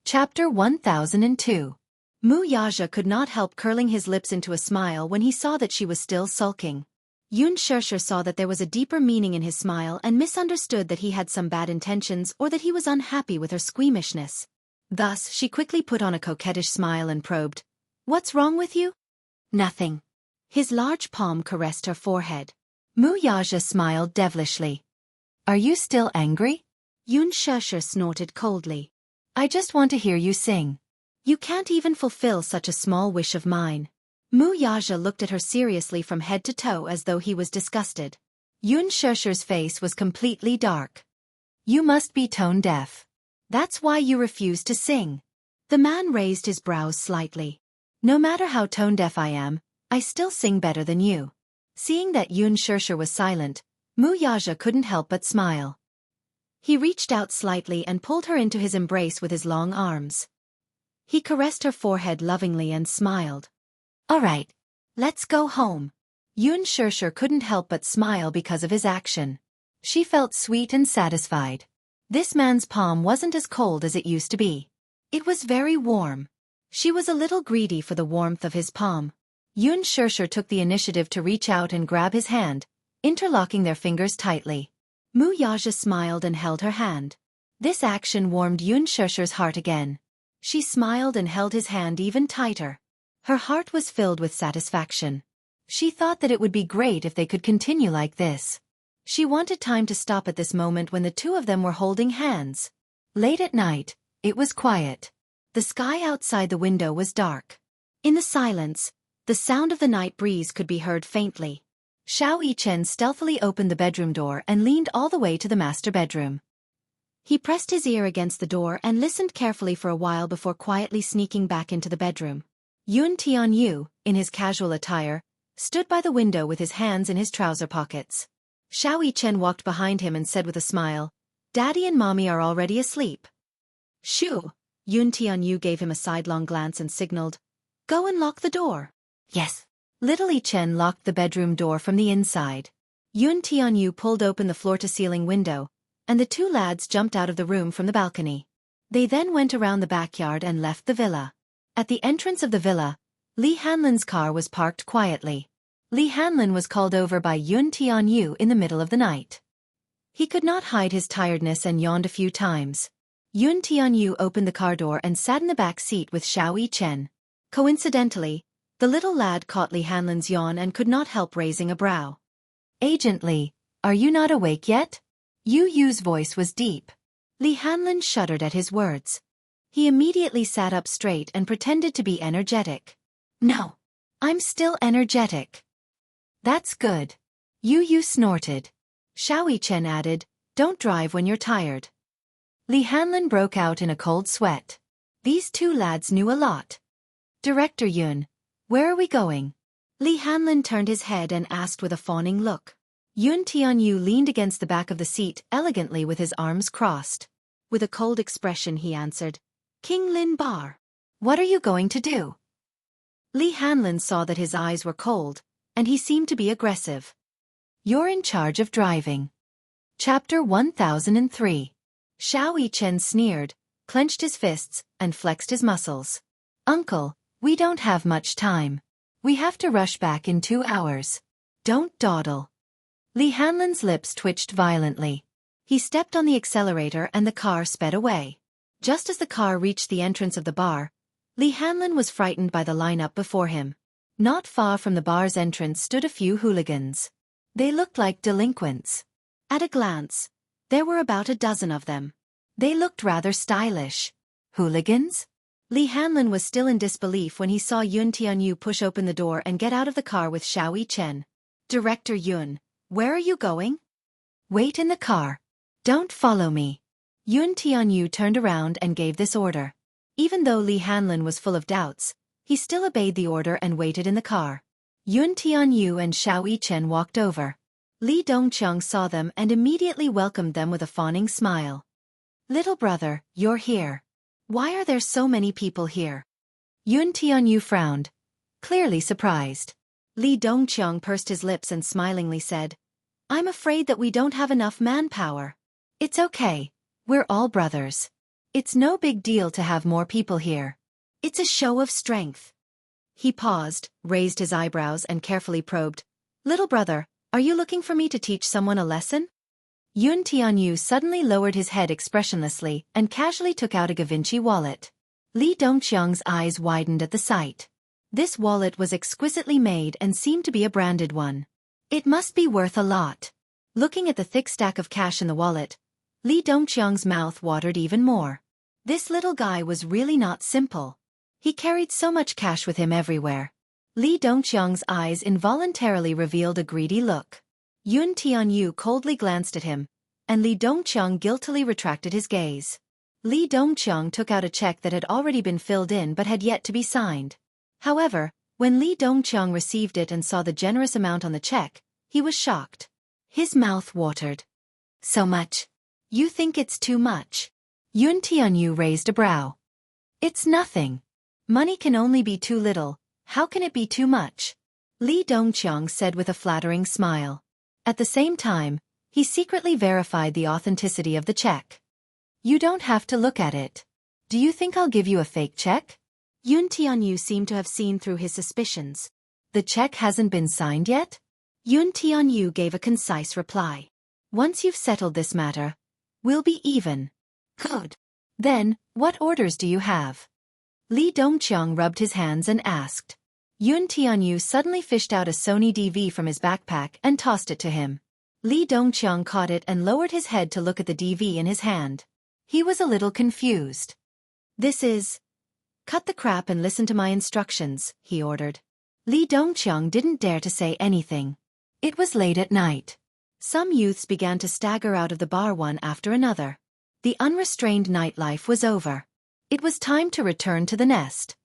Chapter 1002. Wuxia could not help curling his lips into a smile when he saw that she was still sulking. Xianxia saw that there was a deeper meaning in his smile and misunderstood that he had some bad intentions or that he was unhappy with her squeamishness. Thus, she quickly put on a coquettish smile and probed, "What's wrong with you?" "Nothing." His large palm caressed her forehead. Wuxia smiled devilishly. "Are you still angry?" Xianxia snorted coldly. "I just want to hear you sing. You can't even fulfill such a small wish of mine." Wuxia looked at her seriously from head to toe as though he was disgusted. Xianxia's face was completely dark. "You must be tone deaf. That's why you refuse to sing." The man raised his brows slightly. "No matter how tone deaf I am, I still sing better than you." Seeing that Xianxia was silent, Wuxia couldn't help but smile. He reached out slightly and pulled her into his embrace with his long arms. He caressed her forehead lovingly and smiled. "All right, let's go home." Xianxia couldn't help but smile because of his action. She felt sweet and satisfied. This man's palm wasn't as cold as it used to be. It was very warm. She was a little greedy for the warmth of his palm. Xianxia took the initiative to reach out and grab his hand, interlocking their fingers tightly. Wuxia smiled and held her hand. This action warmed Xianxia's heart again. She smiled and held his hand even tighter. Her heart was filled with satisfaction. She thought that it would be great if they could continue like this. She wanted time to stop at this moment when the two of them were holding hands. Late at night, it was quiet. The sky outside the window was dark. In the silence, the sound of the night breeze could be heard faintly. Xianxia stealthily opened the bedroom door and leaned all the way to the master bedroom. He pressed his ear against the door and listened carefully for a while before quietly sneaking back into the bedroom. Tianyu, in his casual attire, stood by the window with his hands in his trouser pockets. Xianxia walked behind him and said with a smile, "Daddy and Mommy are already asleep." "Shoo!" Tianyu gave him a sidelong glance and signaled, "Go and lock the door." "Yes." Little Chen locked the bedroom door from the inside. Tianyu pulled open the floor-to-ceiling window, and the two lads jumped out of the room from the balcony. They then went around the backyard and left the villa. At the entrance of the villa, Li Hanlin's car was parked quietly. Li Hanlin was called over by Tianyu in the middle of the night. He could not hide his tiredness and yawned a few times. Tianyu opened the car door and sat in the back seat with Xianxia. Coincidentally, the little lad caught Li Hanlin's yawn and could not help raising a brow. "Agent Li, are you not awake yet?" Yu's voice was deep. Li Hanlin shuddered at his words. He immediately sat up straight and pretended to be energetic. "No, I'm still energetic." "That's good." Yu snorted. Xianxia added, "Don't drive when you're tired." Li Hanlin broke out in a cold sweat. These two lads knew a lot. "Director Yun, where are we going?" Li Hanlin turned his head and asked with a fawning look. Tianyu leaned against the back of the seat elegantly with his arms crossed. With a cold expression he answered, "King Lin Bar." "What are you going to do?" Li Hanlin saw that his eyes were cold, and he seemed to be aggressive. "You're in charge of driving." Chapter 1003. Xianxia sneered, clenched his fists, and flexed his muscles. "Uncle, we don't have much time. We have to rush back in 2 hours. Don't dawdle." Li Hanlin's lips twitched violently. He stepped on the accelerator and the car sped away. Just as the car reached the entrance of the bar, Li Hanlin was frightened by the lineup before him. Not far from the bar's entrance stood a few hooligans. They looked like delinquents. At a glance, there were about a dozen of them. They looked rather stylish. Hooligans? Li Hanlin was still in disbelief when he saw Tianyu push open the door and get out of the car with Xianxia. "Director Yun, where are you going?" "Wait in the car. Don't follow me." Tianyu turned around and gave this order. Even though Li Hanlin was full of doubts, he still obeyed the order and waited in the car. Tianyu and Xianxia walked over. Li Dongqiang saw them and immediately welcomed them with a fawning smile. "Little brother, you're here. Why are there so many people here?" Tianyu frowned, clearly surprised. Li Dongqiang pursed his lips and smilingly said, "I'm afraid that we don't have enough manpower." "It's okay, we're all brothers. It's no big deal to have more people here. It's a show of strength. He paused, raised his eyebrows and carefully probed. Little brother, are you looking for me to teach someone a lesson? Yun Tianyu suddenly lowered his head expressionlessly and casually took out a Givenchy wallet. Li Dongqiang's eyes widened at the sight. This wallet was exquisitely made and seemed to be a branded one. It must be worth a lot. Looking at the thick stack of cash in the wallet, Li Dongqiang's mouth watered even more. This little guy was really not simple. He carried so much cash with him everywhere. Li Dongqiang's eyes involuntarily revealed a greedy look. Yun Tianyu coldly glanced at him, and Li Dongqiang guiltily retracted his gaze. Li Dongqiang took out a check that had already been filled in but had yet to be signed. However, when Li Dongqiang received it and saw the generous amount on the check, he was shocked. His mouth watered. So much? You think it's too much? Yun Tianyu raised a brow. It's nothing. Money can only be too little, how can it be too much? Li Dongqiang said with a flattering smile. At the same time, he secretly verified the authenticity of the check. You don't have to look at it. Do you think I'll give you a fake check? Yun Tianyu seemed to have seen through his suspicions. The check hasn't been signed yet? Yun Tianyu gave a concise reply. Once you've settled this matter, we'll be even. Good. Then, what orders do you have? Li Dongqiang rubbed his hands and asked. Yun Tianyu suddenly fished out a Sony DV from his backpack and tossed it to him. Li Dongqiang caught it and lowered his head to look at the DV in his hand. He was a little confused. This is... Cut the crap and listen to my instructions, he ordered. Li Dongqiang didn't dare to say anything. It was late at night. Some youths began to stagger out of the bar one after another. The unrestrained nightlife was over. It was time to return to the nest.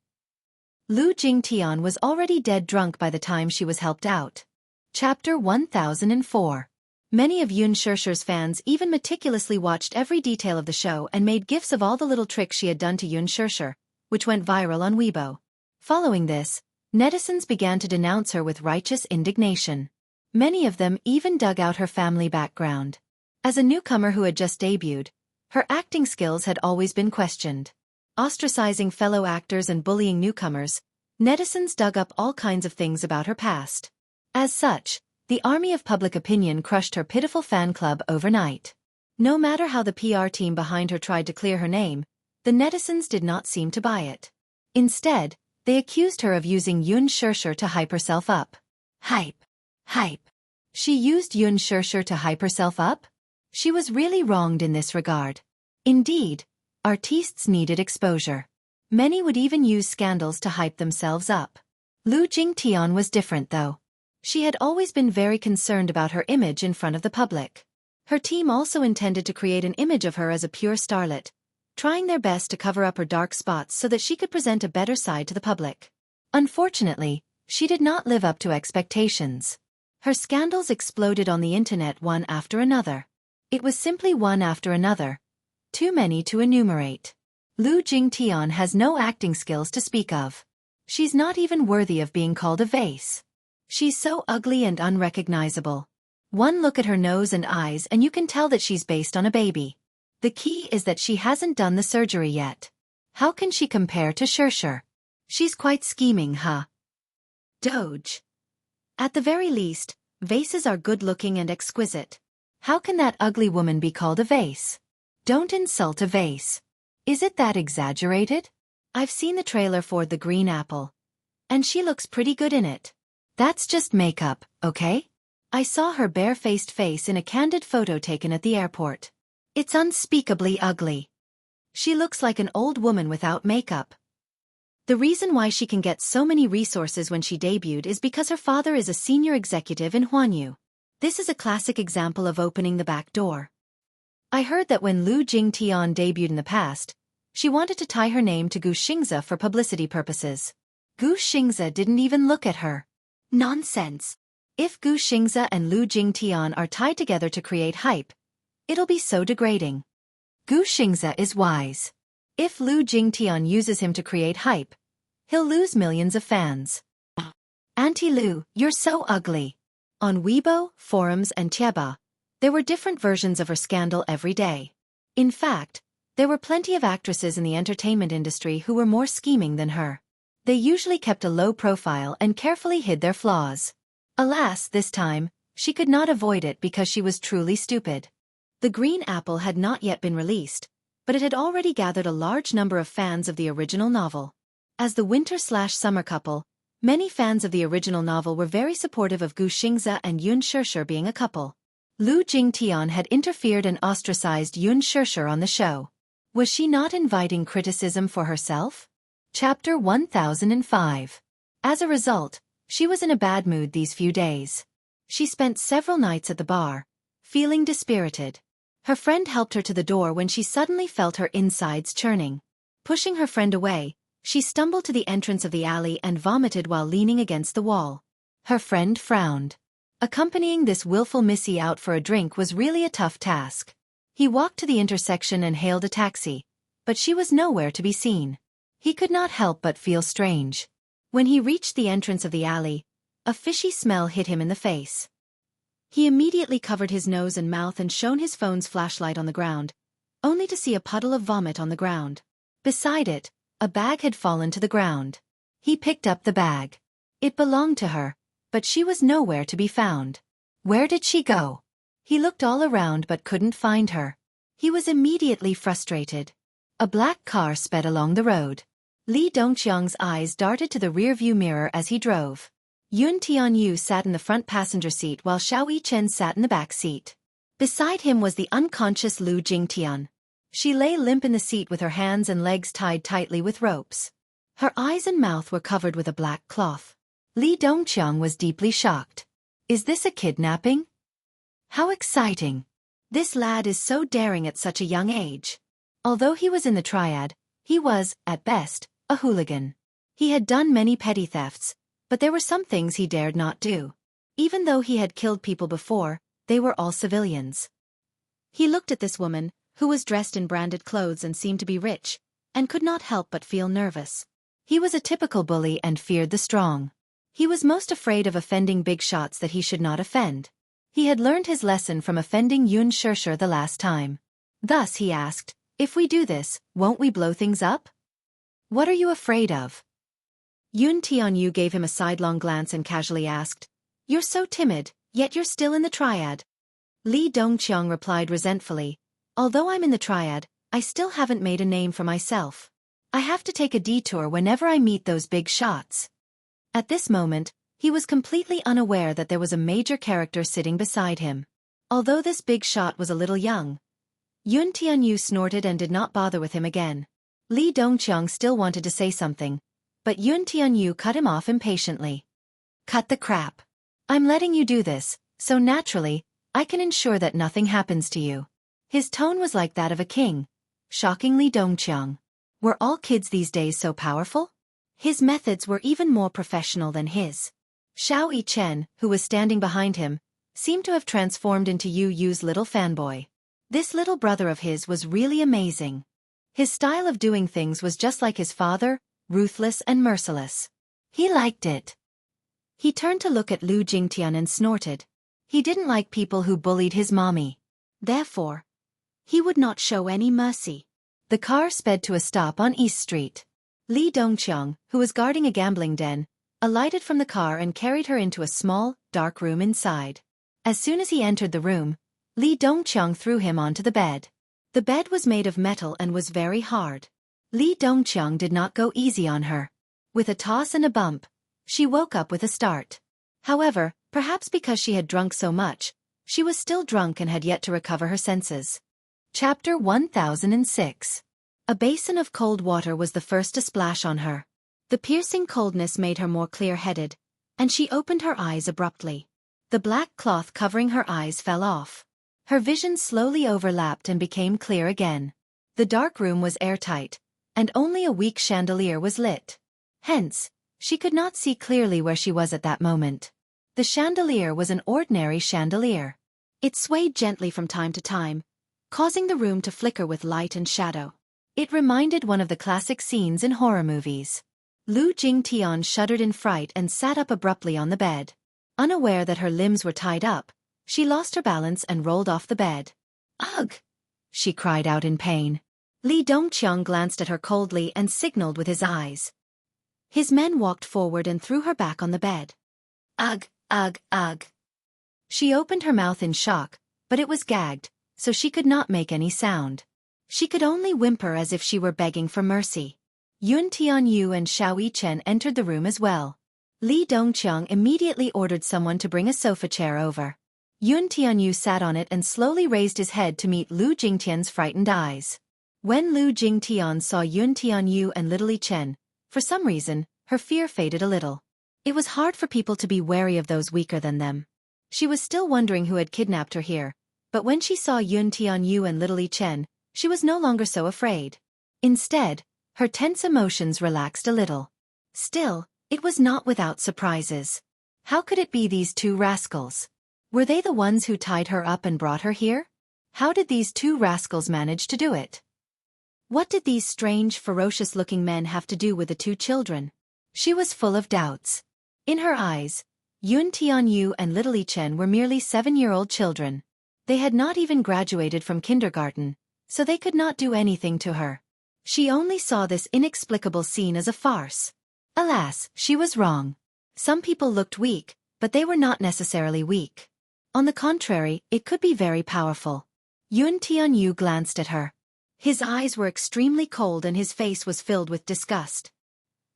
Lu Jingtian was already dead drunk by the time she was helped out. Chapter 1004. Many of Yun Shirshir's fans even meticulously watched every detail of the show and made gifs of all the little tricks she had done to Yun Shirshir, which went viral on Weibo. Following this, netizens began to denounce her with righteous indignation. Many of them even dug out her family background. As a newcomer who had just debuted, her acting skills had always been questioned. Ostracizing fellow actors and bullying newcomers, netizens dug up all kinds of things about her past. As such, the army of public opinion crushed her pitiful fan club overnight. No matter how the PR team behind her tried to clear her name, the netizens did not seem to buy it. Instead, they accused her of using Yun Shirshir to hype herself up. Hype. Hype. She used Yun Shirshir to hype herself up? She was really wronged in this regard. Indeed, artistes needed exposure. Many would even use scandals to hype themselves up. Lu Jingtian was different though. She had always been very concerned about her image in front of the public. Her team also intended to create an image of her as a pure starlet, trying their best to cover up her dark spots so that she could present a better side to the public. Unfortunately, she did not live up to expectations. Her scandals exploded on the internet one after another. It was simply one after another. Too many to enumerate. Lu Jingtian has no acting skills to speak of. She's not even worthy of being called a vase. She's so ugly and unrecognizable. One look at her nose and eyes and you can tell that she's based on a baby. The key is that she hasn't done the surgery yet. How can she compare to Shirshir? She's quite scheming, huh? Doge. At the very least, vases are good-looking and exquisite. How can that ugly woman be called a vase? Don't insult a vase. Is it that exaggerated? I've seen the trailer for The Green Apple. And she looks pretty good in it. That's just makeup, okay? I saw her bare-faced face in a candid photo taken at the airport. It's unspeakably ugly. She looks like an old woman without makeup. The reason why she can get so many resources when she debuted is because her father is a senior executive in Huanyu. This is a classic example of opening the back door. I heard that when Lu Jingtian debuted in the past, she wanted to tie her name to Gu Xingzi for publicity purposes. Gu Xingzi didn't even look at her. Nonsense. If Gu Xingzi and Lu Jingtian are tied together to create hype, it'll be so degrading. Gu Xingzi is wise. If Lu Jingtian uses him to create hype, he'll lose millions of fans. Auntie Lu, you're so ugly. On Weibo, forums and Tieba, there were different versions of her scandal every day. In fact, There were plenty of actresses in the entertainment industry who were more scheming than her. They usually kept a low profile and carefully hid their flaws. Alas, this time, she could not avoid it because she was truly stupid. The Green Apple had not yet been released, but it had already gathered a large number of fans of the original novel. As the winter/summer couple, many fans of the original novel were very supportive of Xianxia and Unforgettable being a couple. Lu Jingtian had interfered and ostracized Unforgettable on the show. Was she not inviting criticism for herself? Chapter 1005. As a result, she was in a bad mood these few days. She spent several nights at the bar, feeling dispirited. Her friend helped her to the door when she suddenly felt her insides churning. Pushing her friend away, she stumbled to the entrance of the alley and vomited while leaning against the wall. Her friend frowned. Accompanying this willful missy out for a drink was really a tough task. He walked to the intersection and hailed a taxi, but she was nowhere to be seen. He could not help but feel strange. When he reached the entrance of the alley, a fishy smell hit him in the face. He immediately covered his nose and mouth and shone his phone's flashlight on the ground, only to see a puddle of vomit on the ground. Beside it, a bag had fallen to the ground. He picked up the bag. It belonged to her, but she was nowhere to be found. Where did she go? He looked all around but couldn't find her. He was immediately frustrated. A black car sped along the road. Li Dongqiang's eyes darted to the rearview mirror as he drove. Yun Tianyu sat in the front passenger seat while Xiao Yichen sat in the back seat. Beside him was the unconscious Lu Jingtian. She lay limp in the seat with her hands and legs tied tightly with ropes. Her eyes and mouth were covered with a black cloth. Li Dongqiang was deeply shocked. Is this a kidnapping? How exciting! This lad is so daring at such a young age. Although he was in the triad, he was, at best, a hooligan. He had done many petty thefts, but there were some things he dared not do. Even though he had killed people before, they were all civilians. He looked at this woman, who was dressed in branded clothes and seemed to be rich, and could not help but feel nervous. He was a typical bully and feared the strong. He was most afraid of offending big shots that he should not offend. He had learned his lesson from offending Unforgettable the last time. Thus he asked, "If we do this, won't we blow things up? What are you afraid of?" Yun Tianyu gave him a sidelong glance and casually asked, "You're so timid, yet you're still in the triad." Li Dongqiang replied resentfully, "Although I'm in the triad, I still haven't made a name for myself. I have to take a detour whenever I meet those big shots." At this moment, he was completely unaware that there was a major character sitting beside him. Although this big shot was a little young, Yun Tianyu snorted and did not bother with him again. Li Dongqiang still wanted to say something, but Yun Tianyu cut him off impatiently. "Cut the crap. I'm letting you do this, so naturally, I can ensure that nothing happens to you." His tone was like that of a king, shocking Li Dongqiang. Were all kids these days so powerful? His methods were even more professional than his. Xiao Yichen, who was standing behind him, seemed to have transformed into Yu Yu's little fanboy. This little brother of his was really amazing. His style of doing things was just like his father, ruthless and merciless. He liked it. He turned to look at Lu Jingtian and snorted. He didn't like people who bullied his mommy. Therefore, he would not show any mercy. The car sped to a stop on East Street. Li Dongqiang, who was guarding a gambling den, alighted from the car and carried her into a small, dark room inside. As soon as he entered the room, Li Dongqiang threw him onto the bed. The bed was made of metal and was very hard. Li Dongqiang did not go easy on her. With a toss and a bump, she woke up with a start. However, perhaps because she had drunk so much, she was still drunk and had yet to recover her senses. Chapter 1006. A basin of cold water was the first to splash on her. The piercing coldness made her more clear-headed, and she opened her eyes abruptly. The black cloth covering her eyes fell off. Her vision slowly overlapped and became clear again. The dark room was airtight, and only a weak chandelier was lit. Hence, she could not see clearly where she was at that moment. The chandelier was an ordinary chandelier. It swayed gently from time to time, causing the room to flicker with light and shadow. It reminded one of the classic scenes in horror movies. Lu Jingtian shuddered in fright and sat up abruptly on the bed. Unaware that her limbs were tied up, she lost her balance and rolled off the bed. "Ugh!" she cried out in pain. Li Dongqiang glanced at her coldly and signaled with his eyes. His men walked forward and threw her back on the bed. Ugh, ugh, ugh. She opened her mouth in shock, but it was gagged, so she could not make any sound. She could only whimper as if she were begging for mercy. Yun Tianyu and Xiao Yichen entered the room as well. Li Dongqiang immediately ordered someone to bring a sofa chair over. Yun Tianyu sat on it and slowly raised his head to meet Lu Jingtian's frightened eyes. When Lu Jingtian saw Yun Tianyu and little Li Chen, for some reason, her fear faded a little. It was hard for people to be wary of those weaker than them. She was still wondering who had kidnapped her here, but when she saw Yun Tianyu and little Li Chen, she was no longer so afraid. Instead, her tense emotions relaxed a little. Still, it was not without surprises. How could it be these two rascals? Were they the ones who tied her up and brought her here? How did these two rascals manage to do it? What did these strange, ferocious-looking men have to do with the two children? She was full of doubts. In her eyes, Yun Tianyu and little Li Chen were merely 7-year-old children. They had not even graduated from kindergarten, so they could not do anything to her. She only saw this inexplicable scene as a farce. Alas, she was wrong. Some people looked weak, but they were not necessarily weak. On the contrary, it could be very powerful. Yun Tianyu glanced at her. His eyes were extremely cold and his face was filled with disgust.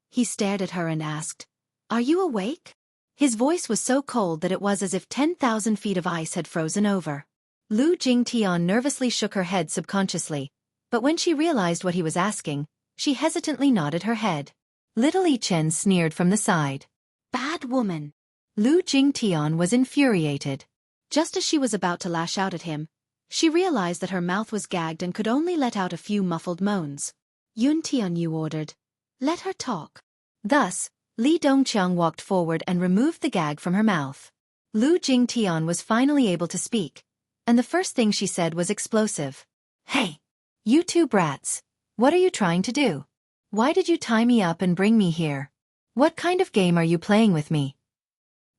He stared at her and asked, "Are you awake?" His voice was so cold that it was as if 10,000 feet of ice had frozen over. Lu Jingtian nervously shook her head subconsciously, but when she realized what he was asking, she hesitantly nodded her head. Little Li Chen sneered from the side. "Bad woman." Lu Jingtian was infuriated. Just as she was about to lash out at him, she realized that her mouth was gagged and could only let out a few muffled moans. Yun Tianyu ordered, "Let her talk." Thus, Li Dongqiang walked forward and removed the gag from her mouth. Lu Jingtian was finally able to speak, and the first thing she said was explosive. "Hey! You two brats! What are you trying to do? Why did you tie me up and bring me here? What kind of game are you playing with me?"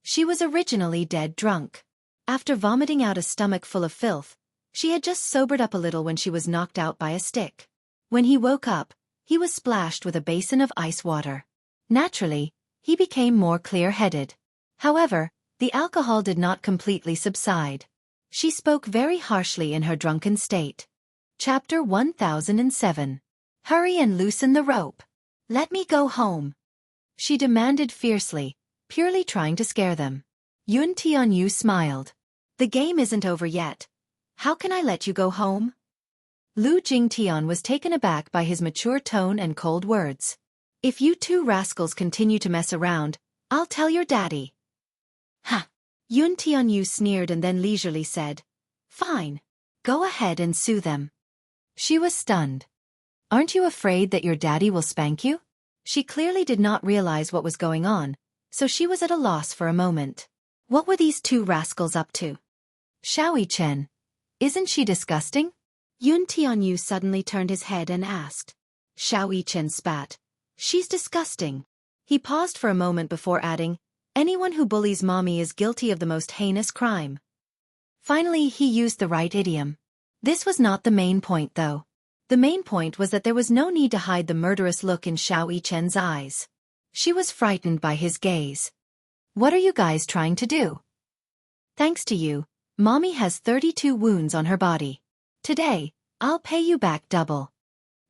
She was originally dead drunk. After vomiting out a stomach full of filth, she had just sobered up a little when she was knocked out by a stick. When he woke up, he was splashed with a basin of ice water. Naturally, he became more clear-headed. However, the alcohol did not completely subside. She spoke very harshly in her drunken state. Chapter 1007. Hurry and loosen the rope. Let me go home. She demanded fiercely, purely trying to scare them. Yun Tianyu smiled. The game isn't over yet. How can I let you go home? Lu Jingtian was taken aback by his mature tone and cold words. If you two rascals continue to mess around, I'll tell your daddy. Ha! Yun Tianyu sneered and then leisurely said, Fine. Go ahead and sue them. She was stunned. Aren't you afraid that your daddy will spank you? She clearly did not realize what was going on, so she was at a loss for a moment. What were these two rascals up to? Xiao Yichen. Isn't she disgusting? Yun Tianyu suddenly turned his head and asked. Xiao Yichen spat. She's disgusting. He paused for a moment before adding, anyone who bullies mommy is guilty of the most heinous crime. Finally, he used the right idiom. This was not the main point, though. The main point was that there was no need to hide the murderous look in Xiao Yichen's eyes. She was frightened by his gaze. What are you guys trying to do? Thanks to you, mommy has 32 wounds on her body. Today, I'll pay you back double.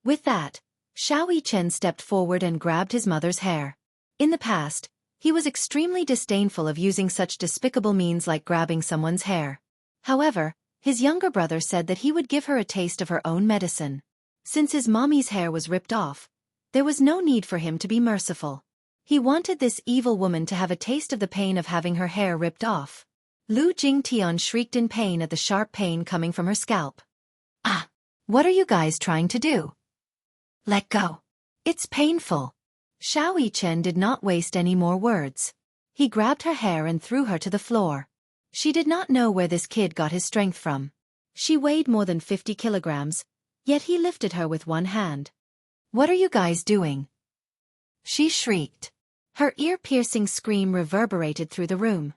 With that, Xiao Yichen stepped forward and grabbed his mother's hair. In the past, he was extremely disdainful of using such despicable means like grabbing someone's hair. However, his younger brother said that he would give her a taste of her own medicine. Since his mommy's hair was ripped off, there was no need for him to be merciful. He wanted this evil woman to have a taste of the pain of having her hair ripped off. Lu Jingtian shrieked in pain at the sharp pain coming from her scalp. Ah! What are you guys trying to do? Let go. It's painful. Xiao Yichen did not waste any more words. He grabbed her hair and threw her to the floor. She did not know where this kid got his strength from. She weighed more than 50 kilograms, yet he lifted her with one hand. What are you guys doing? She shrieked. Her ear-piercing scream reverberated through the room.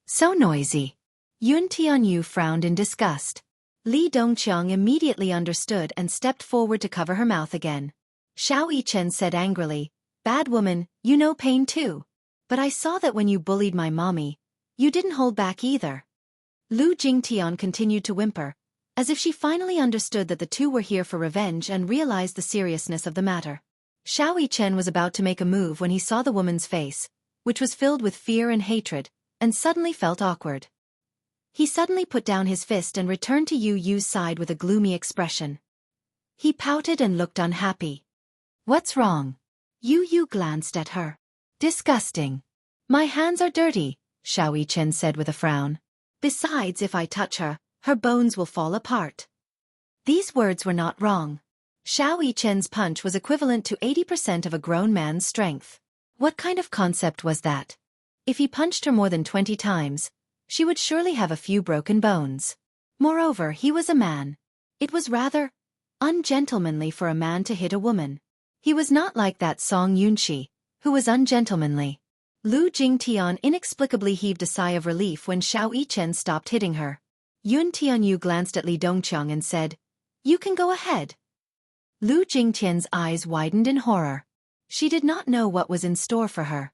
So noisy. Yun Tianyu frowned in disgust. Li Dongqiang immediately understood and stepped forward to cover her mouth again. Xiao Yichen said angrily, "Bad woman, you know pain too. But I saw that when you bullied my mommy, you didn't hold back either." Lu Jingtian continued to whimper, as if she finally understood that the two were here for revenge and realized the seriousness of the matter. Xiao Yichen was about to make a move when he saw the woman's face, which was filled with fear and hatred, and suddenly felt awkward. He suddenly put down his fist and returned to Yu Yu's side with a gloomy expression. He pouted and looked unhappy. "What's wrong?" Yu Yu glanced at her. "Disgusting. My hands are dirty," Xiao Yichen said with a frown. "Besides, if I touch her, her bones will fall apart." These words were not wrong. Xiao Yichen's punch was equivalent to 80% of a grown man's strength. What kind of concept was that? If he punched her more than 20 times, she would surely have a few broken bones. Moreover, he was a man. It was rather ungentlemanly for a man to hit a woman. He was not like that Song Yunxi, who was ungentlemanly. Lu Jingtian inexplicably heaved a sigh of relief when Xiao Yichen stopped hitting her. Yun Tianyu glanced at Li Dongqiang and said, "You can go ahead." Lu Jingtian's eyes widened in horror. She did not know what was in store for her.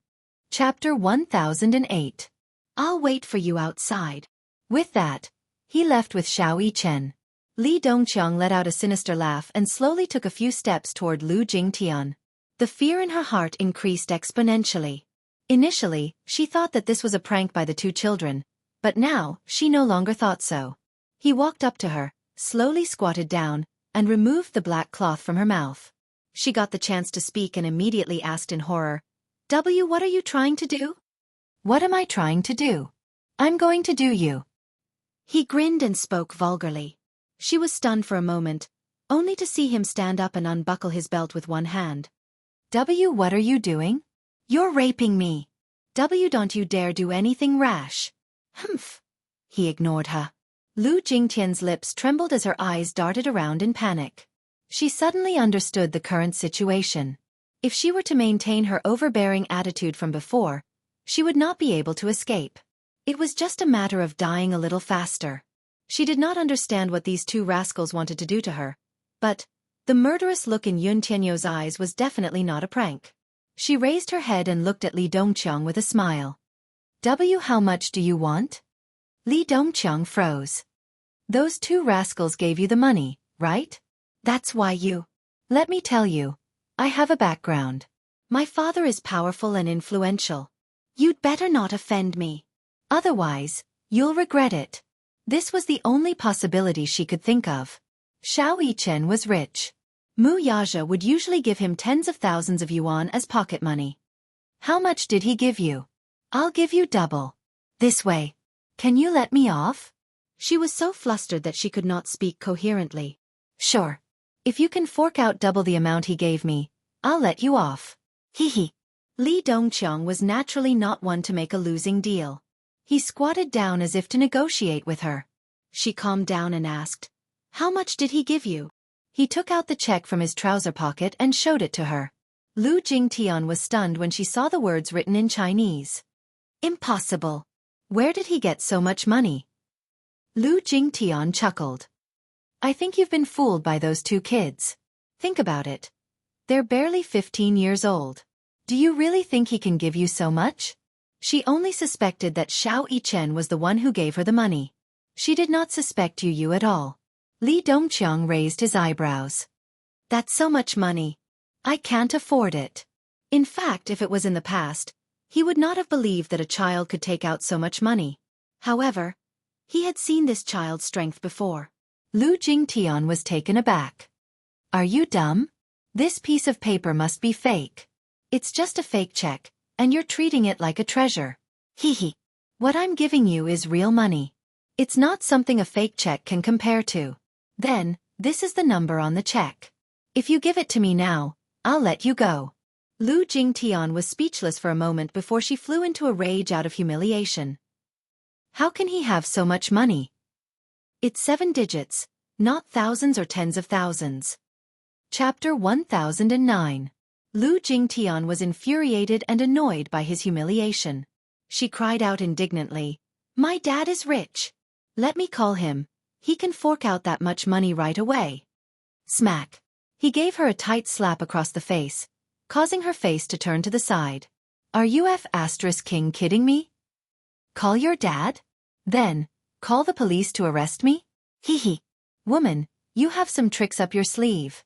Chapter 1008. "I'll wait for you outside." With that, he left with Xiao Yichen. Li Dongqiang let out a sinister laugh and slowly took a few steps toward Lu Jingtian. The fear in her heart increased exponentially. Initially, she thought that this was a prank by the two children, but now, she no longer thought so. He walked up to her, slowly squatted down, and removed the black cloth from her mouth. She got the chance to speak and immediately asked in horror, What are you trying to do?" "What am I trying to do? I'm going to do you." He grinned and spoke vulgarly. She was stunned for a moment, only to see him stand up and unbuckle his belt with one hand. What are you doing?" "You're raping me." Don't you dare do anything rash." "Humph." He ignored her. Lu Jingtian's lips trembled as her eyes darted around in panic. She suddenly understood the current situation. If she were to maintain her overbearing attitude from before, she would not be able to escape. It was just a matter of dying a little faster. She did not understand what these two rascals wanted to do to her, but the murderous look in Yun Tianyu's eyes was definitely not a prank. She raised her head and looked at Li Dongqiang with a smile. How much do you want?" Li Dongqiang froze. "Those two rascals gave you the money, right? That's why you... Let me tell you, I have a background. My father is powerful and influential. You'd better not offend me. Otherwise, you'll regret it." This was the only possibility she could think of. Xiao Yichen was rich. Mu Yaja would usually give him tens of thousands of yuan as pocket money. "How much did he give you?" "I'll give you double. This way. Can you let me off?" She was so flustered that she could not speak coherently. "Sure. If you can fork out double the amount he gave me, I'll let you off." Hee. Li Dongqiang was naturally not one to make a losing deal. He squatted down as if to negotiate with her. She calmed down and asked, "How much did he give you?" He took out the check from his trouser pocket and showed it to her. Lu Jingtian was stunned when she saw the words written in Chinese. "Impossible. Where did he get so much money?" Lu Jingtian chuckled. "I think you've been fooled by those two kids. Think about it. They're barely 15 years old. Do you really think he can give you so much?" She only suspected that Xiao Yichen was the one who gave her the money. She did not suspect Yu Yu at all. Li Dongqiang raised his eyebrows. "That's so much money. I can't afford it." In fact, if it was in the past, he would not have believed that a child could take out so much money. However, he had seen this child's strength before. Lu Jingtian was taken aback. "Are you dumb? This piece of paper must be fake. It's just a fake check, and you're treating it like a treasure." Hee. "What I'm giving you is real money. It's not something a fake check can compare to. Then, this is the number on the check. If you give it to me now, I'll let you go." Lu Jingtian was speechless for a moment before she flew into a rage out of humiliation. How can he have so much money? It's 7 digits, not thousands or tens of thousands. Chapter 1009. Lu Jingtian was infuriated and annoyed by his humiliation. She cried out indignantly, "My dad is rich. Let me call him, He can fork out that much money right away. Smack. He gave her a tight slap across the face, causing her face to turn to the side. Are you King kidding me? Call your dad? Then, call the police to arrest me? Hee hee. Woman, you have some tricks up your sleeve.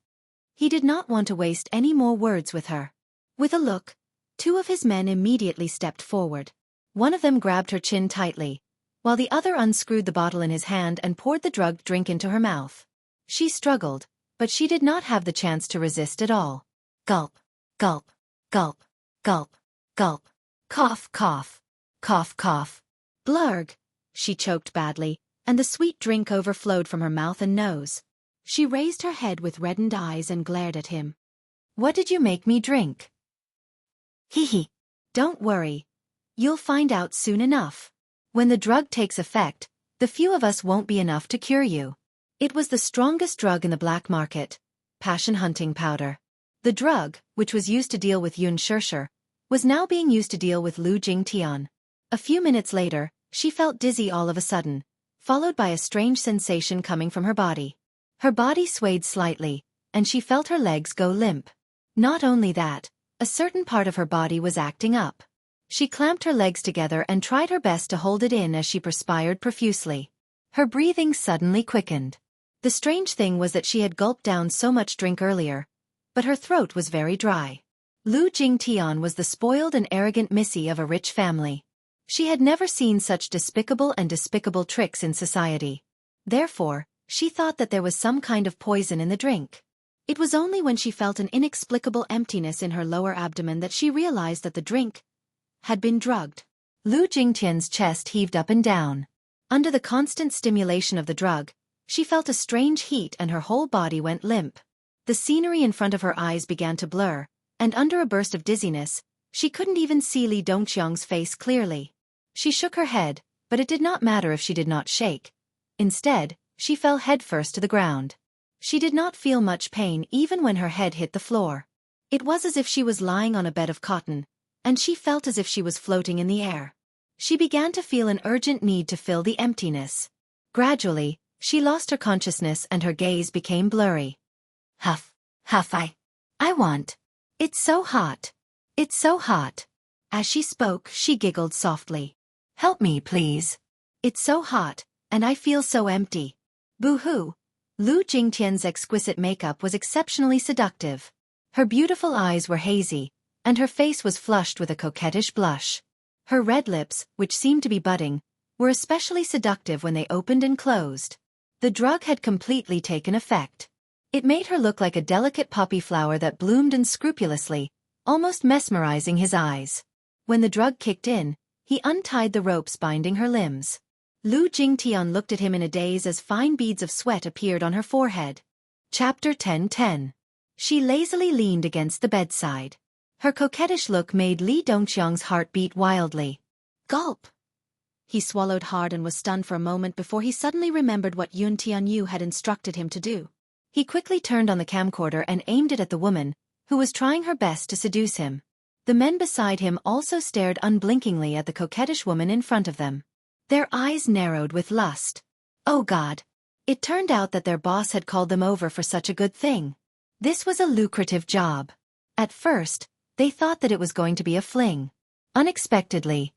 He did not want to waste any more words with her. With a look, two of his men immediately stepped forward. One of them grabbed her chin tightly, while the other unscrewed the bottle in his hand and poured the drugged drink into her mouth. She struggled, but she did not have the chance to resist at all. Gulp, gulp, gulp, gulp, gulp, cough, cough, cough, cough. Blurg. She choked badly, and the sweet drink overflowed from her mouth and nose. She raised her head with reddened eyes and glared at him. What did you make me drink? Hee hee. Don't worry. You'll find out soon enough. When the drug takes effect, the few of us won't be enough to cure you. It was the strongest drug in the black market, passion hunting powder. The drug, which was used to deal with Xianxia, was now being used to deal with Lu Jingtian. A few minutes later, she felt dizzy all of a sudden, followed by a strange sensation coming from her body. Her body swayed slightly, and she felt her legs go limp. Not only that, a certain part of her body was acting up. She clamped her legs together and tried her best to hold it in as she perspired profusely. Her breathing suddenly quickened. The strange thing was that she had gulped down so much drink earlier, but her throat was very dry. Lu Jingtian was the spoiled and arrogant missy of a rich family. She had never seen such despicable tricks in society. Therefore, she thought that there was some kind of poison in the drink. It was only when she felt an inexplicable emptiness in her lower abdomen that she realized that the drink had been drugged. Lu Jingtian's chest heaved up and down. Under the constant stimulation of the drug, she felt a strange heat and her whole body went limp. The scenery in front of her eyes began to blur, and under a burst of dizziness, she couldn't even see Li Dongqiang's face clearly. She shook her head, but it did not matter if she did not shake. Instead, she fell headfirst to the ground. She did not feel much pain even when her head hit the floor. It was as if she was lying on a bed of cotton, and she felt as if she was floating in the air. She began to feel an urgent need to fill the emptiness. Gradually, she lost her consciousness and her gaze became blurry. Huff, huff, I want. It's so hot. It's so hot. As she spoke, she giggled softly. Help me, please. It's so hot, and I feel so empty. Boo-hoo. Lu Jingtian's exquisite makeup was exceptionally seductive. Her beautiful eyes were hazy, and her face was flushed with a coquettish blush. Her red lips, which seemed to be budding, were especially seductive when they opened and closed. The drug had completely taken effect. It made her look like a delicate poppy flower that bloomed unscrupulously, almost mesmerizing his eyes. When the drug kicked in, he untied the ropes binding her limbs. Lu Jingtian looked at him in a daze as fine beads of sweat appeared on her forehead. Chapter 10:10. She lazily leaned against the bedside. Her coquettish look made Li Dongqiang's heart beat wildly. Gulp! He swallowed hard and was stunned for a moment before he suddenly remembered what Yun Tianyu had instructed him to do. He quickly turned on the camcorder and aimed it at the woman, who was trying her best to seduce him. The men beside him also stared unblinkingly at the coquettish woman in front of them. Their eyes narrowed with lust. Oh God! It turned out that their boss had called them over for such a good thing. This was a lucrative job. At first, they thought that it was going to be a fling. Unexpectedly.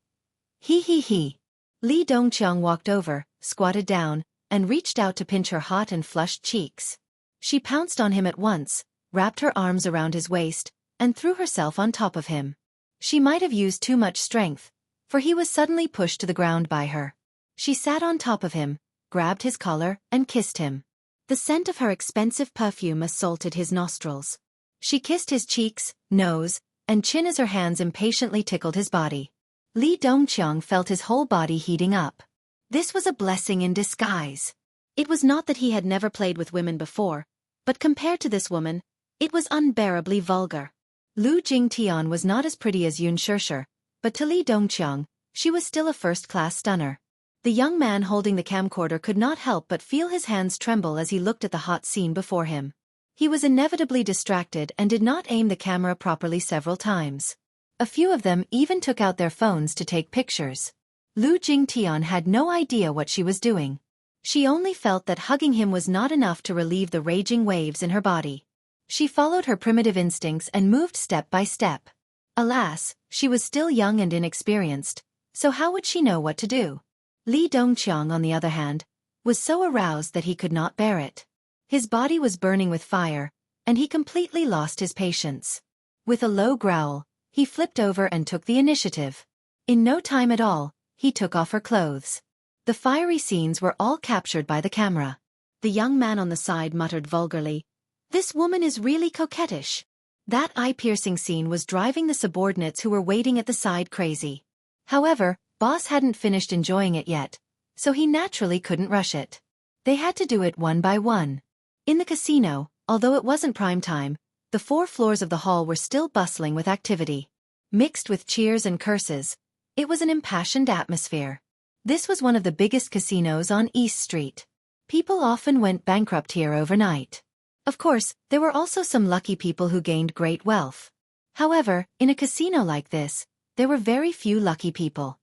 He. Li Dongqiang walked over, squatted down, and reached out to pinch her hot and flushed cheeks. She pounced on him at once, wrapped her arms around his waist, and threw herself on top of him. She might have used too much strength, for he was suddenly pushed to the ground by her. She sat on top of him, grabbed his collar, and kissed him. The scent of her expensive perfume assaulted his nostrils. She kissed his cheeks, nose, and chin as her hands impatiently tickled his body. Li Dongqiang felt his whole body heating up. This was a blessing in disguise. It was not that he had never played with women before, but compared to this woman, it was unbearably vulgar. Lu Jingtian was not as pretty as Xianxia, but to Li Dongqiang, she was still a first-class stunner. The young man holding the camcorder could not help but feel his hands tremble as he looked at the hot scene before him. He was inevitably distracted and did not aim the camera properly several times. A few of them even took out their phones to take pictures. Lu Jingtian had no idea what she was doing. She only felt that hugging him was not enough to relieve the raging waves in her body. She followed her primitive instincts and moved step by step. Alas, she was still young and inexperienced, so how would she know what to do? Li Dongqiang, on the other hand, was so aroused that he could not bear it. His body was burning with fire, and he completely lost his patience. With a low growl, he flipped over and took the initiative. In no time at all, he took off her clothes. The fiery scenes were all captured by the camera. The young man on the side muttered vulgarly, "This woman is really coquettish." That eye-piercing scene was driving the subordinates who were waiting at the side crazy. However, Boss hadn't finished enjoying it yet, so he naturally couldn't rush it. They had to do it one by one. In the casino, although it wasn't prime time, the 4 floors of the hall were still bustling with activity. Mixed with cheers and curses, it was an impassioned atmosphere. This was one of the biggest casinos on East Street. People often went bankrupt here overnight. Of course, there were also some lucky people who gained great wealth. However, in a casino like this, there were very few lucky people.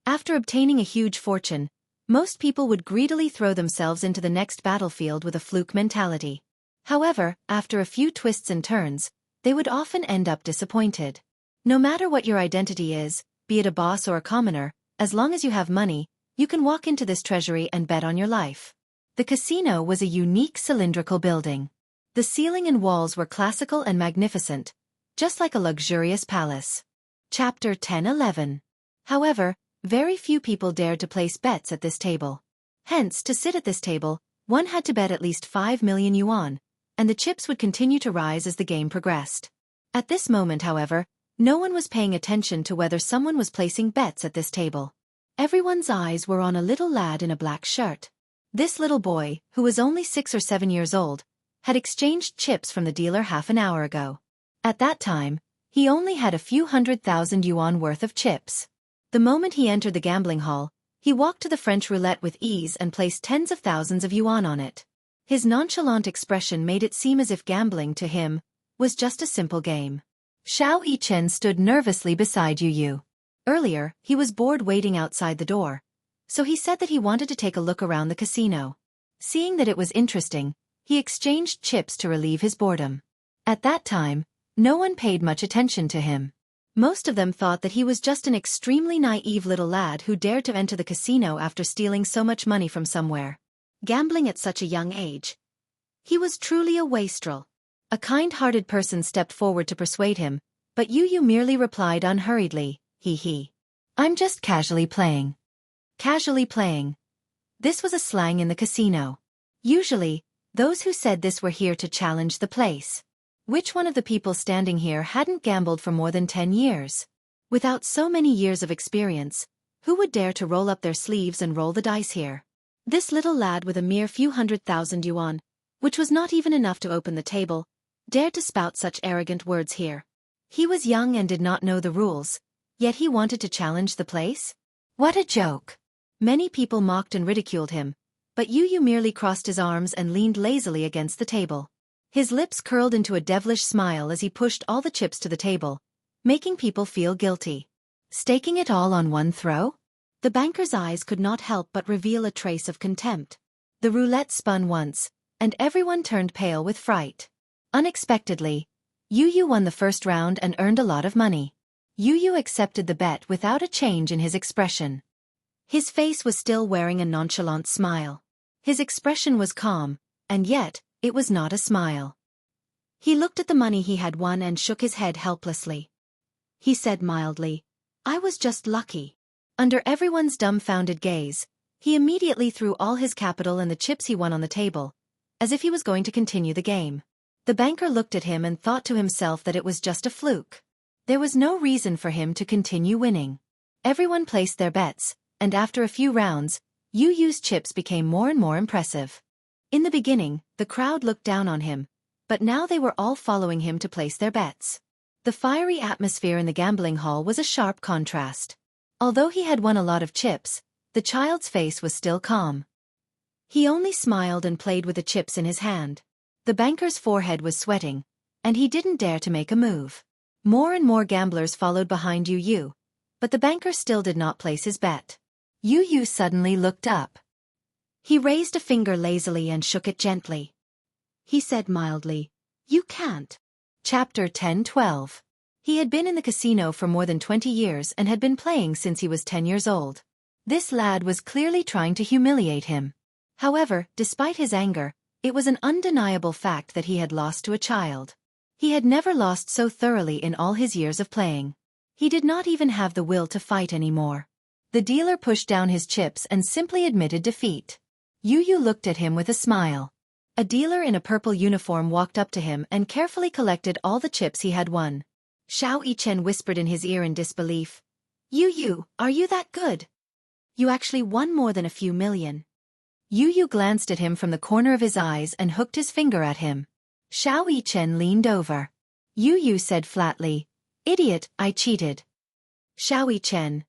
After obtaining a huge fortune, most people would greedily throw themselves into the next battlefield with a fluke mentality. However, after a few twists and turns, they would often end up disappointed. No matter what your identity is, be it a boss or a commoner, as long as you have money, you can walk into this treasury and bet on your life. The casino was a unique cylindrical building. The ceiling and walls were classical and magnificent, just like a luxurious palace. Chapter 10-11. However, very few people dared to place bets at this table. Hence, to sit at this table, one had to bet at least 5 million yuan, and the chips would continue to rise as the game progressed. At this moment, however, no one was paying attention to whether someone was placing bets at this table. Everyone's eyes were on a little lad in a black shirt. This little boy, who was only 6 or 7 years old, had exchanged chips from the dealer half an hour ago. At that time, he only had a few 100,000 yuan worth of chips. The moment he entered the gambling hall, he walked to the French roulette with ease and placed tens of thousands of yuan on it. His nonchalant expression made it seem as if gambling, to him, was just a simple game. Xiao Yichen stood nervously beside Yu. Earlier, he was bored waiting outside the door, so he said that he wanted to take a look around the casino. Seeing that it was interesting, he exchanged chips to relieve his boredom. At that time, no one paid much attention to him. Most of them thought that he was just an extremely naive little lad who dared to enter the casino after stealing so much money from somewhere. Gambling at such a young age. He was truly a wastrel. A kind-hearted person stepped forward to persuade him, but Yu merely replied unhurriedly, "He. I'm just casually playing." Casually playing. This was a slang in the casino. Usually, those who said this were here to challenge the place. Which one of the people standing here hadn't gambled for more than 10 years? Without so many years of experience, who would dare to roll up their sleeves and roll the dice here? This little lad with a mere few 100,000 yuan, which was not even enough to open the table, dared to spout such arrogant words here. He was young and did not know the rules, yet he wanted to challenge the place? What a joke! Many people mocked and ridiculed him, but Yu merely crossed his arms and leaned lazily against the table. His lips curled into a devilish smile as he pushed all the chips to the table, making people feel guilty. Staking it all on one throw? The banker's eyes could not help but reveal a trace of contempt. The roulette spun once, and everyone turned pale with fright. Unexpectedly, Yu won the first round and earned a lot of money. Yu accepted the bet without a change in his expression. His face was still wearing a nonchalant smile. His expression was calm, and yet, it was not a smile. He looked at the money he had won and shook his head helplessly. He said mildly, "I was just lucky." Under everyone's dumbfounded gaze, he immediately threw all his capital and the chips he won on the table, as if he was going to continue the game. The banker looked at him and thought to himself that it was just a fluke. There was no reason for him to continue winning. Everyone placed their bets, and after a few rounds, Yu's chips became more and more impressive. In the beginning, the crowd looked down on him, but now they were all following him to place their bets. The fiery atmosphere in the gambling hall was a sharp contrast. Although he had won a lot of chips, the child's face was still calm. He only smiled and played with the chips in his hand. The banker's forehead was sweating, and he didn't dare to make a move. More and more gamblers followed behind Yu, but the banker still did not place his bet. Yu suddenly looked up. He raised a finger lazily and shook it gently. He said mildly, "You can't." Chapter 10:12. He had been in the casino for more than 20 years and had been playing since he was 10 years old. This lad was clearly trying to humiliate him. However, despite his anger, it was an undeniable fact that he had lost to a child. He had never lost so thoroughly in all his years of playing. He did not even have the will to fight anymore. The dealer pushed down his chips and simply admitted defeat. Yu looked at him with a smile. A dealer in a purple uniform walked up to him and carefully collected all the chips he had won. Xianxia whispered in his ear in disbelief, Yu, are you that good? You actually won more than a few million." Yu glanced at him from the corner of his eyes and hooked his finger at him. Xianxia leaned over. Yu said flatly, "Idiot, I cheated." Xianxia.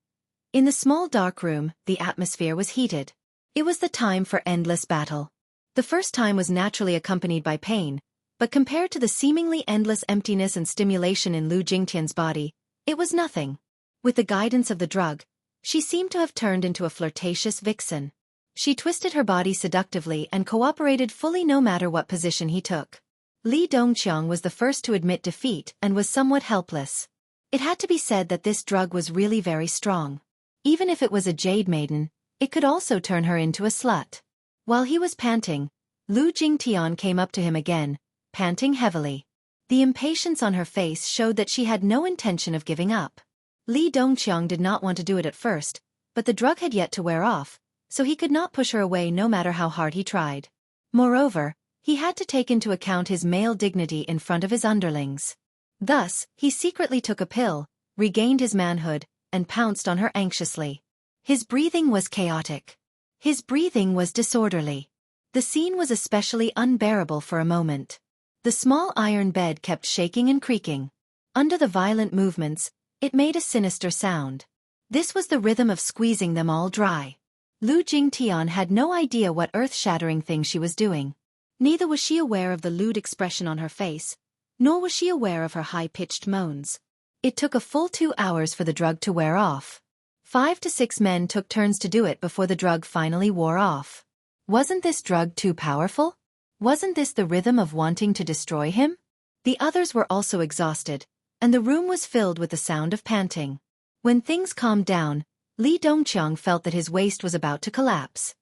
In the small dark room, the atmosphere was heated. It was the time for endless battle. The first time was naturally accompanied by pain, but compared to the seemingly endless emptiness and stimulation in Lu Jingtian's body, it was nothing. With the guidance of the drug, she seemed to have turned into a flirtatious vixen. She twisted her body seductively and cooperated fully no matter what position he took. Li Dongqiang was the first to admit defeat and was somewhat helpless. It had to be said that this drug was really very strong. Even if it was a jade maiden, it could also turn her into a slut. While he was panting, Lu Jingtian came up to him again, panting heavily. The impatience on her face showed that she had no intention of giving up. Li Dongqiang did not want to do it at first, but the drug had yet to wear off, so he could not push her away no matter how hard he tried. Moreover, he had to take into account his male dignity in front of his underlings. Thus, he secretly took a pill, regained his manhood, and pounced on her anxiously. His breathing was chaotic. His breathing was disorderly. The scene was especially unbearable for a moment. The small iron bed kept shaking and creaking. Under the violent movements, it made a sinister sound. This was the rhythm of squeezing them all dry. Lu Jingtian had no idea what earth-shattering thing she was doing. Neither was she aware of the lewd expression on her face, nor was she aware of her high-pitched moans. It took a full 2 hours for the drug to wear off. 5 to 6 men took turns to do it before the drug finally wore off. Wasn't this drug too powerful? Wasn't this the rhythm of wanting to destroy him? The others were also exhausted, and the room was filled with the sound of panting. When things calmed down, Li Dongqiang felt that his waist was about to collapse.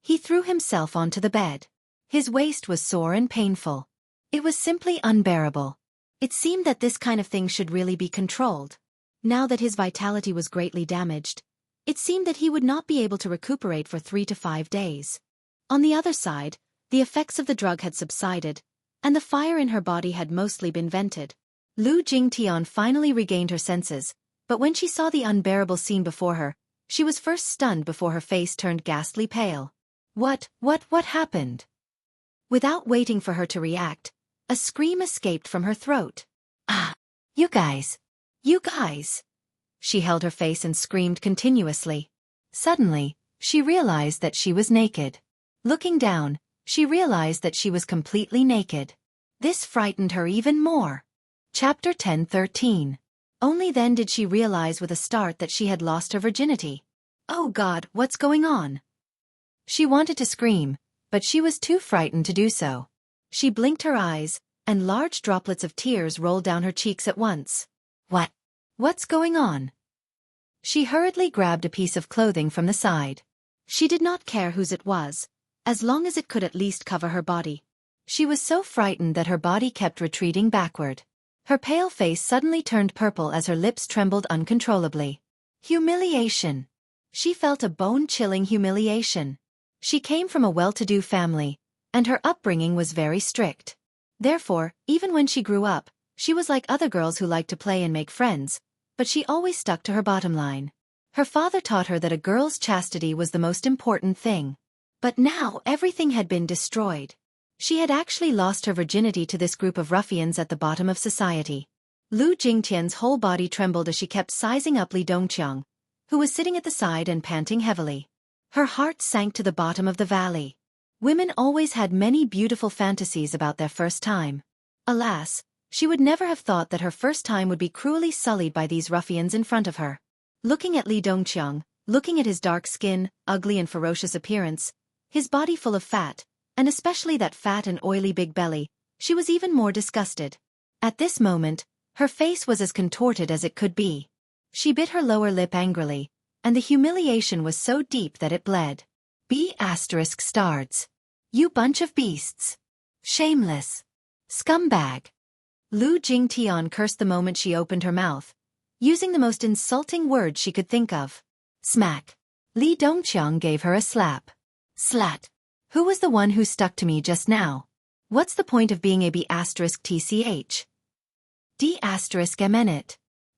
He threw himself onto the bed. His waist was sore and painful. It was simply unbearable. It seemed that this kind of thing should really be controlled. Now that his vitality was greatly damaged, it seemed that he would not be able to recuperate for 3 to 5 days. On the other side, the effects of the drug had subsided, and the fire in her body had mostly been vented. Lu Jingtian finally regained her senses, but when she saw the unbearable scene before her, she was first stunned before her face turned ghastly pale. What happened? Without waiting for her to react, a scream escaped from her throat. "Ah! You guys! You guys!" She held her face and screamed continuously. Suddenly, she realized that she was naked. Looking down, she realized that she was completely naked. This frightened her even more. Chapter 10:13. Only then did she realize with a start that she had lost her virginity. Oh God, what's going on? She wanted to scream, but she was too frightened to do so. She blinked her eyes, and large droplets of tears rolled down her cheeks at once. What's going on? She hurriedly grabbed a piece of clothing from the side. She did not care whose it was, as long as it could at least cover her body. She was so frightened that her body kept retreating backward. Her pale face suddenly turned purple as her lips trembled uncontrollably. Humiliation. She felt a bone-chilling humiliation. She came from a well-to-do family, and her upbringing was very strict. Therefore, even when she grew up, she was like other girls who liked to play and make friends, but she always stuck to her bottom line. Her father taught her that a girl's chastity was the most important thing. But now everything had been destroyed. She had actually lost her virginity to this group of ruffians at the bottom of society. Lu Jingtian's whole body trembled as she kept sizing up Li Dongqiang, who was sitting at the side and panting heavily. Her heart sank to the bottom of the valley. Women always had many beautiful fantasies about their first time. Alas, she would never have thought that her first time would be cruelly sullied by these ruffians in front of her. Looking at Li Dongqiang, looking at his dark skin, ugly and ferocious appearance, his body full of fat, and especially that fat and oily big belly, she was even more disgusted. At this moment, her face was as contorted as it could be. She bit her lower lip angrily, and the humiliation was so deep that it bled. B*****. You bunch of beasts. Shameless. Scumbag. Lu Jingtian cursed the moment she opened her mouth, using the most insulting words she could think of. Smack. Li Dongqiang gave her a slap. Slat. Who was the one who stuck to me just now? What's the point of being a B****tch? D****mn.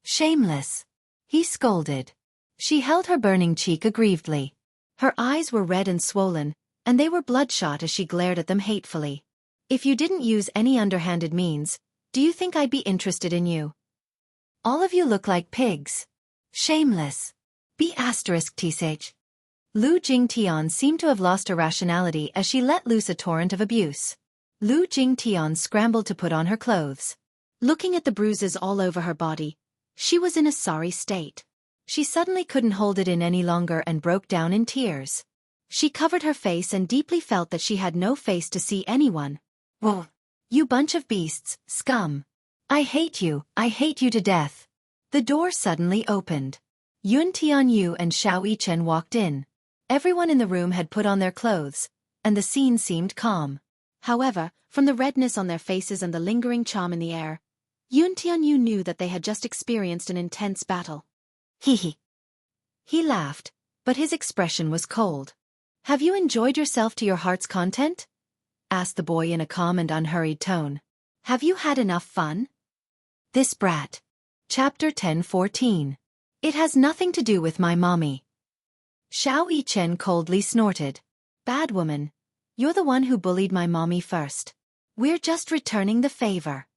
Shameless. He scolded. She held her burning cheek aggrievedly. Her eyes were red and swollen, and they were bloodshot as she glared at them hatefully. If you didn't use any underhanded means, do you think I'd be interested in you? All of you look like pigs. Shameless. B****tch. Lu Jingtian seemed to have lost her rationality as she let loose a torrent of abuse. Lu Jingtian scrambled to put on her clothes. Looking at the bruises all over her body, she was in a sorry state. She suddenly couldn't hold it in any longer and broke down in tears. She covered her face and deeply felt that she had no face to see anyone. Whoa! You bunch of beasts, scum! I hate you to death! The door suddenly opened. Yun Tianyu and Xiao Yichen walked in. Everyone in the room had put on their clothes, and the scene seemed calm. However, from the redness on their faces and the lingering charm in the air, Yun Tianyu knew that they had just experienced an intense battle. He laughed, but his expression was cold. Have you enjoyed yourself to your heart's content? Asked the boy in a calm and unhurried tone. Have you had enough fun? This brat. Chapter 10:14. It has nothing to do with my mommy. Xiao Yichen coldly snorted. Bad woman. You're the one who bullied my mommy first. We're just returning the favor.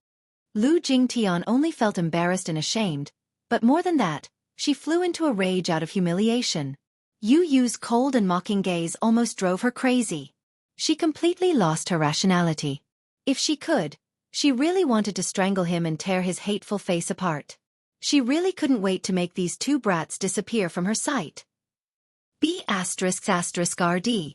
Lu Jingtian only felt embarrassed and ashamed, but more than that, she flew into a rage out of humiliation. Yu Yu's cold and mocking gaze almost drove her crazy. She completely lost her rationality. If she could, she really wanted to strangle him and tear his hateful face apart. She really couldn't wait to make these two brats disappear from her sight. B****RD.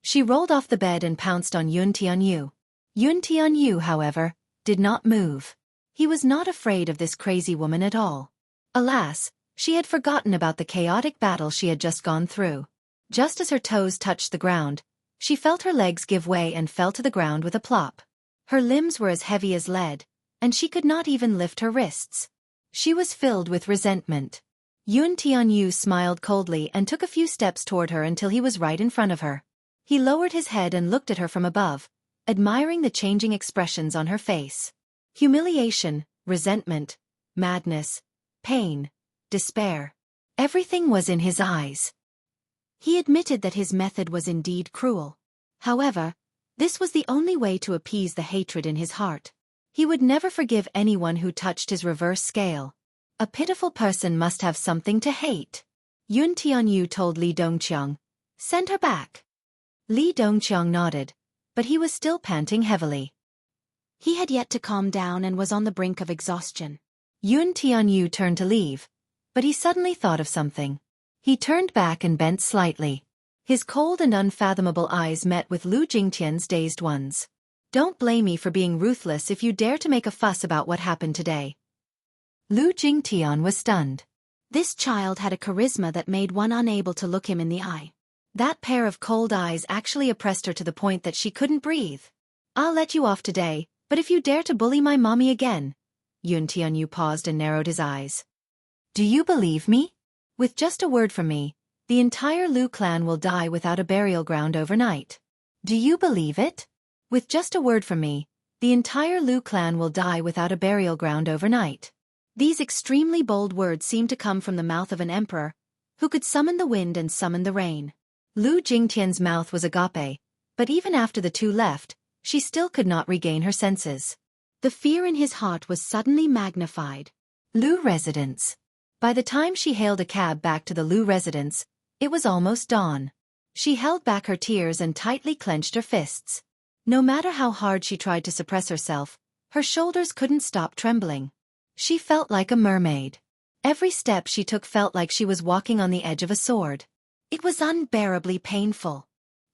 She rolled off the bed and pounced on Yun Tianyu. Yun Tianyu, however, did not move. He was not afraid of this crazy woman at all. Alas, she had forgotten about the chaotic battle she had just gone through. Just as her toes touched the ground, she felt her legs give way and fell to the ground with a plop. Her limbs were as heavy as lead, and she could not even lift her wrists. She was filled with resentment. Yun Tianyu smiled coldly and took a few steps toward her until he was right in front of her. He lowered his head and looked at her from above, admiring the changing expressions on her face. Humiliation, resentment, madness, pain, despair. Everything was in his eyes. He admitted that his method was indeed cruel. However, this was the only way to appease the hatred in his heart. He would never forgive anyone who touched his reverse scale. A pitiful person must have something to hate. Yun Tianyu told Li Dongqiang, "Send her back." Li Dongqiang nodded, but he was still panting heavily. He had yet to calm down and was on the brink of exhaustion. Yun Tianyu turned to leave, but he suddenly thought of something. He turned back and bent slightly. His cold and unfathomable eyes met with Lu Jingtian's dazed ones. Don't blame me for being ruthless if you dare to make a fuss about what happened today. Lu Jingtian was stunned. This child had a charisma that made one unable to look him in the eye. That pair of cold eyes actually oppressed her to the point that she couldn't breathe. I'll let you off today, but if you dare to bully my mommy again. Yun Tianyu paused and narrowed his eyes. Do you believe me? With just a word from me, the entire Lu clan will die without a burial ground overnight. Do you believe it? With just a word from me, the entire Lu clan will die without a burial ground overnight. These extremely bold words seemed to come from the mouth of an emperor, who could summon the wind and summon the rain. Lu Jingtian's mouth was agape, but even after the two left, she still could not regain her senses. The fear in his heart was suddenly magnified. Lu residence. By the time she hailed a cab back to the Lu residence, it was almost dawn. She held back her tears and tightly clenched her fists. No matter how hard she tried to suppress herself, her shoulders couldn't stop trembling. She felt like a mermaid. Every step she took felt like she was walking on the edge of a sword. It was unbearably painful.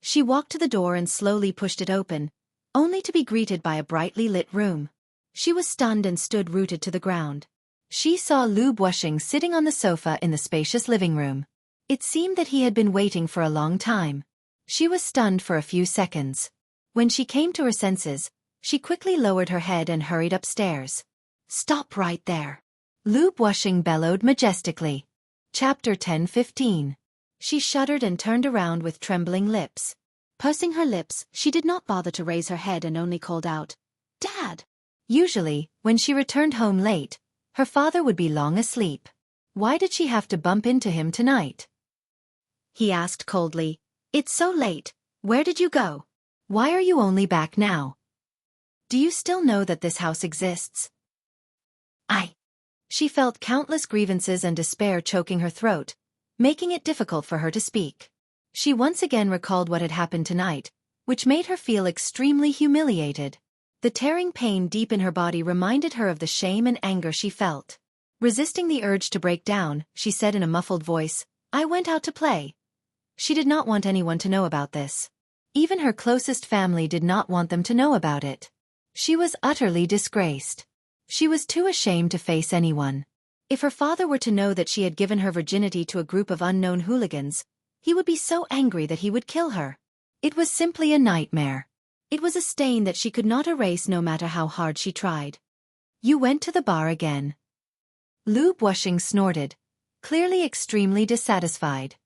She walked to the door and slowly pushed it open, only to be greeted by a brightly lit room. She was stunned and stood rooted to the ground. She saw Lu Wuxia sitting on the sofa in the spacious living room. It seemed that he had been waiting for a long time. She was stunned for a few seconds. When she came to her senses, she quickly lowered her head and hurried upstairs. "Stop right there!" Lu Wuxia bellowed majestically. Chapter 10:15. She shuddered and turned around with trembling lips. Pursing her lips, she did not bother to raise her head and only called out, "Dad!" Usually, when she returned home late, her father would be long asleep. Why did she have to bump into him tonight? He asked coldly, "It's so late, where did you go? Why are you only back now? Do you still know that this house exists?" She felt countless grievances and despair choking her throat, making it difficult for her to speak. She once again recalled what had happened tonight, which made her feel extremely humiliated. The tearing pain deep in her body reminded her of the shame and anger she felt. Resisting the urge to break down, she said in a muffled voice, "I went out to play." She did not want anyone to know about this. Even her closest family did not want them to know about it. She was utterly disgraced. She was too ashamed to face anyone. If her father were to know that she had given her virginity to a group of unknown hooligans, he would be so angry that he would kill her. It was simply a nightmare. It was a stain that she could not erase no matter how hard she tried. "You went to the bar again." Lu Wuxia snorted, clearly extremely dissatisfied.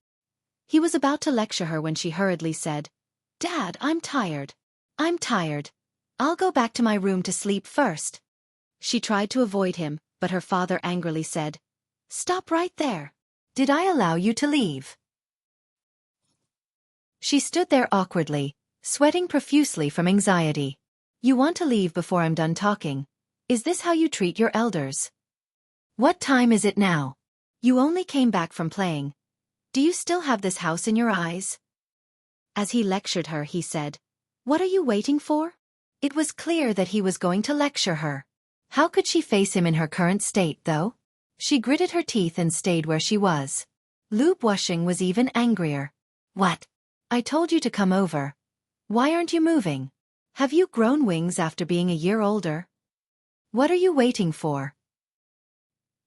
He was about to lecture her when she hurriedly said, "Dad, I'm tired. I'm tired. I'll go back to my room to sleep first." She tried to avoid him, but her father angrily said, "Stop right there. Did I allow you to leave?" She stood there awkwardly, sweating profusely from anxiety. "You want to leave before I'm done talking? Is this how you treat your elders? What time is it now? You only came back from playing. Do you still have this house in your eyes?" As he lectured her, he said, "What are you waiting for?" It was clear that he was going to lecture her. How could she face him in her current state, though? She gritted her teeth and stayed where she was. Lu Wuxia was even angrier. "What? I told you to come over. Why aren't you moving? Have you grown wings after being a year older? What are you waiting for?"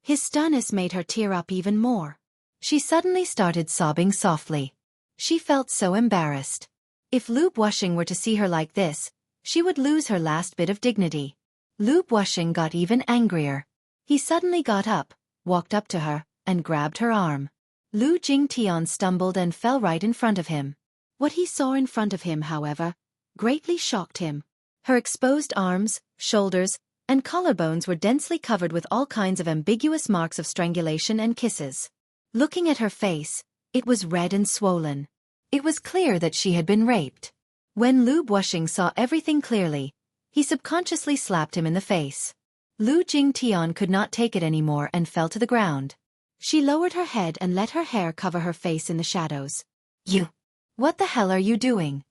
His sternness made her tear up even more. She suddenly started sobbing softly. She felt so embarrassed. If Lu Wuxia were to see her like this, she would lose her last bit of dignity. Lu Wuxia got even angrier. He suddenly got up, walked up to her, and grabbed her arm. Lu Jingtian stumbled and fell right in front of him. What he saw in front of him, however, greatly shocked him. Her exposed arms, shoulders, and collarbones were densely covered with all kinds of ambiguous marks of strangulation and kisses. Looking at her face, it was red and swollen. It was clear that she had been raped. When Lu Wuxia saw everything clearly, he subconsciously slapped him in the face. Lu Jingtian could not take it anymore and fell to the ground. She lowered her head and let her hair cover her face in the shadows. "You! What the hell are you doing?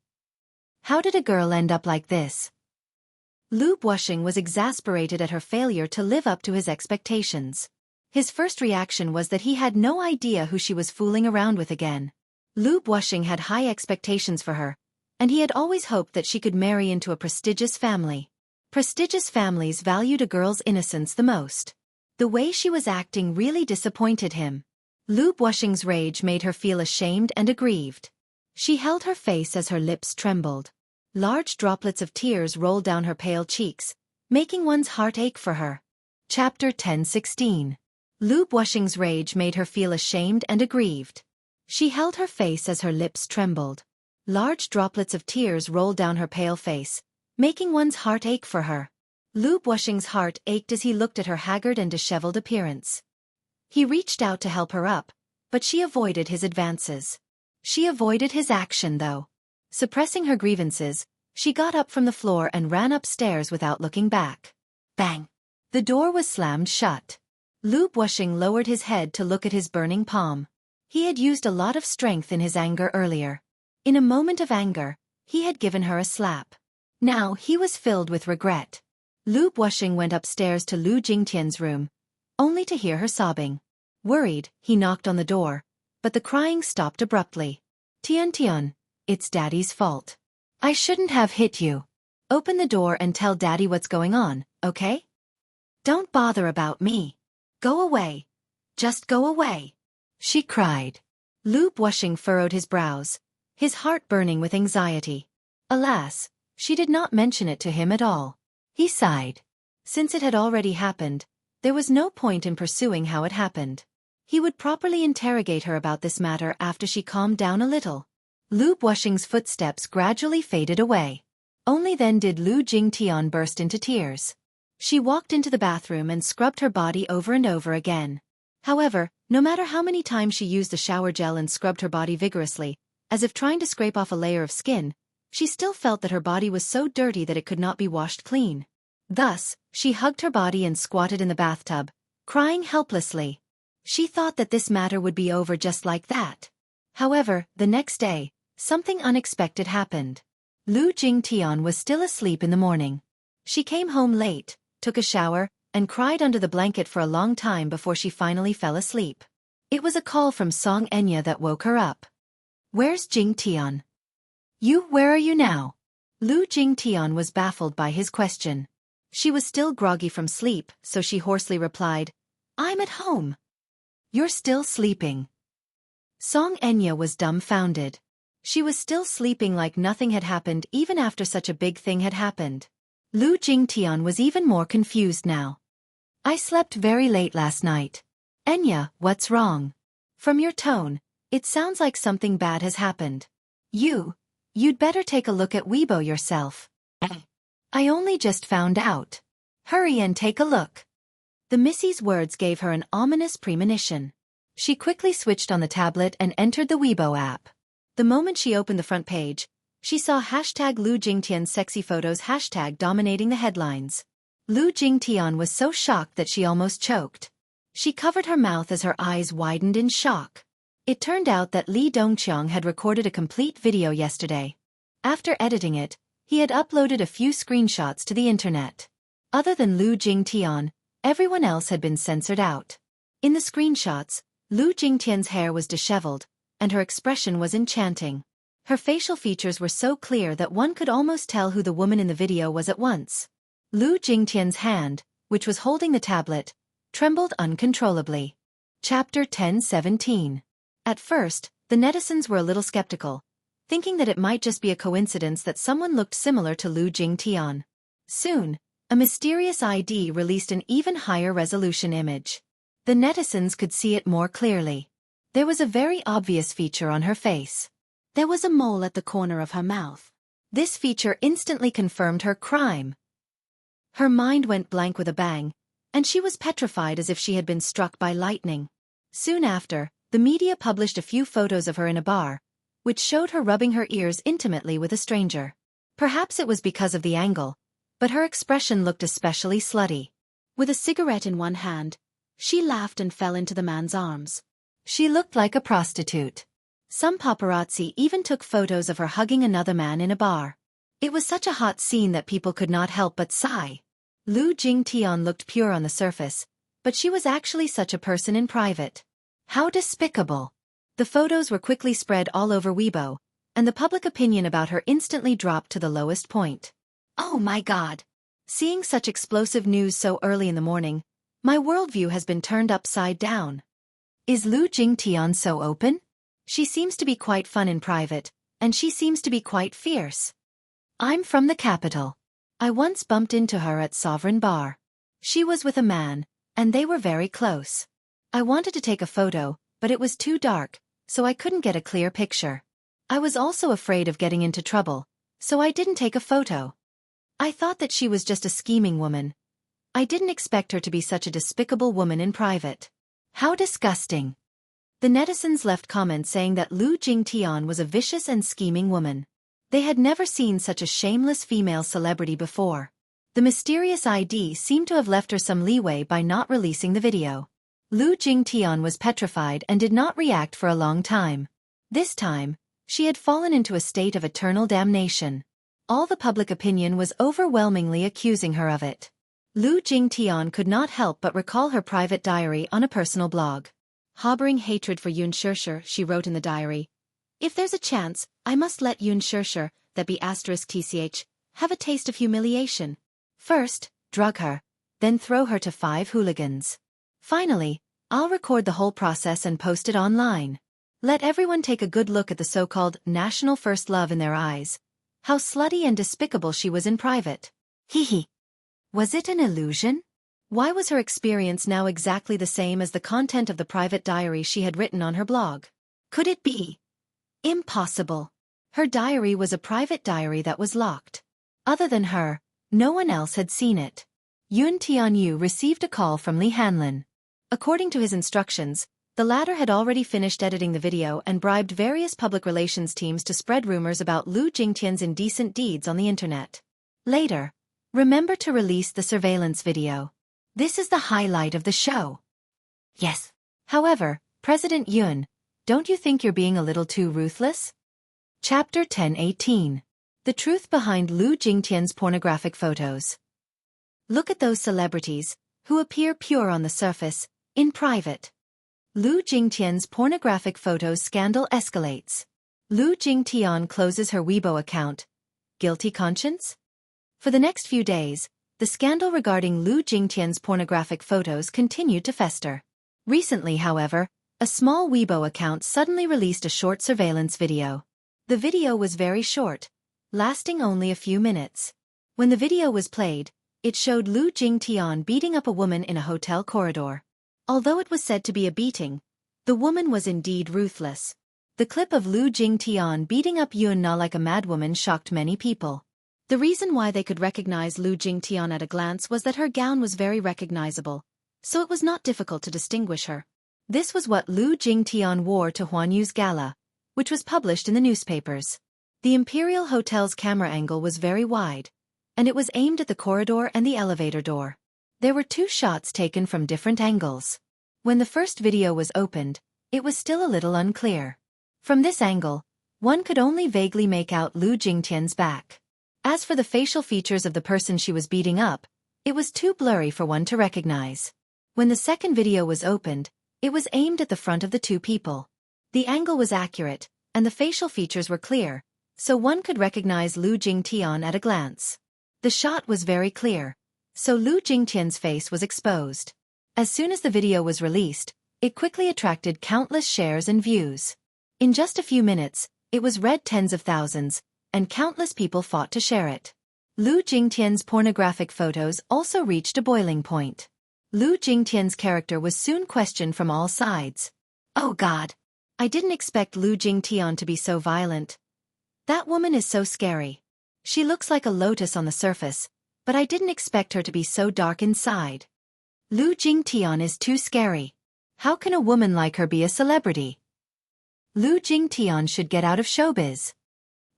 How did a girl end up like this?" Lu Wuxia was exasperated at her failure to live up to his expectations. His first reaction was that he had no idea who she was fooling around with again. Lu Wuxia had high expectations for her, and he had always hoped that she could marry into a prestigious family. Prestigious families valued a girl's innocence the most. The way she was acting really disappointed him. Lu Wuxia's rage made her feel ashamed and aggrieved. She held her face as her lips trembled. Large droplets of tears rolled down her pale cheeks, making one's heart ache for her. Chapter 10:16. Lu Wuxia's rage made her feel ashamed and aggrieved. She held her face as her lips trembled. Large droplets of tears rolled down her pale face, making one's heart ache for her. Lu Wuxia's heart ached as he looked at her haggard and disheveled appearance. He reached out to help her up, but she avoided his advances. She avoided his action, though. Suppressing her grievances, she got up from the floor and ran upstairs without looking back. Bang! The door was slammed shut. Lu Wuxia lowered his head to look at his burning palm. He had used a lot of strength in his anger earlier. In a moment of anger, he had given her a slap. Now he was filled with regret. Lu Wuxia went upstairs to Lu Jingtian's room, only to hear her sobbing. Worried, he knocked on the door, but the crying stopped abruptly. "Tian Tian, it's Daddy's fault. I shouldn't have hit you. Open the door and tell Daddy what's going on, okay? Don't bother about me. Go away. Just go away. She cried. Lu Bushing furrowed his brows, his heart burning with anxiety. Alas, she did not mention it to him at all. He sighed. Since it had already happened, there was no point in pursuing how it happened. He would properly interrogate her about this matter after she calmed down a little. Lu Bushing's footsteps gradually faded away. Only then did Lu Jingtian burst into tears. She walked into the bathroom and scrubbed her body over and over again. However, no matter how many times she used the shower gel and scrubbed her body vigorously, as if trying to scrape off a layer of skin, she still felt that her body was so dirty that it could not be washed clean. Thus, she hugged her body and squatted in the bathtub, crying helplessly. She thought that this matter would be over just like that. However, the next day, something unexpected happened. Lu Jingtian was still asleep in the morning. She came home late, took a shower, and cried under the blanket for a long time before she finally fell asleep. It was a call from Xianxia that woke her up. Where's Jingtian? Where are you now? Lu Jingtian was baffled by his question. She was still groggy from sleep, so she hoarsely replied, I'm at home. You're still sleeping. Xianxia was dumbfounded. She was still sleeping like nothing had happened even after such a big thing had happened. Lu Jingtian was even more confused now. I slept very late last night. Enya, what's wrong? From your tone, it sounds like something bad has happened. You'd better take a look at Weibo yourself. I only just found out. Hurry and take a look. The Missy's words gave her an ominous premonition. She quickly switched on the tablet and entered the Weibo app. The moment she opened the front page, she saw hashtag Lu Jingtian's sexy photos hashtag dominating the headlines. Lu Jingtian was so shocked that she almost choked. She covered her mouth as her eyes widened in shock. It turned out that Li Dongqiang had recorded a complete video yesterday. After editing it, he had uploaded a few screenshots to the internet. Other than Lu Jingtian, everyone else had been censored out. In the screenshots, Lu Jingtian's hair was disheveled, and her expression was enchanting. Her facial features were so clear that one could almost tell who the woman in the video was at once. Lu Jingtian's hand, which was holding the tablet, trembled uncontrollably. Chapter 10:17. At first, the netizens were a little skeptical, thinking that it might just be a coincidence that someone looked similar to Lu Jingtian. Soon, a mysterious ID released an even higher resolution image. The netizens could see it more clearly. There was a very obvious feature on her face. There was a mole at the corner of her mouth. This feature instantly confirmed her crime. Her mind went blank with a bang, and she was petrified as if she had been struck by lightning. Soon after, the media published a few photos of her in a bar, which showed her rubbing her ears intimately with a stranger. Perhaps it was because of the angle, but her expression looked especially slutty. With a cigarette in one hand, she laughed and fell into the man's arms. She looked like a prostitute. Some paparazzi even took photos of her hugging another man in a bar. It was such a hot scene that people could not help but sigh. Lu Jingtian looked pure on the surface, but she was actually such a person in private. How despicable! The photos were quickly spread all over Weibo, and the public opinion about her instantly dropped to the lowest point. Oh my God! Seeing such explosive news so early in the morning, my worldview has been turned upside down. Is Lu Jingtian so open? She seems to be quite fun in private, and she seems to be quite fierce. I'm from the capital. I once bumped into her at Sovereign Bar. She was with a man, and they were very close. I wanted to take a photo, but it was too dark, so I couldn't get a clear picture. I was also afraid of getting into trouble, so I didn't take a photo. I thought that she was just a scheming woman. I didn't expect her to be such a despicable woman in private. How disgusting! The netizens left comments saying that Lu Jingtian was a vicious and scheming woman. They had never seen such a shameless female celebrity before. The mysterious ID seemed to have left her some leeway by not releasing the video. Lu Jingtian was petrified and did not react for a long time. This time, she had fallen into a state of eternal damnation. All the public opinion was overwhelmingly accusing her of it. Lu Jingtian could not help but recall her private diary on a personal blog. Harboring hatred for Xianxia, she wrote in the diary, If there's a chance, I must let Xianxia, that be *tch, have a taste of humiliation. First, drug her, then throw her to 5 hooligans. Finally, I'll record the whole process and post it online. Let everyone take a good look at the so-called national first love in their eyes. How slutty and despicable she was in private. Hee. Was it an illusion? Why was her experience now exactly the same as the content of the private diary she had written on her blog? Could it be? Impossible. Her diary was a private diary that was locked. Other than her, no one else had seen it. Yun Tianyu received a call from Li Hanlin. According to his instructions, the latter had already finished editing the video and bribed various public relations teams to spread rumors about Lu Jingtian's indecent deeds on the internet. Later, remember to release the surveillance video. This is the highlight of the show. Yes. However, President Yun, don't you think you're being a little too ruthless? Chapter 10:18. The truth behind Lu Jingtian's pornographic photos. Look at those celebrities, who appear pure on the surface, in private. Lu Jingtian's pornographic photos scandal escalates. Lu Jingtian closes her Weibo account. Guilty conscience? For the next few days, the scandal regarding Lu Jingtian's pornographic photos continued to fester. Recently, however, a small Weibo account suddenly released a short surveillance video. The video was very short, lasting only a few minutes. When the video was played, it showed Lu Jingtian beating up a woman in a hotel corridor. Although it was said to be a beating, the woman was indeed ruthless. The clip of Lu Jingtian beating up Yun Na like a madwoman shocked many people. The reason why they could recognize Lu Jingtian at a glance was that her gown was very recognizable, so it was not difficult to distinguish her. This was what Lu Jingtian wore to Huanyu's gala, which was published in the newspapers. The Imperial Hotel's camera angle was very wide, and it was aimed at the corridor and the elevator door. There were 2 shots taken from different angles. When the first video was opened, it was still a little unclear. From this angle, one could only vaguely make out Lu Jingtian's back. As for the facial features of the person she was beating up, it was too blurry for one to recognize. When the second video was opened, it was aimed at the front of the 2 people. The angle was accurate, and the facial features were clear, so one could recognize Lu Jingtian at a glance. The shot was very clear, so Lu Jingtian's face was exposed. As soon as the video was released, it quickly attracted countless shares and views. In just a few minutes, it was read tens of thousands, and countless people fought to share it. Lu Jingtian's pornographic photos also reached a boiling point. Lu Jingtian's character was soon questioned from all sides. Oh God! I didn't expect Lu Jingtian to be so violent. That woman is so scary. She looks like a lotus on the surface, but I didn't expect her to be so dark inside. Lu Jingtian is too scary. How can a woman like her be a celebrity? Lu Jingtian should get out of showbiz.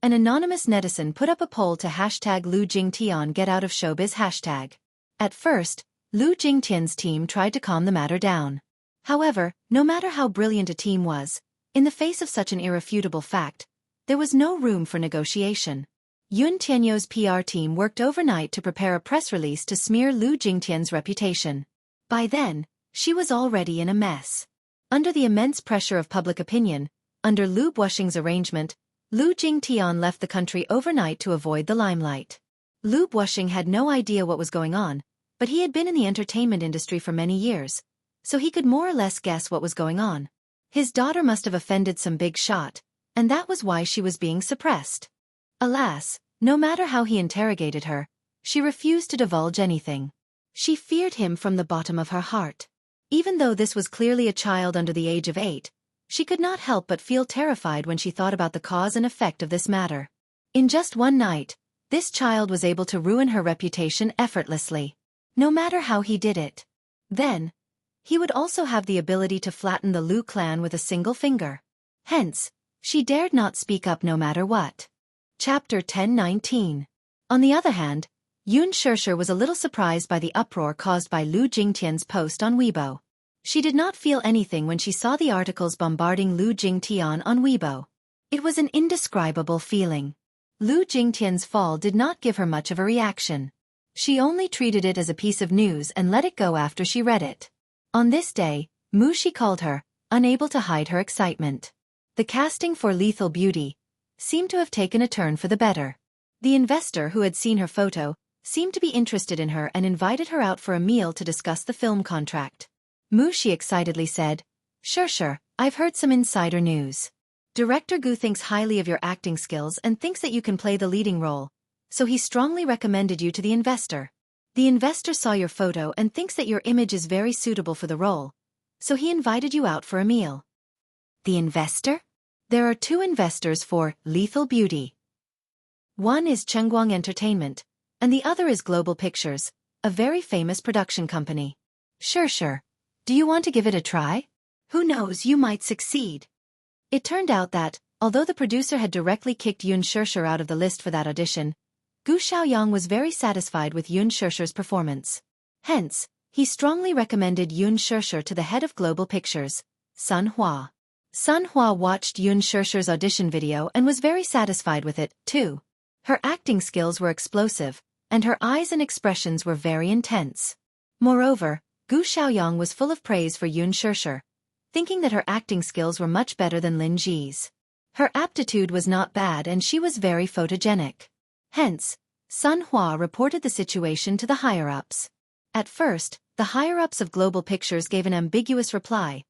An anonymous netizen put up a poll to hashtag Lu Jingtian get out of showbiz hashtag. At first, Lu Jingtian's team tried to calm the matter down. However, no matter how brilliant a team was, in the face of such an irrefutable fact, there was no room for negotiation. Yun Tianyu's PR team worked overnight to prepare a press release to smear Lu Jingtian's reputation. By then, she was already in a mess. Under the immense pressure of public opinion, under Lu Buoxing's arrangement, Lu Jingtian left the country overnight to avoid the limelight. Lu Buoxing had no idea what was going on, but he had been in the entertainment industry for many years, so he could more or less guess what was going on. His daughter must have offended some big shot, and that was why she was being suppressed. Alas, no matter how he interrogated her, she refused to divulge anything. She feared him from the bottom of her heart. Even though this was clearly a child under the age of 8, she could not help but feel terrified when she thought about the cause and effect of this matter. In just one night, this child was able to ruin her reputation effortlessly. No matter how he did it. Then, he would also have the ability to flatten the Lu clan with a single finger. Hence, she dared not speak up no matter what. Chapter 10:19. On the other hand, Xianxia was a little surprised by the uproar caused by Lu Jingtian's post on Weibo. She did not feel anything when she saw the articles bombarding Lu Jingtian on Weibo. It was an indescribable feeling. Lu Jingtian's fall did not give her much of a reaction. She only treated it as a piece of news and let it go after she read it. On this day, Mu Shi called her, unable to hide her excitement. The casting for Lethal Beauty seemed to have taken a turn for the better. The investor who had seen her photo seemed to be interested in her and invited her out for a meal to discuss the film contract. Wuxia excitedly said, Sure, I've heard some insider news. Director Gu thinks highly of your acting skills and thinks that you can play the leading role, so he strongly recommended you to the investor. The investor saw your photo and thinks that your image is very suitable for the role, so he invited you out for a meal. The investor? There are 2 investors for Lethal Beauty. One is Chengguang Entertainment, and the other is Global Pictures, a very famous production company. Sure. Do you want to give it a try? Who knows, you might succeed. It turned out that, although the producer had directly kicked Xianxia out of the list for that audition, Gu Xiaoyang was very satisfied with Xianxia's performance. Hence, he strongly recommended Xianxia to the head of Global Pictures, Sun Hua. Sun Hua watched Xianxia's audition video and was very satisfied with it, too. Her acting skills were explosive, and her eyes and expressions were very intense. Moreover, Gu Xiaoyang was full of praise for Xianxia, thinking that her acting skills were much better than Lin Ji's. Her aptitude was not bad and she was very photogenic. Hence, Sun Hua reported the situation to the higher-ups. At first, the higher-ups of Global Pictures gave an ambiguous reply,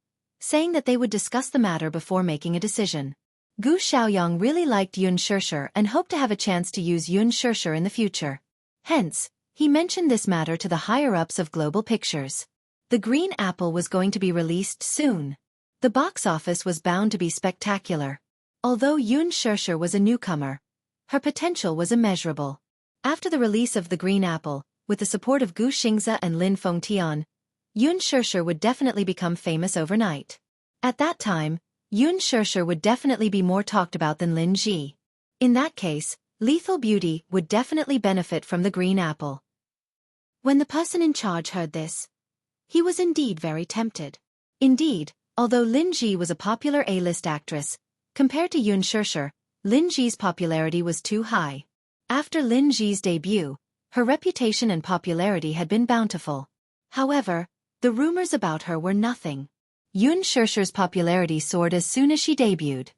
saying that they would discuss the matter before making a decision. Gu Xiaoyang really liked Xianxia and hoped to have a chance to use Xianxia in the future. Hence, he mentioned this matter to the higher-ups of Global Pictures. The Green Apple was going to be released soon. The box office was bound to be spectacular. Although Xianxia was a newcomer, her potential was immeasurable. After the release of The Green Apple, with the support of Gu Xingze and Lin Fengtian, Xianxia would definitely become famous overnight. At that time, Xianxia would definitely be more talked about than Lin Ji. In that case, Lethal Beauty would definitely benefit from The Green Apple. When the person in charge heard this, he was indeed very tempted. Indeed, although Lin Ji was a popular A-list actress, compared to Xianxia, Lin Ji's popularity was too high. After Lin Ji's debut, her reputation and popularity had been bountiful. However, the rumors about her were nothing. Xianxia's popularity soared as soon as she debuted.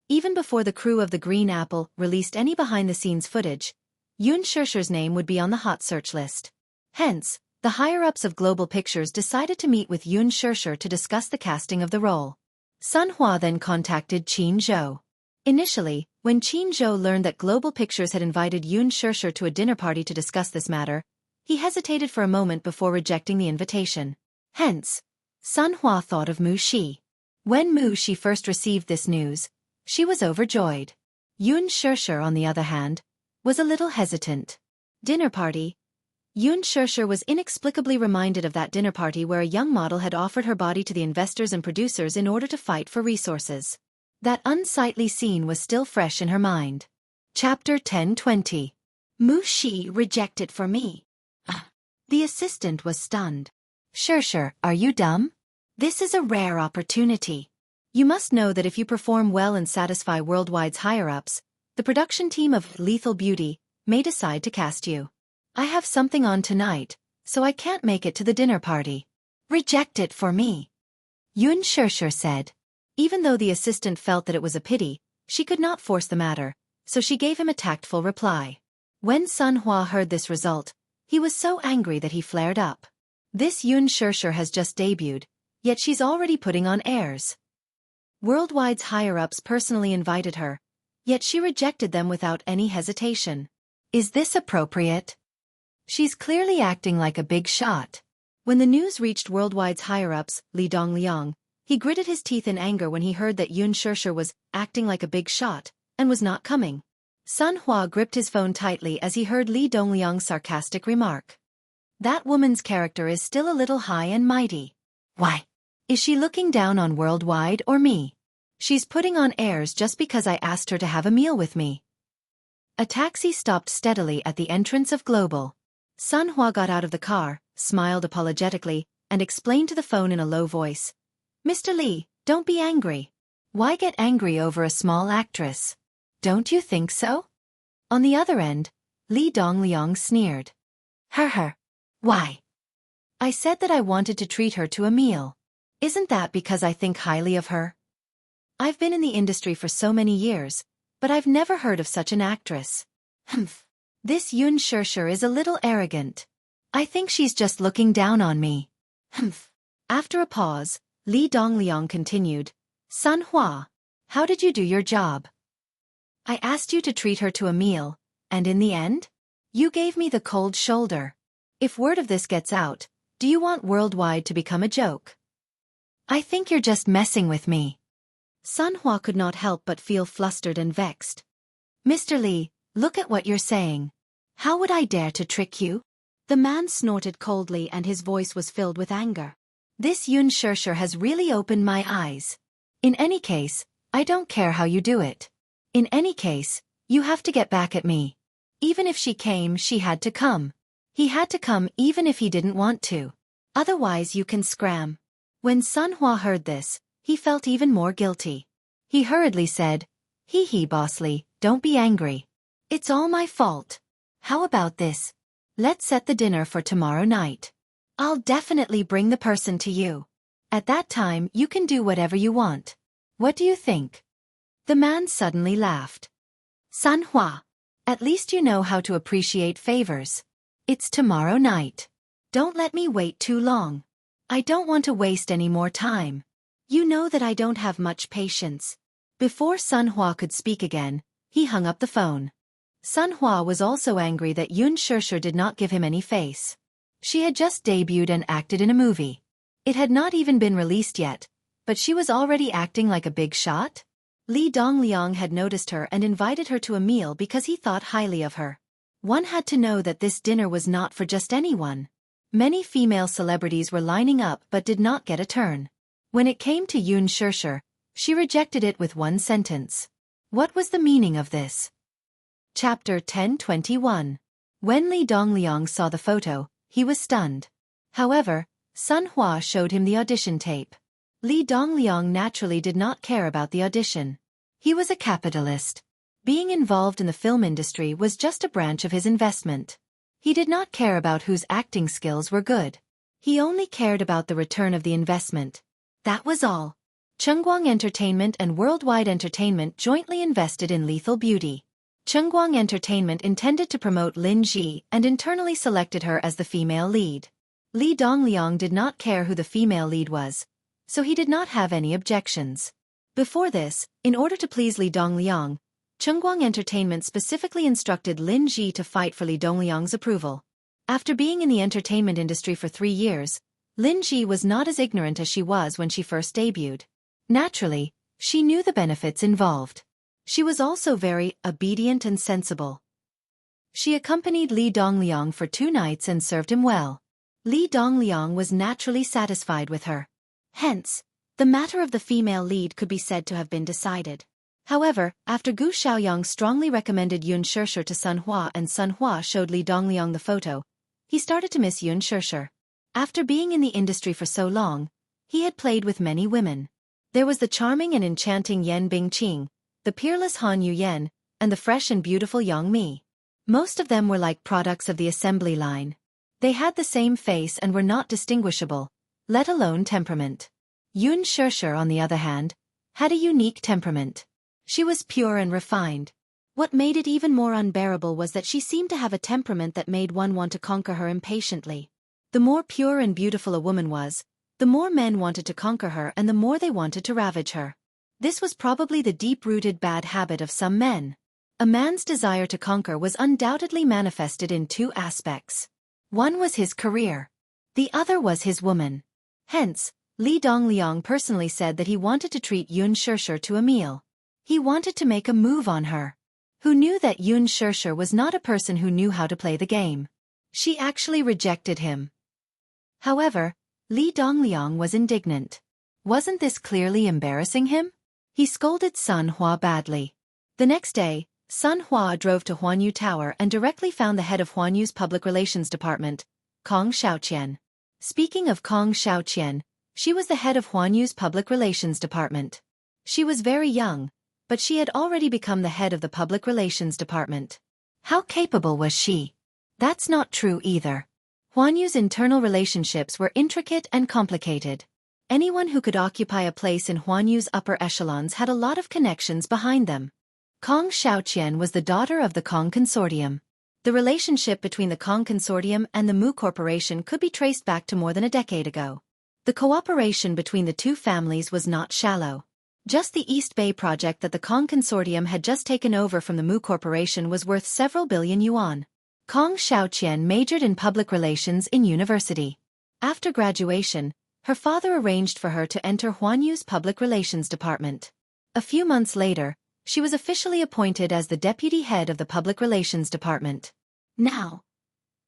Even before the crew of The Green Apple released any behind-the-scenes footage, Xianxia's name would be on the hot search list. Hence, the higher-ups of Global Pictures decided to meet with Xianxia to discuss the casting of the role. Sun Hua then contacted Qin Zhou. Initially, when Qin Zhou learned that Global Pictures had invited Xianxia to a dinner party to discuss this matter, he hesitated for a moment before rejecting the invitation. Hence, Sun Hua thought of Mu Shi. When Mu Shi first received this news, she was overjoyed. Xianxia, on the other hand, was a little hesitant. Dinner party. Xianxia was inexplicably reminded of that dinner party where a young model had offered her body to the investors and producers in order to fight for resources. That unsightly scene was still fresh in her mind. Chapter 10:20. Mu Shi rejected for me. The assistant was stunned. Sure, are you dumb? This is a rare opportunity. You must know that if you perform well and satisfy Worldwide's higher-ups, the production team of Lethal Beauty may decide to cast you. I have something on tonight, so I can't make it to the dinner party. Reject it for me. Xianxia said. Even though the assistant felt that it was a pity, she could not force the matter, so she gave him a tactful reply. When Sun Hua heard this result, he was so angry that he flared up. This Xianxia has just debuted, yet she's already putting on airs. Worldwide's higher-ups personally invited her, yet she rejected them without any hesitation. Is this appropriate? She's clearly acting like a big shot. When the news reached Worldwide's higher-ups, Li Dongliang, he gritted his teeth in anger when he heard that Xianxia was acting like a big shot and was not coming. Sun Hua gripped his phone tightly as he heard Li Dongliang's sarcastic remark. That woman's character is still a little high and mighty. Why? Is she looking down on Worldwide or me? She's putting on airs just because I asked her to have a meal with me. A taxi stopped steadily at the entrance of Global. Sun Hua got out of the car, smiled apologetically, and explained to the phone in a low voice. Mr. Li, don't be angry. Why get angry over a small actress? Don't you think so? On the other end, Li Dongliang sneered. Why? I said that I wanted to treat her to a meal. Isn't that because I think highly of her? I've been in the industry for so many years, but I've never heard of such an actress. Humph. This Xianxia is a little arrogant. I think she's just looking down on me. Humph. After a pause, Li Dongliang continued, Sun Hua, how did you do your job? I asked you to treat her to a meal, and in the end? You gave me the cold shoulder. If word of this gets out, do you want worldwide to become a joke? I think you're just messing with me. Sun Hua could not help but feel flustered and vexed. Mr. Li, look at what you're saying. How would I dare to trick you? The man snorted coldly and his voice was filled with anger. This Xianxia has really opened my eyes. In any case, I don't care how you do it. In any case, you have to get back at me. Even if she came, she had to come. He had to come even if he didn't want to. Otherwise you can scram. When Sun Hua heard this, he felt even more guilty. He hurriedly said, Hee Boss Li, don't be angry. It's all my fault. How about this? Let's set the dinner for tomorrow night. I'll definitely bring the person to you. At that time you can do whatever you want. What do you think? The man suddenly laughed. Sun Hua, at least you know how to appreciate favors. It's tomorrow night. Don't let me wait too long. I don't want to waste any more time. You know that I don't have much patience. Before Sun Hua could speak again, he hung up the phone. Sun Hua was also angry that Xianxia did not give him any face. She had just debuted and acted in a movie. It had not even been released yet, but she was already acting like a big shot? Li Dongliang had noticed her and invited her to a meal because he thought highly of her. One had to know that this dinner was not for just anyone. Many female celebrities were lining up but did not get a turn. When it came to Xianxia, she rejected it with one sentence. What was the meaning of this? Chapter 1021. When Li Dongliang saw the photo, he was stunned. However, Sun Hua showed him the audition tape. Li Dongliang naturally did not care about the audition. He was a capitalist. Being involved in the film industry was just a branch of his investment. He did not care about whose acting skills were good. He only cared about the return of the investment. That was all. Chengguang Entertainment and Worldwide Entertainment jointly invested in Lethal Beauty. Chengguang Entertainment intended to promote Lin Ji and internally selected her as the female lead. Li Dongliang did not care who the female lead was, so he did not have any objections. Before this, in order to please Li Dongliang, Chengguang Entertainment specifically instructed Lin Ji to fight for Li Dongliang's approval. After being in the entertainment industry for 3 years, Lin Ji was not as ignorant as she was when she first debuted. Naturally, she knew the benefits involved. She was also very obedient and sensible. She accompanied Li Dongliang for 2 nights and served him well. Li Dongliang was naturally satisfied with her. Hence, the matter of the female lead could be said to have been decided. However, after Gu Xiaoyang strongly recommended Xianxia to Sun Hua and Sun Hua showed Li Dongliang the photo, he started to miss Xianxia. After being in the industry for so long, he had played with many women. There was the charming and enchanting Yan Bingqing, the peerless Han Yuyan, and the fresh and beautiful Yang Mi. Most of them were like products of the assembly line. They had the same face and were not distinguishable, let alone temperament. Xianxia, on the other hand, had a unique temperament. She was pure and refined. What made it even more unbearable was that she seemed to have a temperament that made one want to conquer her impatiently. The more pure and beautiful a woman was, the more men wanted to conquer her and the more they wanted to ravage her. This was probably the deep-rooted bad habit of some men. A man's desire to conquer was undoubtedly manifested in 2 aspects. One was his career. The other was his woman. Hence, Li Dongliang personally said that he wanted to treat Xianxia to a meal. He wanted to make a move on her. Who knew that Xianxia was not a person who knew how to play the game? She actually rejected him. However, Li Dongliang was indignant. Wasn't this clearly embarrassing him? He scolded Sun Hua badly. The next day, Sun Hua drove to Huanyu Tower and directly found the head of Huanyu's public relations department, Kong Xiaoqian. Speaking of Kong Xiaoqian, she was the head of Huanyu's public relations department. She was very young, but she had already become the head of the public relations department. How capable was she? That's not true either. Huanyu's internal relationships were intricate and complicated. Anyone who could occupy a place in Huan Yu's upper echelons had a lot of connections behind them. Kong Xiaoqian was the daughter of the Kong Consortium. The relationship between the Kong Consortium and the Mu Corporation could be traced back to more than a decade ago. The cooperation between the two families was not shallow. Just the East Bay project that the Kong Consortium had just taken over from the Mu Corporation was worth several billion yuan. Kong Xiaoqian majored in public relations in university. After graduation, her father arranged for her to enter Huan Yu's public relations department. A few months later, she was officially appointed as the deputy head of the public relations department. Now,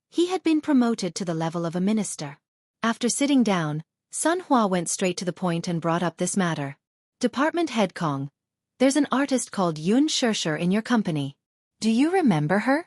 he had been promoted to the level of a minister. After sitting down, Sun Hua went straight to the point and brought up this matter. Department head Kong, there's an artist called Xianxia in your company. Do you remember her?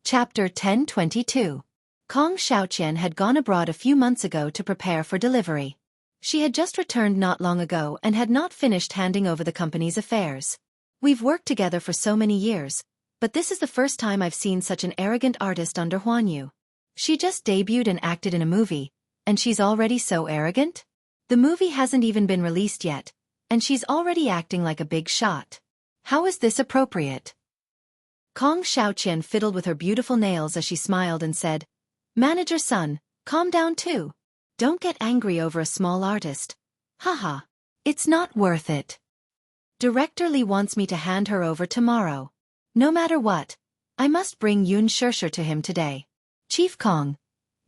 Chapter 1022. Kong Xiaoqian had gone abroad a few months ago to prepare for delivery. She had just returned not long ago and had not finished handing over the company's affairs. We've worked together for so many years, but this is the first time I've seen such an arrogant artist under Huan Yu. She just debuted and acted in a movie, and she's already so arrogant? The movie hasn't even been released yet, and she's already acting like a big shot. How is this appropriate? Kong Xiaoqian fiddled with her beautiful nails as she smiled and said, Manager son, calm down too. Don't get angry over a small artist. Haha. It's not worth it. Director Li wants me to hand her over tomorrow. No matter what, I must bring Xianxia to him today. Chief Kong,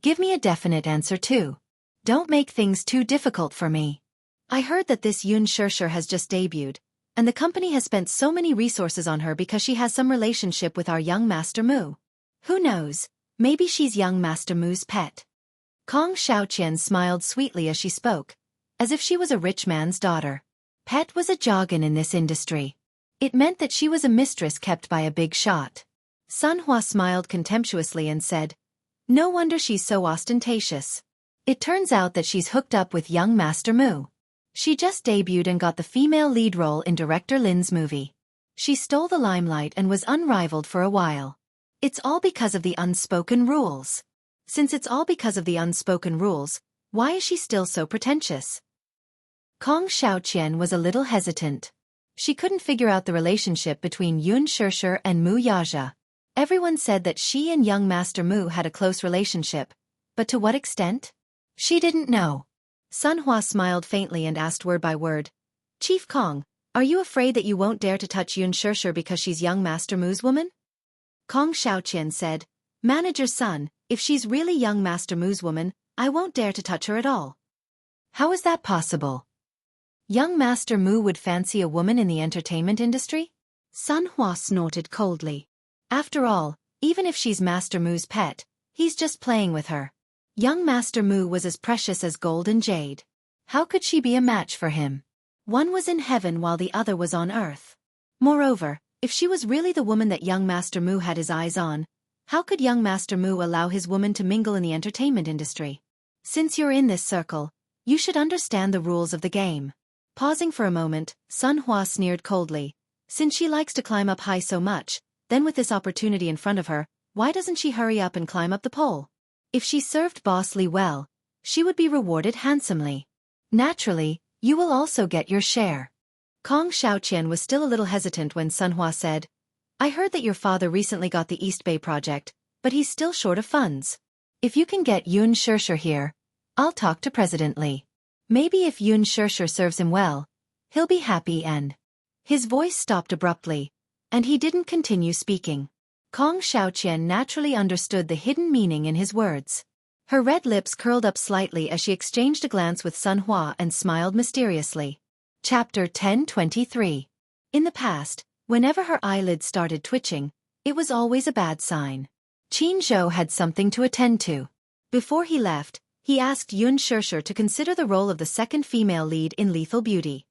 give me a definite answer too. Don't make things too difficult for me. I heard that this Xianxia has just debuted, and the company has spent so many resources on her because she has some relationship with our young Master Mu. Who knows? Maybe she's young Master Mu's pet. Kong Xiaoqian smiled sweetly as she spoke, as if she was a rich man's daughter. Pet was a jargon in this industry. It meant that she was a mistress kept by a big shot. Sun Hua smiled contemptuously and said, No wonder she's so ostentatious. It turns out that she's hooked up with young Master Mu. She just debuted and got the female lead role in Director Lin's movie. She stole the limelight and was unrivaled for a while. It's all because of the unspoken rules. Since it's all because of the unspoken rules, why is she still so pretentious? Kong Xiaoqian was a little hesitant. She couldn't figure out the relationship between Xianxia and Mu Yaja. Everyone said that she and young Master Mu had a close relationship, but to what extent? She didn't know. Sun Hua smiled faintly and asked word by word, Chief Kong, are you afraid that you won't dare to touch Xianxia because she's young Master Mu's woman? Kong Xiaoqian said, Manager's son, if she's really young Master Mu's woman, I won't dare to touch her at all. How is that possible? Young Master Mu would fancy a woman in the entertainment industry? Sun Hua snorted coldly. After all, even if she's Master Mu's pet, he's just playing with her. Young Master Mu was as precious as gold and jade. How could she be a match for him? One was in heaven while the other was on earth. Moreover, if she was really the woman that young Master Mu had his eyes on, how could young Master Mu allow his woman to mingle in the entertainment industry? Since you're in this circle, you should understand the rules of the game. Pausing for a moment, Sun Hua sneered coldly. Since she likes to climb up high so much, then with this opportunity in front of her, why doesn't she hurry up and climb up the pole? If she served Boss Li well, she would be rewarded handsomely. Naturally, you will also get your share. Kong Xiaoqian was still a little hesitant when Sun Hua said, I heard that your father recently got the East Bay project, but he's still short of funds. If you can get Xianxia here, I'll talk to President Li. Maybe if Xianxia serves him well, he'll be happy and... His voice stopped abruptly, and he didn't continue speaking. Kong Xiaoqian naturally understood the hidden meaning in his words. Her red lips curled up slightly as she exchanged a glance with Sun Hua and smiled mysteriously. Chapter 1023. In the past, whenever her eyelids started twitching, it was always a bad sign. Qin Zhou had something to attend to. Before he left, he asked Xianxia to consider the role of the second female lead in Lethal Beauty.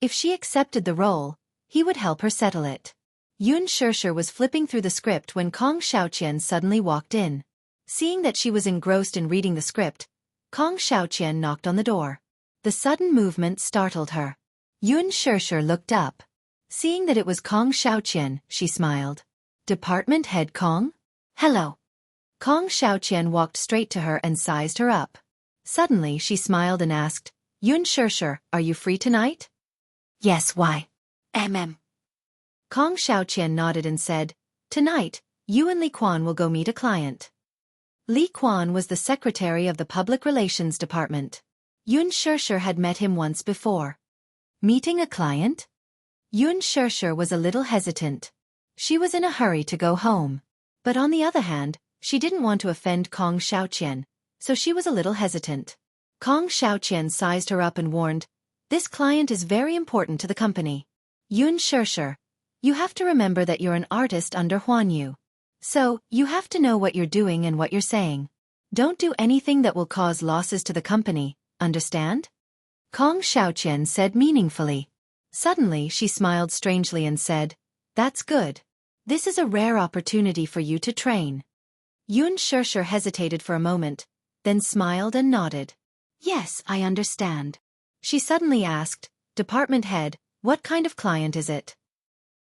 If she accepted the role, he would help her settle it. Xianxia was flipping through the script when Kong Xiaoqian suddenly walked in. Seeing that she was engrossed in reading the script, Kong Xiaoqian knocked on the door. The sudden movement startled her. Xianxia looked up. Seeing that it was Kong Xiaoqian, she smiled. Department head Kong? Hello. Kong Xiaoqian walked straight to her and sized her up. Suddenly she smiled and asked, Yun are you free tonight? Yes, why? Kong Xiaoqian nodded and said, tonight, you and Li Quan will go meet a client. Li Quan was the secretary of the Public Relations Department. Yun had met him once before. Meeting a client? Yun was a little hesitant. She was in a hurry to go home. But on the other hand, she didn't want to offend Kong Xiaoqian, so she was a little hesitant. Kong Xiaoqian sized her up and warned, this client is very important to the company. Yun you have to remember that you're an artist under Huan Yu. So, you have to know what you're doing and what you're saying. Don't do anything that will cause losses to the company, understand? Kong Xiaoqian said meaningfully. Suddenly she smiled strangely and said, that's good. This is a rare opportunity for you to train. Yun hesitated for a moment, then smiled and nodded. Yes, I understand. She suddenly asked, Department head, what kind of client is it?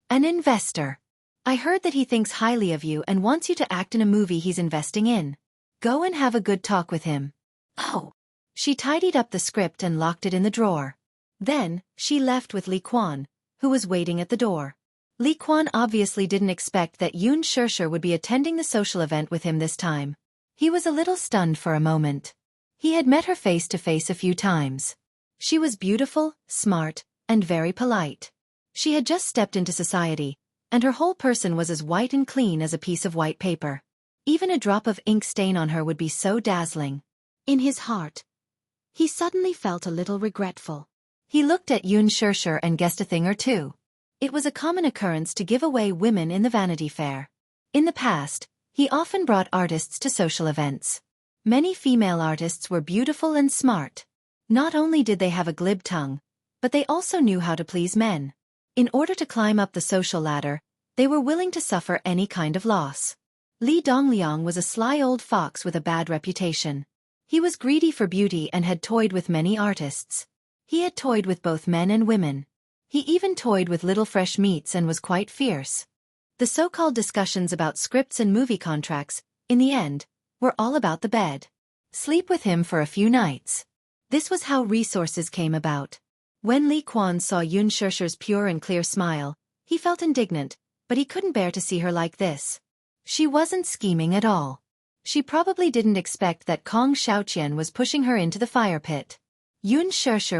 An investor. I heard that he thinks highly of you and wants you to act in a movie he's investing in. Go and have a good talk with him. Oh. She tidied up the script and locked it in the drawer. Then, she left with Li Quan, who was waiting at the door. Li Quan obviously didn't expect that Yun would be attending the social event with him this time. He was a little stunned for a moment. He had met her face to face a few times. She was beautiful, smart, and very polite. She had just stepped into society, and her whole person was as white and clean as a piece of white paper. Even a drop of ink stain on her would be so dazzling. In his heart, he suddenly felt a little regretful. He looked at Yun and guessed a thing or two. It was a common occurrence to give away women in the Vanity Fair. In the past, he often brought artists to social events. Many female artists were beautiful and smart. Not only did they have a glib tongue, but they also knew how to please men. In order to climb up the social ladder, they were willing to suffer any kind of loss. Li Dongliang was a sly old fox with a bad reputation. He was greedy for beauty and had toyed with many artists. He had toyed with both men and women. He even toyed with little fresh meats and was quite fierce. The so-called discussions about scripts and movie contracts, in the end, were all about the bed. Sleep with him for a few nights. This was how resources came about. When Li Quan saw Yun pure and clear smile, he felt indignant, but he couldn't bear to see her like this. She wasn't scheming at all. She probably didn't expect that Kong Xiaoqian was pushing her into the fire pit. Yun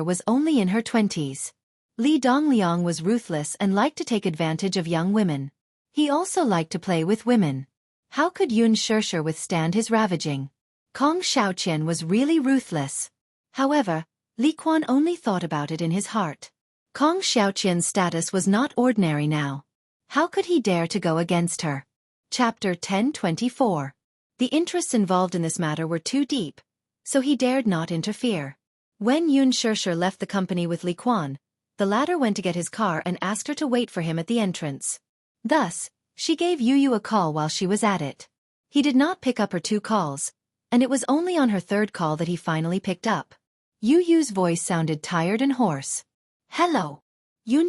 was only in her 20s. Li Dongliang was ruthless and liked to take advantage of young women. He also liked to play with women. How could Yun withstand his ravaging? Kong Xiaoqian was really ruthless. However, Li Quan only thought about it in his heart. Kong Xiaoqian's status was not ordinary now. How could he dare to go against her? Chapter 1024. The interests involved in this matter were too deep, so he dared not interfere. When Yun left the company with Li Quan, the latter went to get his car and asked her to wait for him at the entrance. Thus, she gave Yu a call while she was at it. He did not pick up her 2 calls, and it was only on her 3rd call that he finally picked up. Yu's voice sounded tired and hoarse. Hello. Yun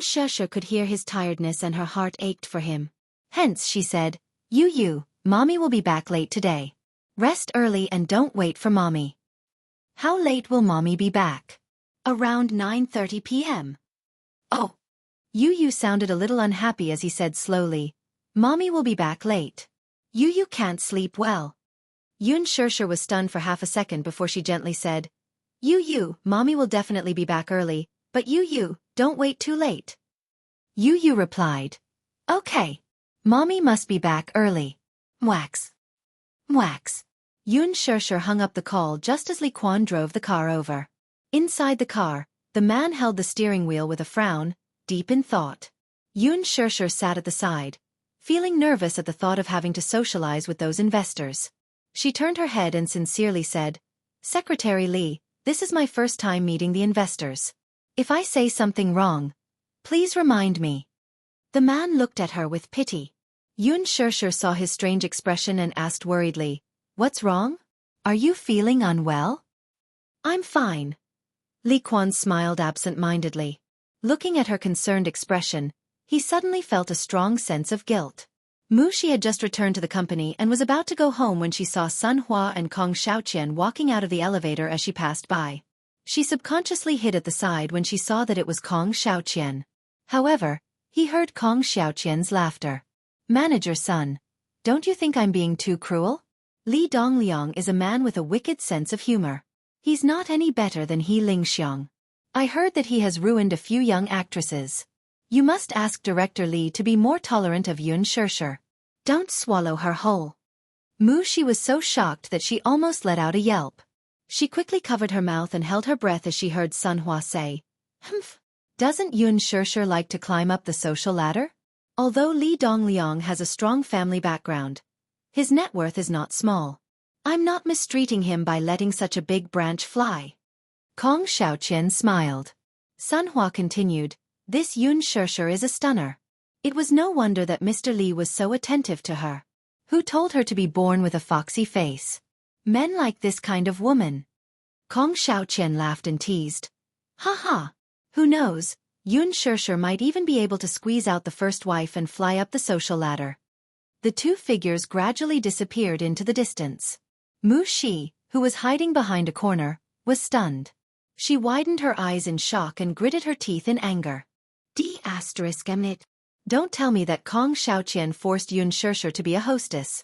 could hear his tiredness and her heart ached for him. Hence she said, Yu, Mommy will be back late today. Rest early and don't wait for Mommy. How late will Mommy be back? Around 9:30 p.m. Oh. Yu sounded a little unhappy as he said slowly, Mommy will be back late. Yu can't sleep well. Yun was stunned for half a second before she gently said, Yu, Mommy will definitely be back early, but Yu, don't wait too late. Yu replied, Okay. Mommy must be back early. Wax. Yun hung up the call just as Li Quan drove the car over. Inside the car, the man held the steering wheel with a frown, deep in thought. Yun sat at the side, feeling nervous at the thought of having to socialize with those investors. She turned her head and sincerely said, Secretary Li, this is my first time meeting the investors. If I say something wrong, please remind me. The man looked at her with pity. Yun saw his strange expression and asked worriedly, What's wrong? Are you feeling unwell? I'm fine. Li Quan smiled absent-mindedly. Looking at her concerned expression, he suddenly felt a strong sense of guilt. Shi had just returned to the company and was about to go home when she saw Sun Hua and Kong Xiaoqian walking out of the elevator as she passed by. She subconsciously hid at the side when she saw that it was Kong Xiaoqian. However, he heard Kong Xiaoqian's laughter. Manager son, don't you think I'm being too cruel? Li Dongliang is a man with a wicked sense of humor. He's not any better than He Lingxiang. I heard that he has ruined a few young actresses. You must ask Director Li to be more tolerant of Yun Shirshir. Don't swallow her whole. Mu Shi was so shocked that she almost let out a yelp. She quickly covered her mouth and held her breath as she heard Sun Hua say, "Humph. Doesn't Yun Shirshir like to climb up the social ladder?" Although Li Dongliang has a strong family background, his net worth is not small. I'm not mistreating him by letting such a big branch fly. Kong Xiaoqian smiled. Sun Hua continued, this Yun Shirshir is a stunner. It was no wonder that Mr. Li was so attentive to her. Who told her to be born with a foxy face? Men like this kind of woman. Kong Xiaoqian laughed and teased. Ha ha. Who knows, Yun Shirshir might even be able to squeeze out the first wife and fly up the social ladder. The two figures gradually disappeared into the distance. Mu Shi, who was hiding behind a corner, was stunned. She widened her eyes in shock and gritted her teeth in anger. D****. Don't tell me that Kong Xiaoqian forced Yun Shirshir to be a hostess.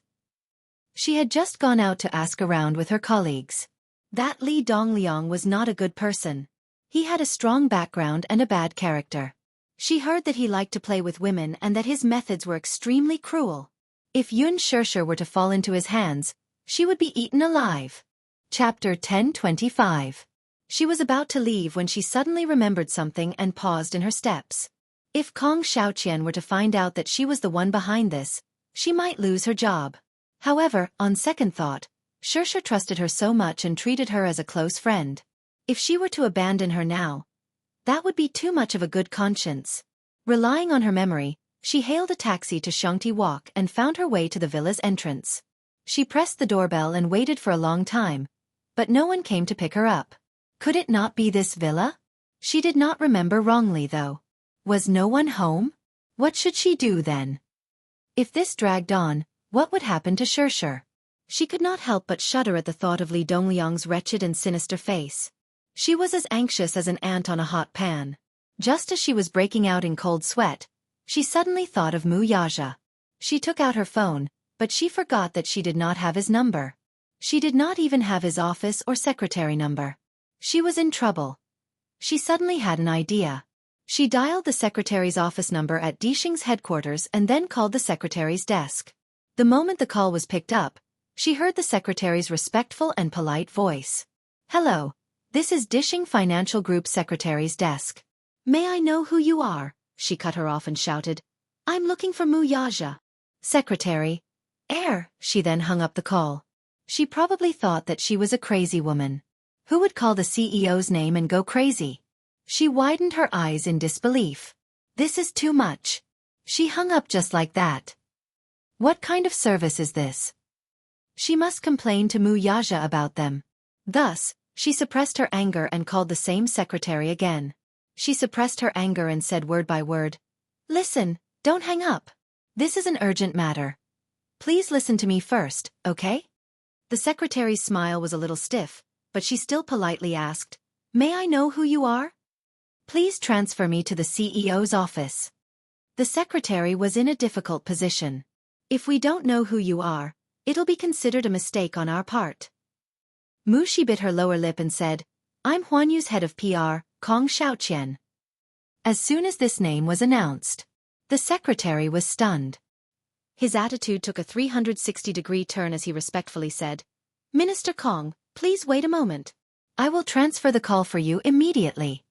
She had just gone out to ask around with her colleagues. That Li Dongliang was not a good person. He had a strong background and a bad character. She heard that he liked to play with women and that his methods were extremely cruel. If Yun Shirshir were to fall into his hands, she would be eaten alive. Chapter 1025. She was about to leave when she suddenly remembered something and paused in her steps. If Kong Xiaoqian were to find out that she was the one behind this, she might lose her job. However, on second thought, Shirshir trusted her so much and treated her as a close friend. If she were to abandon her now, that would be too much of a good conscience. Relying on her memory, she hailed a taxi to Xianghu Walk and found her way to the villa's entrance. She pressed the doorbell and waited for a long time, but no one came to pick her up. Could it not be this villa? She did not remember wrongly though. Was no one home? What should she do then? If this dragged on, what would happen to Shirshir? She could not help but shudder at the thought of Li Dongliang's wretched and sinister face. She was as anxious as an ant on a hot pan. Just as she was breaking out in cold sweat, she suddenly thought of Mu Yaja. She took out her phone, but she forgot that she did not have his number. She did not even have his office or secretary number. She was in trouble. She suddenly had an idea. She dialed the secretary's office number at Dixing's headquarters and then called the secretary's desk. The moment the call was picked up, she heard the secretary's respectful and polite voice. "Hello, this is Dixing Financial Group secretary's desk. May I know who you are?" She cut her off and shouted. "I'm looking for Mu Yaja." "Secretary." She then hung up the call. She probably thought that she was a crazy woman. Who would call the CEO's name and go crazy? She widened her eyes in disbelief. This is too much. She hung up just like that. What kind of service is this? She must complain to Mu Yaja about them. Thus, she suppressed her anger and called the same secretary again. She suppressed her anger and said word by word, "Listen, don't hang up. This is an urgent matter. Please listen to me first, okay?" The secretary's smile was a little stiff, but she still politely asked, "May I know who you are? Please transfer me to the CEO's office." The secretary was in a difficult position. "If we don't know who you are, it'll be considered a mistake on our part." Mu Shi bit her lower lip and said, "I'm Huanyu's head of PR, Kong Xiaoqian." As soon as this name was announced, the secretary was stunned. His attitude took a 360-degree turn as he respectfully said, "Minister Kong, please wait a moment. I will transfer the call for you immediately."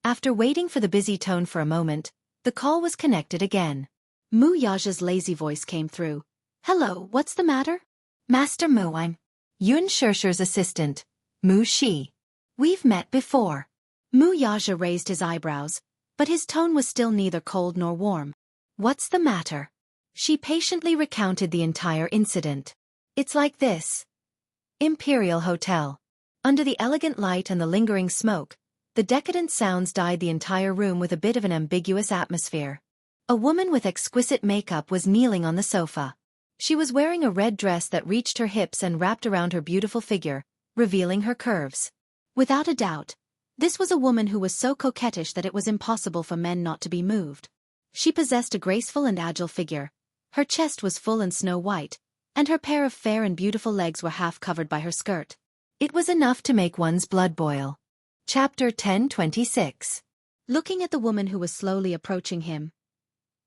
After waiting for the busy tone for a moment, the call was connected again. Mu Yaja's lazy voice came through. "Hello, what's the matter?" "Master Mu, I'm Yun Shirshir's assistant, Mu Shi. We've met before." Mu Yaja raised his eyebrows, but his tone was still neither cold nor warm. "What's the matter?" She patiently recounted the entire incident. "It's like this. Imperial Hotel. Under the elegant light and the lingering smoke, the decadent sounds dyed the entire room with a bit of an ambiguous atmosphere. A woman with exquisite makeup was kneeling on the sofa. She was wearing a red dress that reached her hips and wrapped around her beautiful figure, revealing her curves. Without a doubt, This was a woman who was so coquettish that it was impossible for men not to be moved. She possessed a graceful and agile figure. Her chest was full and snow-white, and her pair of fair and beautiful legs were half covered by her skirt. It was enough to make one's blood boil. Chapter 1026. Looking at the woman who was slowly approaching him,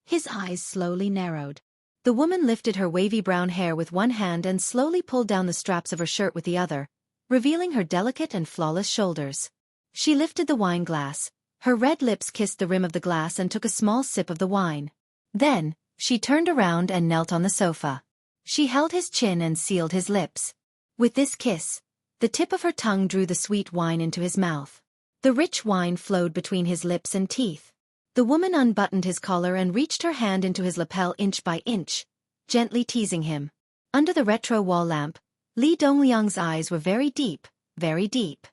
his eyes slowly narrowed. The woman lifted her wavy brown hair with one hand and slowly pulled down the straps of her shirt with the other, revealing her delicate and flawless shoulders. She lifted the wine glass. Her red lips kissed the rim of the glass and took a small sip of the wine. Then, she turned around and knelt on the sofa. She held his chin and sealed his lips. With this kiss, the tip of her tongue drew the sweet wine into his mouth. The rich wine flowed between his lips and teeth. The woman unbuttoned his collar and reached her hand into his lapel inch by inch, gently teasing him. Under the retro wall lamp, Li Dongliang's eyes were very deep, very deep.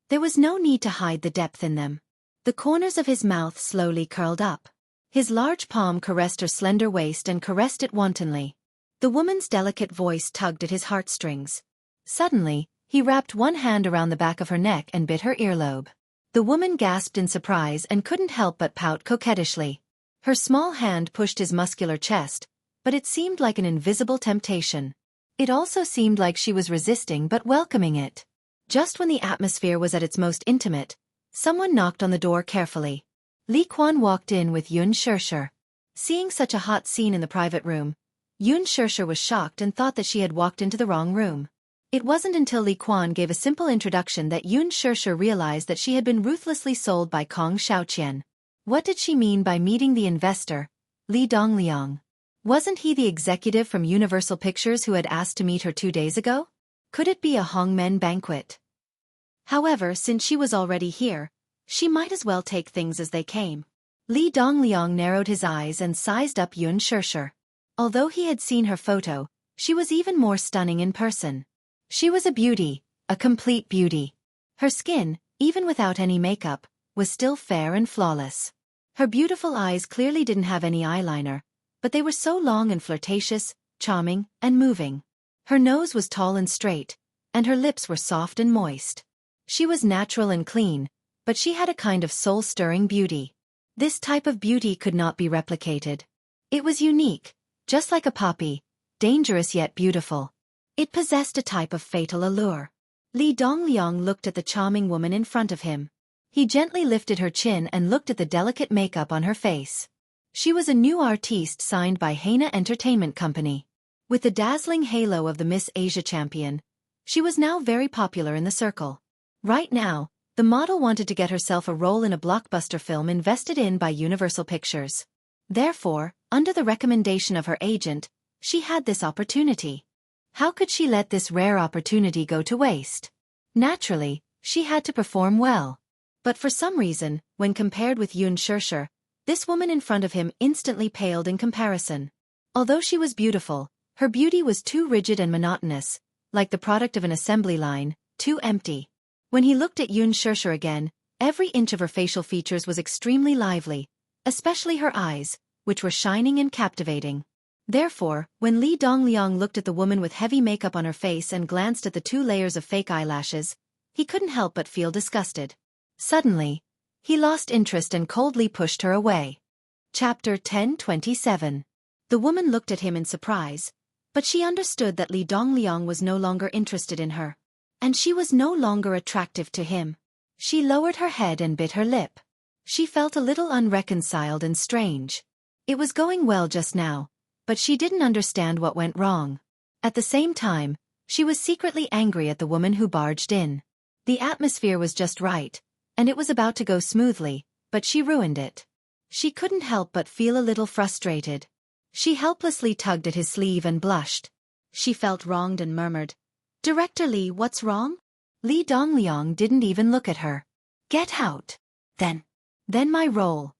There was no need to hide the depth in them. The corners of his mouth slowly curled up. His large palm caressed her slender waist and caressed it wantonly. The woman's delicate voice tugged at his heartstrings. Suddenly, he wrapped one hand around the back of her neck and bit her earlobe. The woman gasped in surprise and couldn't help but pout coquettishly. Her small hand pushed his muscular chest, but it seemed like an invisible temptation. It also seemed like she was resisting but welcoming it. Just when the atmosphere was at its most intimate, someone knocked on the door carefully. Li Quan walked in with Xianxia. Seeing such a hot scene in the private room, Xianxia was shocked and thought that she had walked into the wrong room. It wasn't until Li Quan gave a simple introduction that Xianxia realized that she had been ruthlessly sold by Kong Xiaoqian. What did she mean by meeting the investor, Li Dongliang? Wasn't he the executive from Universal Pictures who had asked to meet her 2 days ago? Could it be a Hongmen banquet? However, since she was already here, she might as well take things as they came. Li Dongliang narrowed his eyes and sized up Xianxia. Although he had seen her photo, she was even more stunning in person. She was a beauty, a complete beauty. Her skin, even without any makeup, was still fair and flawless. Her beautiful eyes clearly didn't have any eyeliner, but they were so long and flirtatious, charming, and moving. Her nose was tall and straight, and her lips were soft and moist. She was natural and clean, but she had a kind of soul-stirring beauty. This type of beauty could not be replicated. It was unique, just like a poppy, dangerous yet beautiful. It possessed a type of fatal allure. Li Dongliang looked at the charming woman in front of him. He gently lifted her chin and looked at the delicate makeup on her face. She was a new artiste signed by Haina Entertainment Company. With the dazzling halo of the Miss Asia champion, she was now very popular in the circle. Right now, the model wanted to get herself a role in a blockbuster film invested in by Universal Pictures. Therefore, under the recommendation of her agent, she had this opportunity. How could she let this rare opportunity go to waste? Naturally, she had to perform well. But for some reason, when compared with Xianxia, this woman in front of him instantly paled in comparison. Although she was beautiful, her beauty was too rigid and monotonous, like the product of an assembly line, too empty. When he looked at Xianxia again, every inch of her facial features was extremely lively, especially her eyes, which were shining and captivating. Therefore, when Li Dongliang looked at the woman with heavy makeup on her face and glanced at the 2 layers of fake eyelashes, he couldn't help but feel disgusted. Suddenly, he lost interest and coldly pushed her away. Chapter 1027. The woman looked at him in surprise, but she understood that Li Dongliang was no longer interested in her. And she was no longer attractive to him. She lowered her head and bit her lip. She felt a little unreconciled and strange. It was going well just now, but she didn't understand what went wrong. At the same time, she was secretly angry at the woman who barged in. The atmosphere was just right, and it was about to go smoothly, but she ruined it. She couldn't help but feel a little frustrated. She helplessly tugged at his sleeve and blushed. She felt wronged and murmured, "Director Li, what's wrong?" Li Dongliang didn't even look at her. "Get out." Then my role.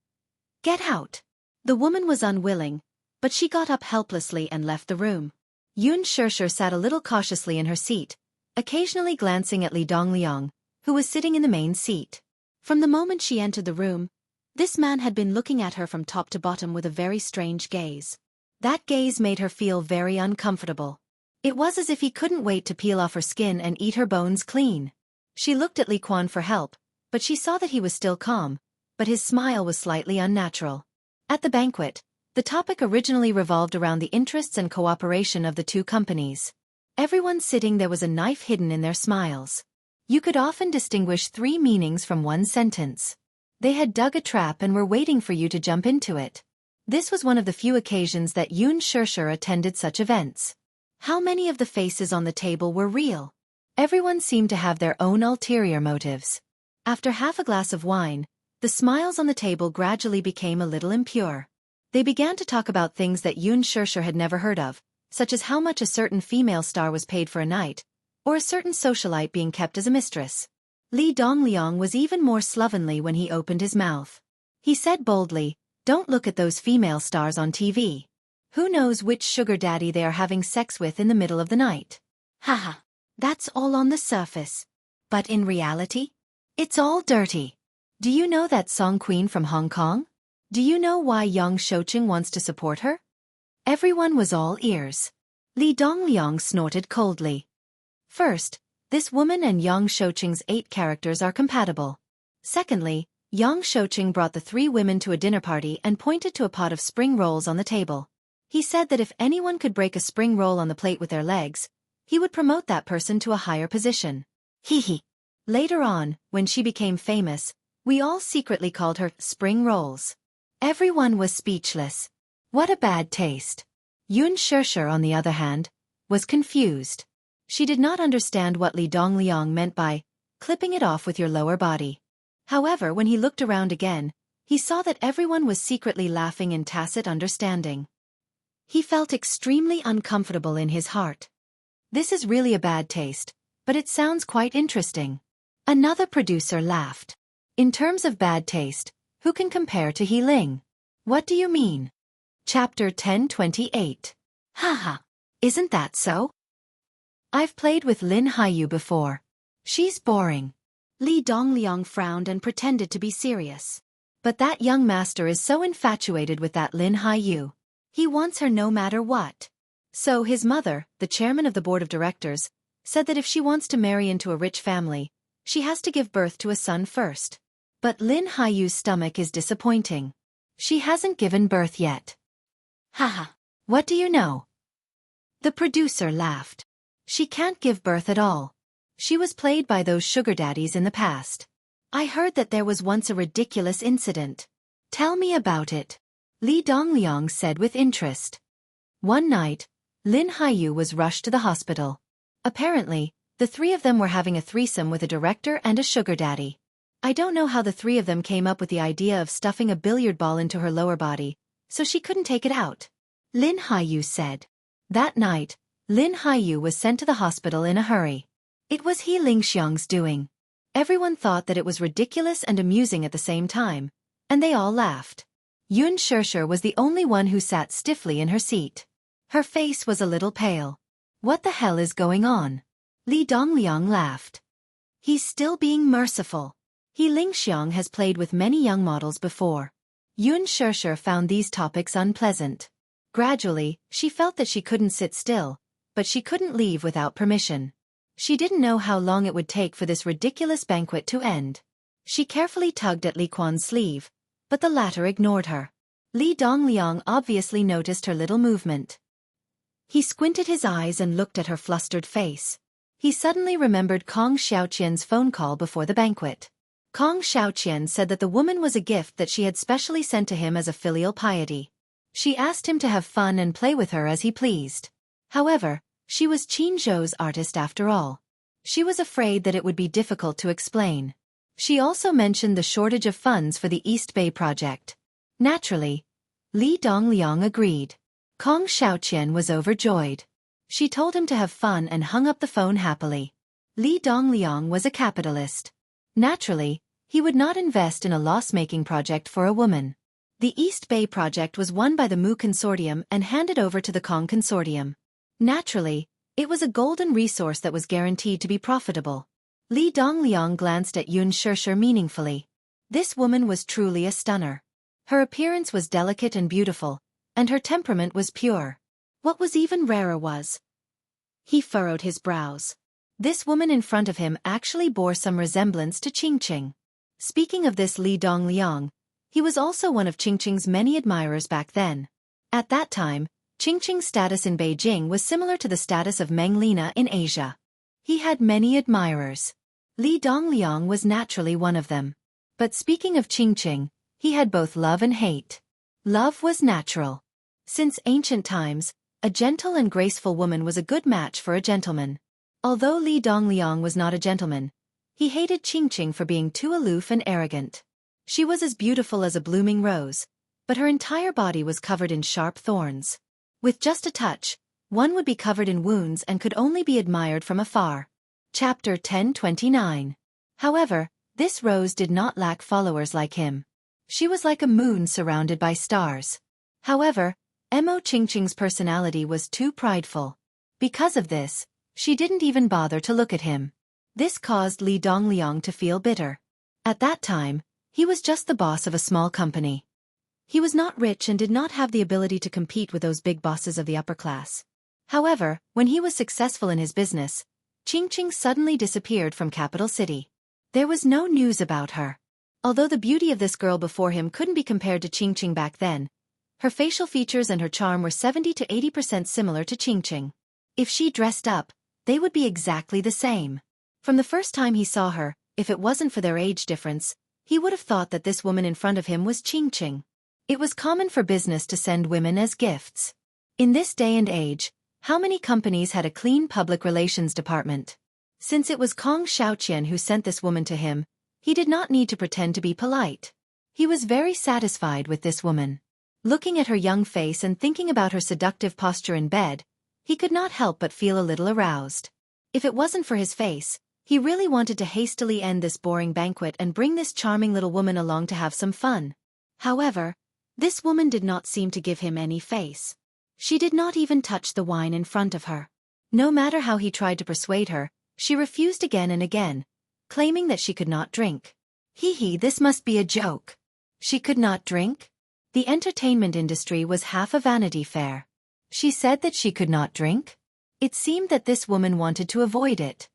Get out." The woman was unwilling, but she got up helplessly and left the room. Xianxia sat a little cautiously in her seat, occasionally glancing at Li Dongliang, who was sitting in the main seat. From the moment she entered the room, this man had been looking at her from top to bottom with a very strange gaze. That gaze made her feel very uncomfortable. It was as if he couldn't wait to peel off her skin and eat her bones clean. She looked at Li Quan for help, but she saw that he was still calm, but his smile was slightly unnatural. At the banquet, the topic originally revolved around the interests and cooperation of the two companies. Everyone sitting there was a knife hidden in their smiles. You could often distinguish 3 meanings from one sentence. They had dug a trap and were waiting for you to jump into it. This was one of the few occasions that Xianxia attended such events. How many of the faces on the table were real? Everyone seemed to have their own ulterior motives. After half a glass of wine, the smiles on the table gradually became a little impure. They began to talk about things that Xianxia had never heard of, such as how much a certain female star was paid for a night, or a certain socialite being kept as a mistress. Li Dongliang was even more slovenly when he opened his mouth. He said boldly, "Don't look at those female stars on TV. Who knows which sugar daddy they are having sex with in the middle of the night? Haha, that's all on the surface. But in reality, it's all dirty. Do you know that song queen from Hong Kong? Do you know why Yang Shouqing wants to support her?" Everyone was all ears. Li Dongliang snorted coldly. First, this woman and Yang Shouqing's 8 characters are compatible. Secondly, Yang Shouqing brought the 3 women to a dinner party and pointed to a pot of spring rolls on the table. He said that if anyone could break a spring roll on the plate with their legs, he would promote that person to a higher position. Hee. Later on, when she became famous, we all secretly called her Spring Rolls. Everyone was speechless. What a bad taste. Xianxia, on the other hand, was confused. She did not understand what Li Dongliang meant by clipping it off with your lower body. However, when he looked around again, he saw that everyone was secretly laughing in tacit understanding. He felt extremely uncomfortable in his heart. This is really a bad taste, but it sounds quite interesting. Another producer laughed. In terms of bad taste, who can compare to He Ling? What do you mean? Chapter 1028. Haha, isn't that so? I've played with Lin Haiyu before. She's boring. Li Dongliang frowned and pretended to be serious. But that young master is so infatuated with that Lin Haiyu. He wants her no matter what. So his mother, the chairman of the board of directors, said that if she wants to marry into a rich family, she has to give birth to a son first. But Lin Haiyu's stomach is disappointing. She hasn't given birth yet. Haha, what do you know? The producer laughed. She can't give birth at all. She was played by those sugar daddies in the past. I heard that there was once a ridiculous incident. Tell me about it. Li Dongliang said with interest. One night, Lin Haiyu was rushed to the hospital. Apparently, the 3 of them were having a threesome with a director and a sugar daddy. I don't know how the 3 of them came up with the idea of stuffing a billiard ball into her lower body, so she couldn't take it out. Lin Haiyu said. That night, Lin Haiyu was sent to the hospital in a hurry. It was He Lingxiang's doing. Everyone thought that it was ridiculous and amusing at the same time, and they all laughed. Xianxia was the only one who sat stiffly in her seat. Her face was a little pale. What the hell is going on? Li Dongliang laughed. He's still being merciful. He Lingxiang has played with many young models before. Xianxia found these topics unpleasant. Gradually, she felt that she couldn't sit still, but she couldn't leave without permission. She didn't know how long it would take for this ridiculous banquet to end. She carefully tugged at Li Quan's sleeve, but the latter ignored her. Li Dongliang obviously noticed her little movement. He squinted his eyes and looked at her flustered face. He suddenly remembered Kong Xiaoqian's phone call before the banquet. Kong Xiaoqian said that the woman was a gift that she had specially sent to him as a filial piety. She asked him to have fun and play with her as he pleased. However, she was Qin Zhou's artist after all. She was afraid that it would be difficult to explain. She also mentioned the shortage of funds for the East Bay project. Naturally, Li Dongliang agreed. Kong Xiaoqian was overjoyed. She told him to have fun and hung up the phone happily. Li Dongliang was a capitalist. Naturally, he would not invest in a loss-making project for a woman. The East Bay project was won by the Mu Consortium and handed over to the Kong Consortium. Naturally, it was a golden resource that was guaranteed to be profitable. Li Dongliang glanced at Xianxia meaningfully. This woman was truly a stunner. Her appearance was delicate and beautiful, and her temperament was pure. What was even rarer was... He furrowed his brows. This woman in front of him actually bore some resemblance to Qingqing. Speaking of this Li Dongliang, he was also one of Qingqing's many admirers back then. At that time, Qingqing's status in Beijing was similar to the status of Meng Lina in Asia. He had many admirers. Li Dongliang was naturally one of them. But speaking of Qingqing, he had both love and hate. Love was natural. Since ancient times, a gentle and graceful woman was a good match for a gentleman. Although Li Dongliang was not a gentleman, he hated Qingqing for being too aloof and arrogant. She was as beautiful as a blooming rose, but her entire body was covered in sharp thorns. With just a touch, one would be covered in wounds and could only be admired from afar. Chapter 1029. However, this rose did not lack followers like him. She was like a moon surrounded by stars. However, Mo Qingqing's personality was too prideful. Because of this, she didn't even bother to look at him. This caused Li Dongliang to feel bitter. At that time, he was just the boss of a small company. He was not rich and did not have the ability to compete with those big bosses of the upper class. However, when he was successful in his business, Qingqing suddenly disappeared from capital city. There was no news about her. Although the beauty of this girl before him couldn't be compared to Qingqing back then, her facial features and her charm were 70 to 80% similar to Qingqing. If she dressed up, they would be exactly the same. From the first time he saw her, if it wasn't for their age difference, he would have thought that this woman in front of him was Qingqing. It was common for business to send women as gifts. In this day and age, how many companies had a clean public relations department? Since it was Kong Xiaoqian who sent this woman to him, he did not need to pretend to be polite. He was very satisfied with this woman. Looking at her young face and thinking about her seductive posture in bed, he could not help but feel a little aroused. If it wasn't for his face, he really wanted to hastily end this boring banquet and bring this charming little woman along to have some fun. However, this woman did not seem to give him any face. She did not even touch the wine in front of her. No matter how he tried to persuade her, she refused again and again, claiming that she could not drink. This must be a joke. She could not drink? The entertainment industry was half a Vanity Fair. She said that she could not drink? It seemed that this woman wanted to avoid it.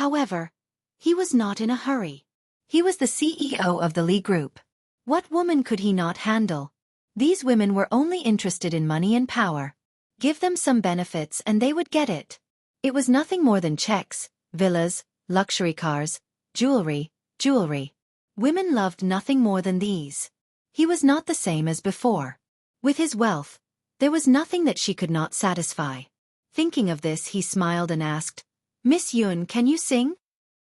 However, he was not in a hurry. He was the CEO of the Li Group. What woman could he not handle? These women were only interested in money and power. Give them some benefits and they would get it. It was nothing more than checks, villas, luxury cars, jewelry. Women loved nothing more than these. He was not the same as before. With his wealth, there was nothing that she could not satisfy. Thinking of this, he smiled and asked, "Miss Yun, can you sing?"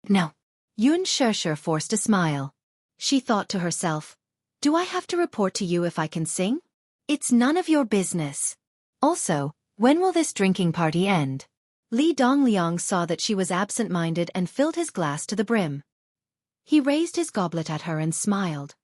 No. Yun Shershur forced a smile. She thought to herself, "Do I have to report to you if I can sing? It's none of your business. Also, when will this drinking party end?" Li Dongliang saw that she was absent-minded and filled his glass to the brim. He raised his goblet at her and smiled.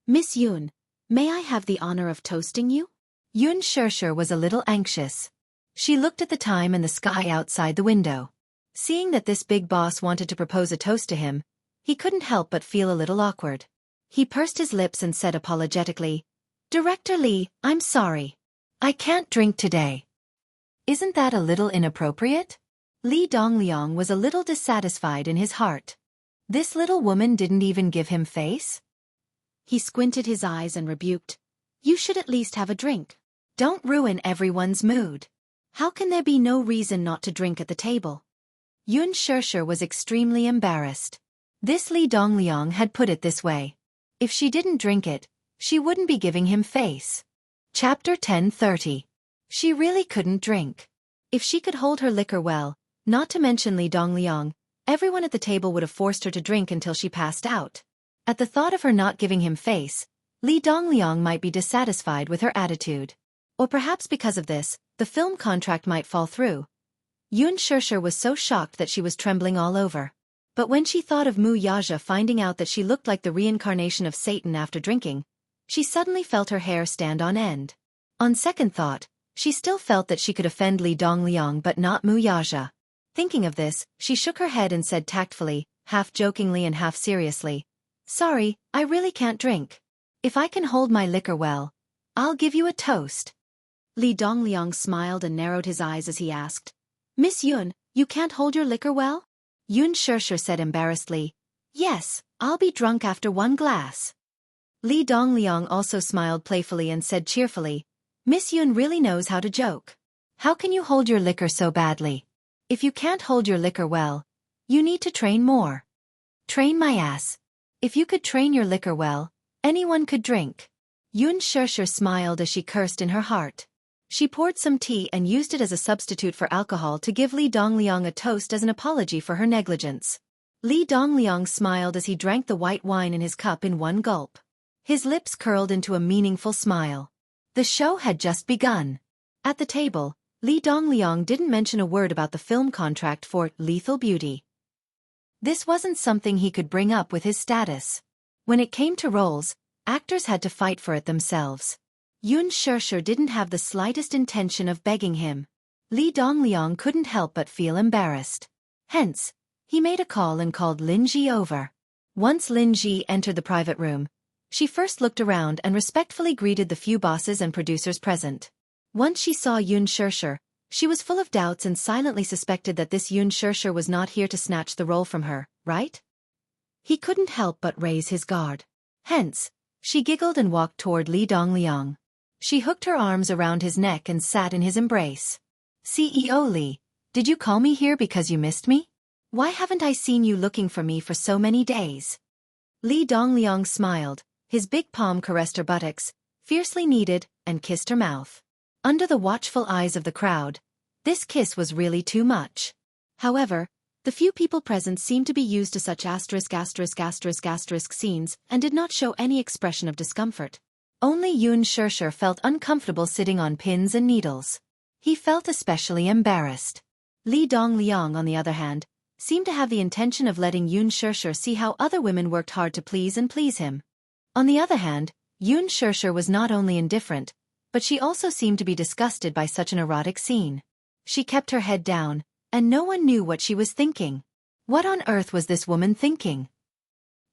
"Miss Yun, may I have the honor of toasting you?" Yun Shershur was a little anxious. She looked at the time and the sky outside the window. Seeing that this big boss wanted to propose a toast to him, he couldn't help but feel a little awkward. He pursed his lips and said apologetically, "Director Li, I'm sorry. I can't drink today." Isn't that a little inappropriate? Li Dongliang was a little dissatisfied in his heart. This little woman didn't even give him face? He squinted his eyes and rebuked, "You should at least have a drink. Don't ruin everyone's mood. How can there be no reason not to drink at the table?" Yun Shershur was extremely embarrassed. This Li Dongliang had put it this way. If she didn't drink it, she wouldn't be giving him face. Chapter 1030. She really couldn't drink. If she could hold her liquor well, not to mention Li Dongliang, everyone at the table would have forced her to drink until she passed out. At the thought of her not giving him face, Li Dongliang might be dissatisfied with her attitude. Or perhaps because of this, the film contract might fall through. Yun Shershur was so shocked that she was trembling all over. But when she thought of Wuxia finding out that she looked like the reincarnation of Satan after drinking, she suddenly felt her hair stand on end. On second thought, she still felt that she could offend Li Dongliang but not Wuxia. Thinking of this, she shook her head and said tactfully, half jokingly and half seriously, "Sorry, I really can't drink. If I can hold my liquor well, I'll give you a toast." Li Dongliang smiled and narrowed his eyes as he asked, "Miss Yun, you can't hold your liquor well?" Yun Shershur said embarrassedly, "Yes, I'll be drunk after one glass. Li Dongliang also smiled playfully and said cheerfully, Miss Yun really knows how to joke. How can you hold your liquor so badly? If you can't hold your liquor well, you need to train more. Train my ass. If you could train your liquor well, anyone could drink. Xianxia smiled as she cursed in her heart. She poured some tea and used it as a substitute for alcohol to give Li Dongliang a toast as an apology for her negligence. Li Dongliang smiled as he drank the white wine in his cup in one gulp. His lips curled into a meaningful smile. The show had just begun. At the table, Li Dongliang didn't mention a word about the film contract for Lethal Beauty. This wasn't something he could bring up with his status. When it came to roles, actors had to fight for it themselves. Xianxia didn't have the slightest intention of begging him. Li Dongliang couldn't help but feel embarrassed. Hence, he made a call and called Lin Ji over. Once Lin Ji entered the private room, she first looked around and respectfully greeted the few bosses and producers present. Once she saw Xianxia, she was full of doubts and silently suspected that this Xianxia was not here to snatch the role from her, right? He couldn't help but raise his guard. Hence, she giggled and walked toward Li Dongliang. She hooked her arms around his neck and sat in his embrace. CEO Li, did you call me here because you missed me? Why haven't I seen you looking for me for so many days? Li Dongliang smiled, his big palm caressed her buttocks, fiercely kneaded, and kissed her mouth. Under the watchful eyes of the crowd, this kiss was really too much. However, the few people present seemed to be used to such **** scenes and did not show any expression of discomfort. Only Xianxia felt uncomfortable sitting on pins and needles. He felt especially embarrassed. Li Dongliang, on the other hand, seemed to have the intention of letting Xianxia see how other women worked hard to please him. On the other hand, Xianxia was not only indifferent, but she also seemed to be disgusted by such an erotic scene. She kept her head down, and no one knew what she was thinking. What on earth was this woman thinking?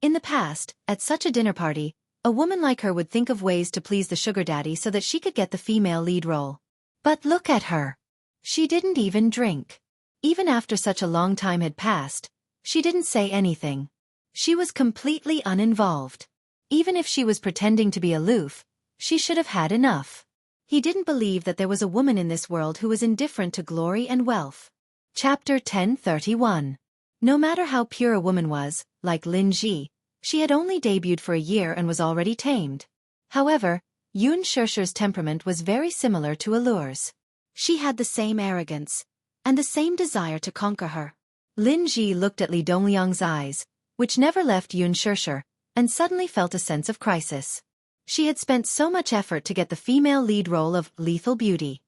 In the past, at such a dinner party, a woman like her would think of ways to please the sugar daddy so that she could get the female lead role. But look at her. She didn't even drink. Even after such a long time had passed, she didn't say anything. She was completely uninvolved. Even if she was pretending to be aloof, she should have had enough. He didn't believe that there was a woman in this world who was indifferent to glory and wealth. Chapter 1031. No matter how pure a woman was, like Lin Ji, she had only debuted for a year and was already tamed. However, Xianxia's temperament was very similar to Allure's. She had the same arrogance, and the same desire to conquer her. Lin Ji looked at Li Dongliang's eyes, which never left Xianxia, and suddenly felt a sense of crisis. She had spent so much effort to get the female lead role of Lethal Beauty.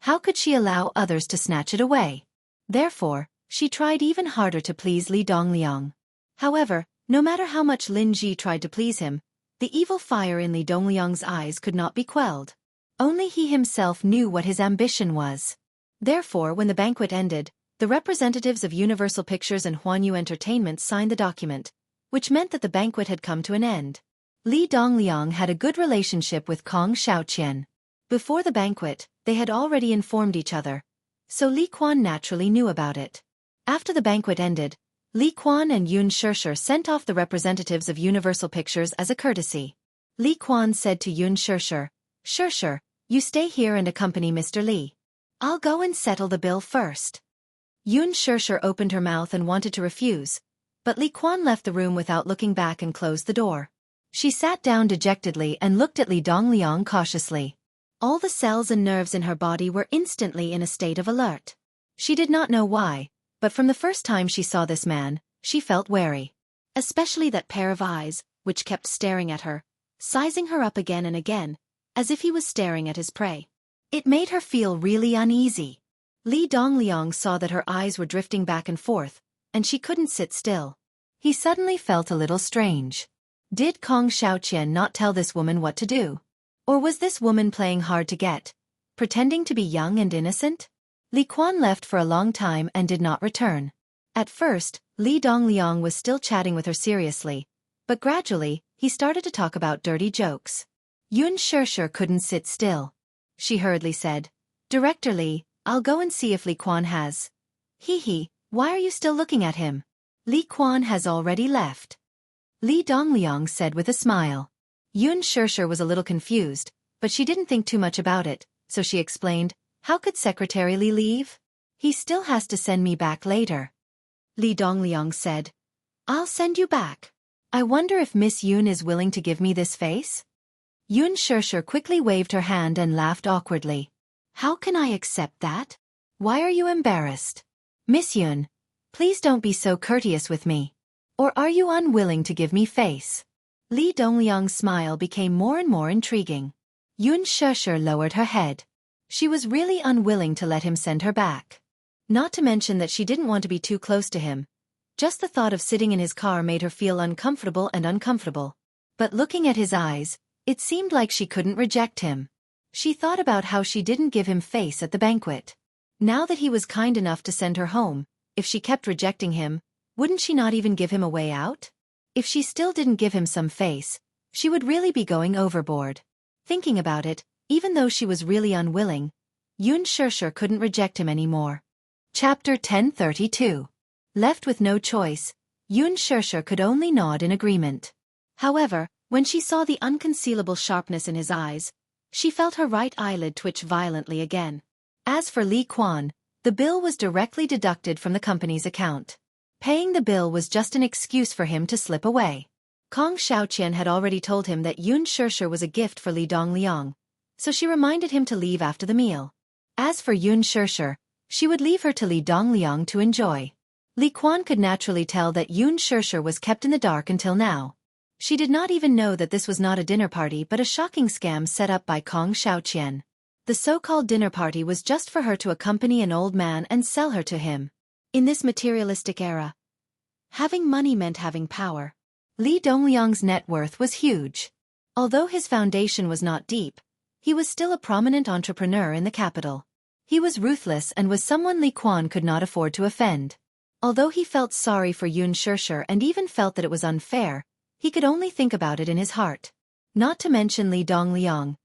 How could she allow others to snatch it away? Therefore, she tried even harder to please Li Dongliang. However, no matter how much Lin Ji tried to please him, the evil fire in Li Dongliang's eyes could not be quelled. Only he himself knew what his ambition was. Therefore, when the banquet ended, the representatives of Universal Pictures and Huanyu Entertainment signed the document, which meant that the banquet had come to an end. Li Dongliang had a good relationship with Kong Xiaoqian. Before the banquet, they had already informed each other, so Li Quan naturally knew about it. After the banquet ended, Li Quan and Xianxia sent off the representatives of Universal Pictures as a courtesy. Li Quan said to Xianxia, "Xia, you stay here and accompany Mr. Li. I'll go and settle the bill first." Xianxia opened her mouth and wanted to refuse, but Li Quan left the room without looking back and closed the door. She sat down dejectedly and looked at Li Dongliang cautiously. All the cells and nerves in her body were instantly in a state of alert. She did not know why, but from the first time she saw this man, she felt wary. Especially that pair of eyes, which kept staring at her, sizing her up again and again, as if he was staring at his prey. It made her feel really uneasy. Li Dongliang saw that her eyes were drifting back and forth, and she couldn't sit still. He suddenly felt a little strange. Did Kong Xiaoqian not tell this woman what to do? Or was this woman playing hard to get, pretending to be young and innocent? Li Quan left for a long time and did not return. At first, Li Dongliang was still chatting with her seriously, but gradually, he started to talk about dirty jokes. Xianxia couldn't sit still. She hurriedly said, "Director Li, I'll go and see if Li Quan has." "Hee hee, why are you still looking at him? Li Quan has already left." Li Dongliang said with a smile. Yun Shirshir was a little confused, but she didn't think too much about it, so she explained, how could Secretary Li leave? He still has to send me back later. Li Dongliang said, I'll send you back. I wonder if Miss Yun is willing to give me this face? Yun Shirshir quickly waved her hand and laughed awkwardly. How can I accept that? Why are you embarrassed? Miss Yun, please don't be so courteous with me. Or are you unwilling to give me face? Li Dongliang's smile became more and more intriguing. Yun Shirshir lowered her head. She was really unwilling to let him send her back. Not to mention that she didn't want to be too close to him. Just the thought of sitting in his car made her feel uncomfortable and uncomfortable. But looking at his eyes, it seemed like she couldn't reject him. She thought about how she didn't give him face at the banquet. Now that he was kind enough to send her home, if she kept rejecting him, wouldn't she not even give him a way out? If she still didn't give him some face, she would really be going overboard. Thinking about it, even though she was really unwilling, Yun Shirshir couldn't reject him anymore. Chapter 1032. Left with no choice, Yun Shirshir could only nod in agreement. However, when she saw the unconcealable sharpness in his eyes, she felt her right eyelid twitch violently again. As for Li Quan, the bill was directly deducted from the company's account. Paying the bill was just an excuse for him to slip away. Kong Xiaoqian had already told him that Yun Shirshir was a gift for Li Dongliang, so she reminded him to leave after the meal. As for Yun Shirshir, she would leave her to Li Dongliang to enjoy. Li Quan could naturally tell that Yun Shirshir was kept in the dark until now. She did not even know that this was not a dinner party but a shocking scam set up by Kong Xiaoqian. The so-called dinner party was just for her to accompany an old man and sell her to him. In this materialistic era, having money meant having power. Li Dongliang's net worth was huge. Although his foundation was not deep, he was still a prominent entrepreneur in the capital. He was ruthless and was someone Li Quan could not afford to offend. Although he felt sorry for Yun Shirshir and even felt that it was unfair, he could only think about it in his heart. Not to mention Li Dongliang.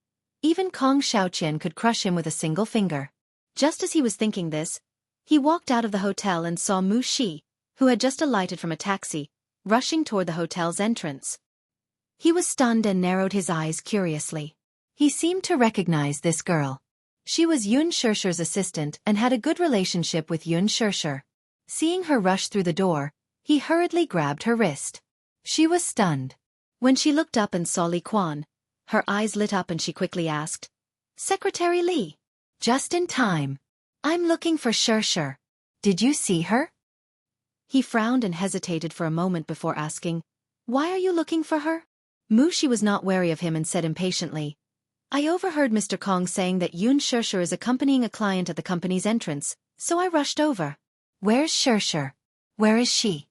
Even Kong Xiaoqian could crush him with a single finger. Just as he was thinking this, he walked out of the hotel and saw Mu Shi, who had just alighted from a taxi, rushing toward the hotel's entrance. He was stunned and narrowed his eyes curiously. He seemed to recognize this girl. She was Yun Shirshir's assistant and had a good relationship with Yun Shirshir. Seeing her rush through the door, he hurriedly grabbed her wrist. She was stunned. When she looked up and saw Li Quan, her eyes lit up and she quickly asked, Secretary Li. Just in time. I'm looking for Shirshir. Did you see her? He frowned and hesitated for a moment before asking, Why are you looking for her? Mu Shi was not wary of him and said impatiently, I overheard Mr. Kong saying that Yun Shirshir is accompanying a client at the company's entrance, so I rushed over. Where's Shirshir? Where is she?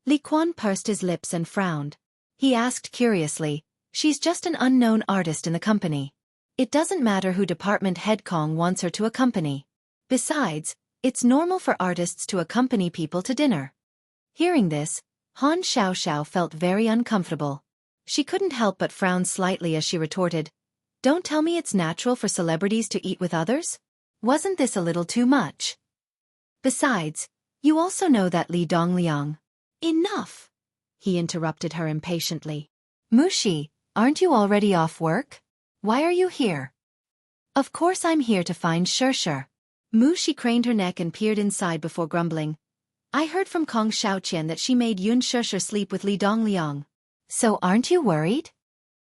Li Quan pursed his lips and frowned. He asked curiously, She's just an unknown artist in the company. It doesn't matter who department head Kong wants her to accompany. Besides, it's normal for artists to accompany people to dinner. Hearing this, Han Xiaoxiao felt very uncomfortable. She couldn't help but frown slightly as she retorted, Don't tell me it's natural for celebrities to eat with others? Wasn't this a little too much? Besides, you also know that Li Dongliang. Enough! He interrupted her impatiently. Mu Shi, aren't you already off work? Why are you here? Of course I'm here to find Shirshir. Mu Shi craned her neck and peered inside before grumbling. I heard from Kong Xiaoqian that she made Yun Shirshir sleep with Li Dongliang. So aren't you worried?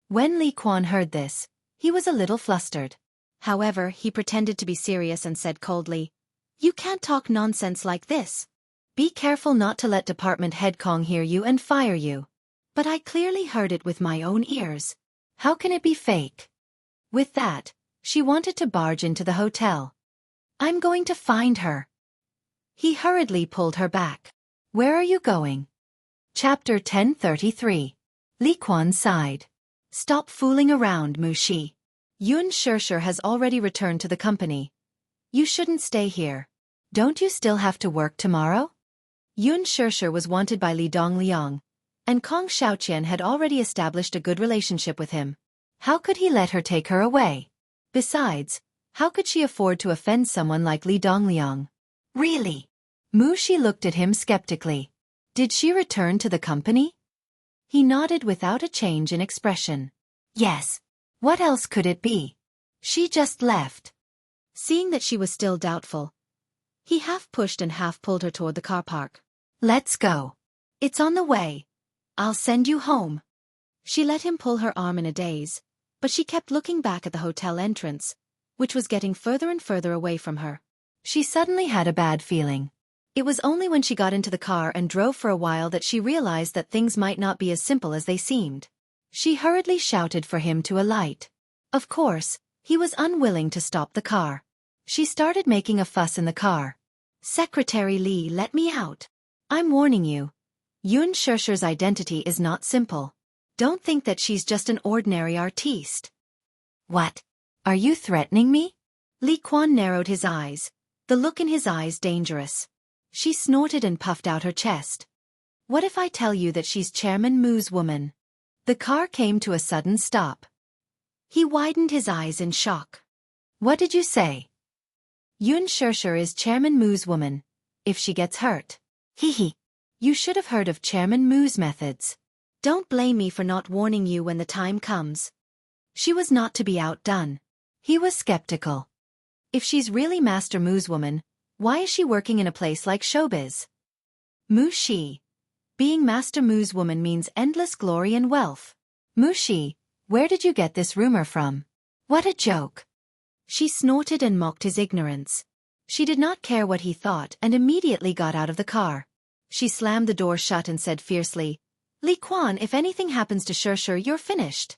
When Li Quan heard this, he was a little flustered. However, he pretended to be serious and said coldly, You can't talk nonsense like this. Be careful not to let department head Kong hear you and fire you. But I clearly heard it with my own ears. How can it be fake? With that, she wanted to barge into the hotel. I'm going to find her. He hurriedly pulled her back. Where are you going? Chapter 1033. Li Quan sighed. Stop fooling around, Mu Shi. Yun Shirshir has already returned to the company. You shouldn't stay here. Don't you still have to work tomorrow? Yun Shirshir was wanted by Li Dongliang, and Kong Xiaoqian had already established a good relationship with him. How could he let her take her away? Besides, how could she afford to offend someone like Li Dongliang? Really? Mu Shi looked at him skeptically. Did she return to the company? He nodded without a change in expression. Yes. What else could it be? She just left. Seeing that she was still doubtful, he half pushed and half pulled her toward the car park. Let's go. It's on the way. I'll send you home. She let him pull her arm in a daze, but she kept looking back at the hotel entrance, which was getting further and further away from her. She suddenly had a bad feeling. It was only when she got into the car and drove for a while that she realized that things might not be as simple as they seemed. She hurriedly shouted for him to alight. Of course, he was unwilling to stop the car. She started making a fuss in the car. Secretary Li, let me out. I'm warning you. Xianxia's identity is not simple. Don't think that she's just an ordinary artiste. What? Are you threatening me? Li Quan narrowed his eyes, the look in his eyes dangerous. She snorted and puffed out her chest. What if I tell you that she's Chairman Mu's woman? The car came to a sudden stop. He widened his eyes in shock. What did you say? Xianxia is Chairman Mu's woman. If she gets hurt. Hee. You should have heard of Chairman Mu's methods. Don't blame me for not warning you when the time comes. She was not to be outdone. He was skeptical. If she's really Master Mu's woman, why is she working in a place like showbiz? Mu Shi. Being Master Mu's woman means endless glory and wealth. Mu Shi, where did you get this rumor from? What a joke. She snorted and mocked his ignorance. She did not care what he thought and immediately got out of the car. She slammed the door shut and said fiercely, Li Quan, if anything happens to Xianxia, you're finished.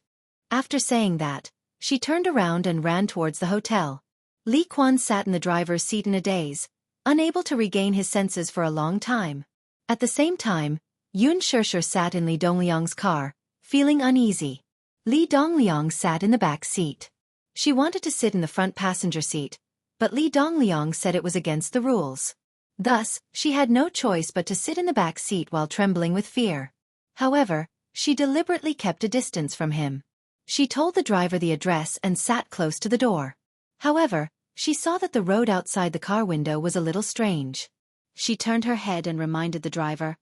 After saying that, she turned around and ran towards the hotel. Li Quan sat in the driver's seat in a daze, unable to regain his senses for a long time. At the same time, Xianxia sat in Li Dongliang's car, feeling uneasy. Li Dongliang sat in the back seat. She wanted to sit in the front passenger seat, but Li Dongliang said it was against the rules. Thus, she had no choice but to sit in the back seat while trembling with fear. However, she deliberately kept a distance from him. She told the driver the address and sat close to the door. However, she saw that the road outside the car window was a little strange. She turned her head and reminded the driver,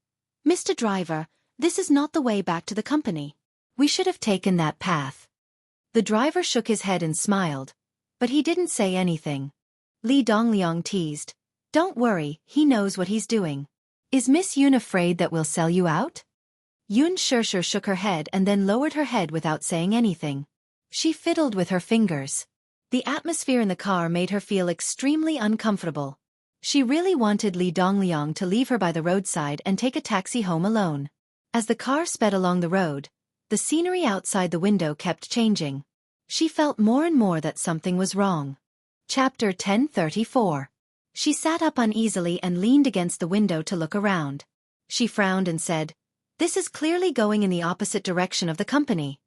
Mr. Driver, this is not the way back to the company. We should have taken that path. The driver shook his head and smiled, but he didn't say anything. Li Dongliang teased, Don't worry, he knows what he's doing. Is Miss Yun afraid that we'll sell you out? Xianxia shook her head and then lowered her head without saying anything. She fiddled with her fingers. The atmosphere in the car made her feel extremely uncomfortable. She really wanted Li Dongliang to leave her by the roadside and take a taxi home alone. As the car sped along the road, the scenery outside the window kept changing. She felt more and more that something was wrong. Chapter 1034. She sat up uneasily and leaned against the window to look around. She frowned and said, This is clearly going in the opposite direction of the company.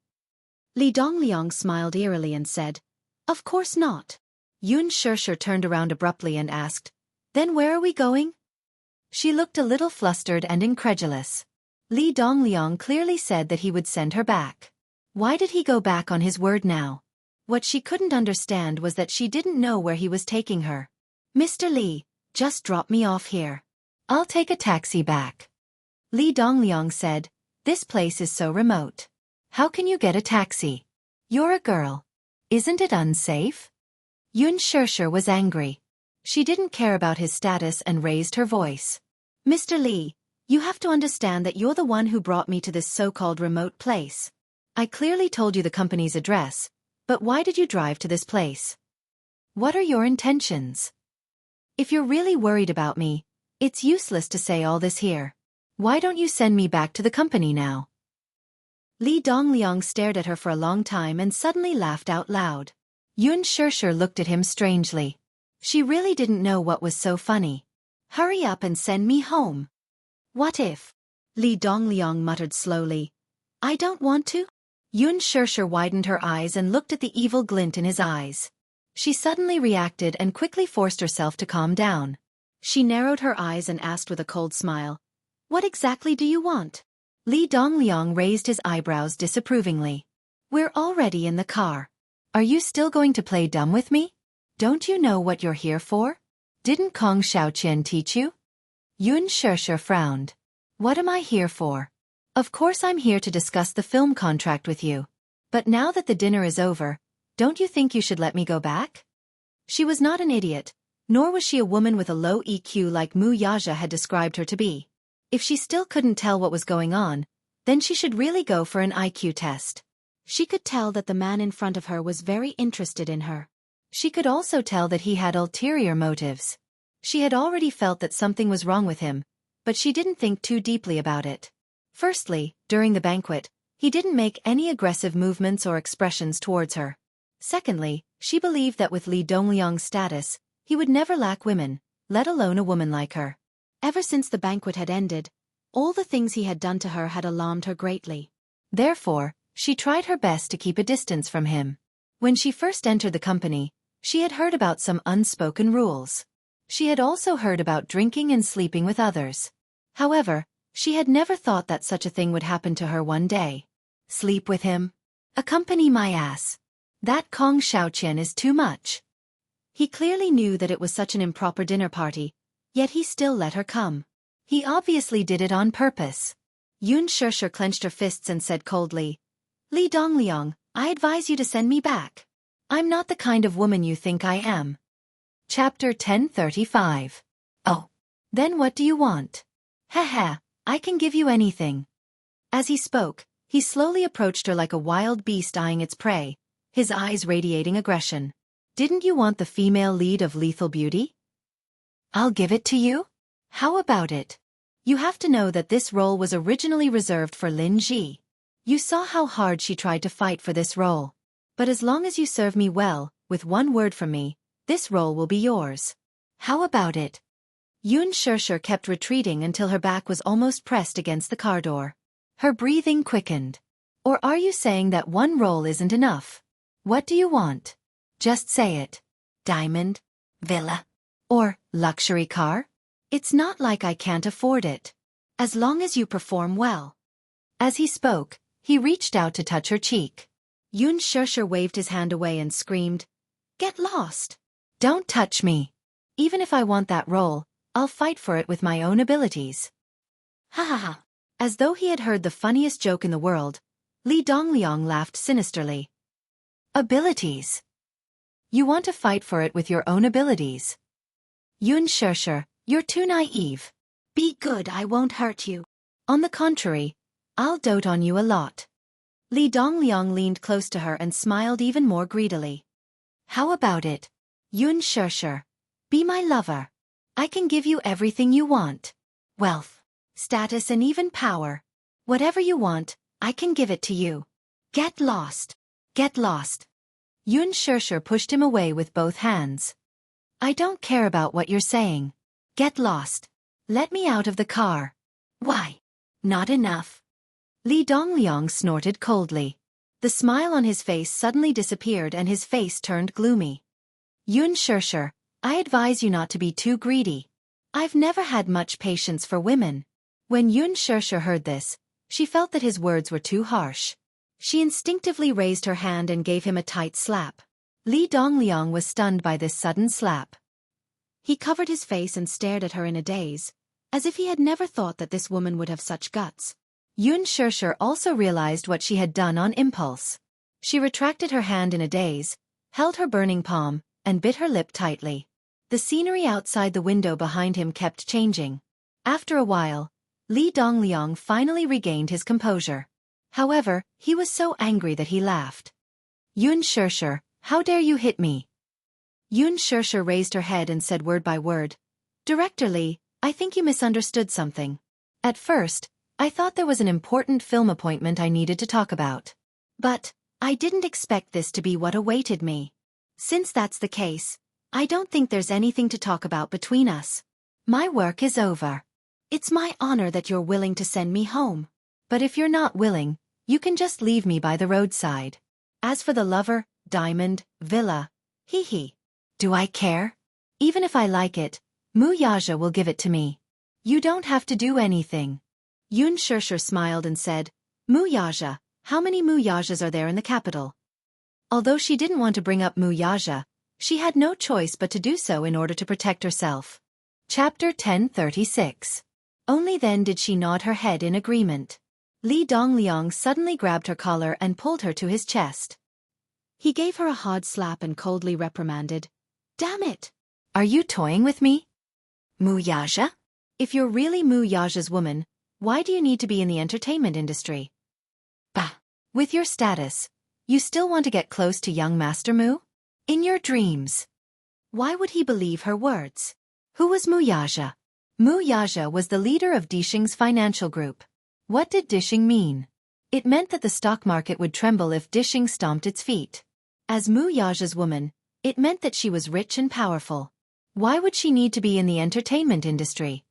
Li Dongliang smiled eerily and said, Of course not. Xianxia turned around abruptly and asked, Then where are we going? She looked a little flustered and incredulous. Li Dongliang clearly said that he would send her back. Why did he go back on his word now? What she couldn't understand was that she didn't know where he was taking her. Mr. Li, just drop me off here. I'll take a taxi back. Li Dongliang said, This place is so remote. How can you get a taxi? You're a girl. Isn't it unsafe? Xianxia was angry. She didn't care about his status and raised her voice. Mr. Li, you have to understand that you're the one who brought me to this so-called remote place. I clearly told you the company's address, but why did you drive to this place? What are your intentions? If you're really worried about me, it's useless to say all this here. Why don't you send me back to the company now? Li Dongliang stared at her for a long time and suddenly laughed out loud. Xianxia looked at him strangely. She really didn't know what was so funny. Hurry up and send me home. What if? Li Dongliang muttered slowly. I don't want to? Xianxia widened her eyes and looked at the evil glint in his eyes. She suddenly reacted and quickly forced herself to calm down. She narrowed her eyes and asked with a cold smile, What exactly do you want? Li Dongliang raised his eyebrows disapprovingly. We're already in the car. Are you still going to play dumb with me? Don't you know what you're here for? Didn't Kong Xiaoqian teach you? Xianxia frowned. What am I here for? Of course I'm here to discuss the film contract with you. But now that the dinner is over, don't you think you should let me go back? She was not an idiot, nor was she a woman with a low EQ like Wuxia had described her to be. If she still couldn't tell what was going on, then she should really go for an IQ test. She could tell that the man in front of her was very interested in her. She could also tell that he had ulterior motives. She had already felt that something was wrong with him, but she didn't think too deeply about it. Firstly, during the banquet, he didn't make any aggressive movements or expressions towards her. Secondly, she believed that with Li Dongliang's status, he would never lack women, let alone a woman like her. Ever since the banquet had ended, all the things he had done to her had alarmed her greatly. Therefore, she tried her best to keep a distance from him. When she first entered the company, she had heard about some unspoken rules. She had also heard about drinking and sleeping with others. However, she had never thought that such a thing would happen to her one day. Sleep with him? Accompany my ass. That Kong Xiaoqian is too much. He clearly knew that it was such an improper dinner party, yet he still let her come. He obviously did it on purpose. Xianxia clenched her fists and said coldly, Li Dongliang, I advise you to send me back. I'm not the kind of woman you think I am. Chapter 1035. Oh. Then what do you want? Haha, I can give you anything. As he spoke, he slowly approached her like a wild beast eyeing its prey, his eyes radiating aggression. Didn't you want the female lead of Lethal Beauty? I'll give it to you? How about it? You have to know that this role was originally reserved for Lin Ji. You saw how hard she tried to fight for this role. But as long as you serve me well, with one word from me, this role will be yours. How about it? Xianxia kept retreating until her back was almost pressed against the car door. Her breathing quickened. Or are you saying that one role isn't enough? What do you want? Just say it. Diamond? Villa? Or luxury car? It's not like I can't afford it. As long as you perform well. As he spoke, he reached out to touch her cheek. Xianxia waved his hand away and screamed, Get lost! Don't touch me! Even if I want that role, I'll fight for it with my own abilities. Ha ha ha! As though he had heard the funniest joke in the world, Li Dongliang laughed sinisterly. Abilities? You want to fight for it with your own abilities? Xianxia, you're too naive. Be good, I won't hurt you. On the contrary, I'll dote on you a lot. Li Dongliang leaned close to her and smiled even more greedily. How about it? Xianxia, be my lover. I can give you everything you want. Wealth, status and even power. Whatever you want, I can give it to you. Get lost. Get lost. Xianxia pushed him away with both hands. I don't care about what you're saying. Get lost. Let me out of the car. Why? Not enough. Li Dongliang snorted coldly. The smile on his face suddenly disappeared and his face turned gloomy. Xianxia, I advise you not to be too greedy. I've never had much patience for women. When Xianxia heard this, she felt that his words were too harsh. She instinctively raised her hand and gave him a tight slap. Li Dongliang was stunned by this sudden slap. He covered his face and stared at her in a daze, as if he had never thought that this woman would have such guts. Xianxia also realized what she had done on impulse. She retracted her hand in a daze, held her burning palm, and bit her lip tightly. The scenery outside the window behind him kept changing. After a while, Li Dongliang finally regained his composure. However, he was so angry that he laughed. Xianxia, how dare you hit me? Xianxia raised her head and said word by word, Director Li, I think you misunderstood something. At first, I thought there was an important film appointment I needed to talk about. But I didn't expect this to be what awaited me. Since that's the case, I don't think there's anything to talk about between us. My work is over. It's my honor that you're willing to send me home. But if you're not willing, you can just leave me by the roadside. As for the lover, diamond, villa, hee. Do I care? Even if I like it, Wuxia will give it to me. You don't have to do anything. Xianxia smiled and said, Wuxia, how many Wuxias are there in the capital? Although she didn't want to bring up Wuxia, she had no choice but to do so in order to protect herself. Chapter 1036. Only then did she nod her head in agreement. Li Dongliang suddenly grabbed her collar and pulled her to his chest. He gave her a hard slap and coldly reprimanded. "Damn it! Are you toying with me? Wuxia? If you're really Wuxia's woman, why do you need to be in the entertainment industry? Bah! With your status, you still want to get close to young Master Mu? In your dreams." Why would he believe her words? Who was Wuxia? Wuxia was the leader of Dixing's financial group. What did Dixing mean? It meant that the stock market would tremble if Dixing stomped its feet. As Wuxia's woman, it meant that she was rich and powerful. Why would she need to be in the entertainment industry?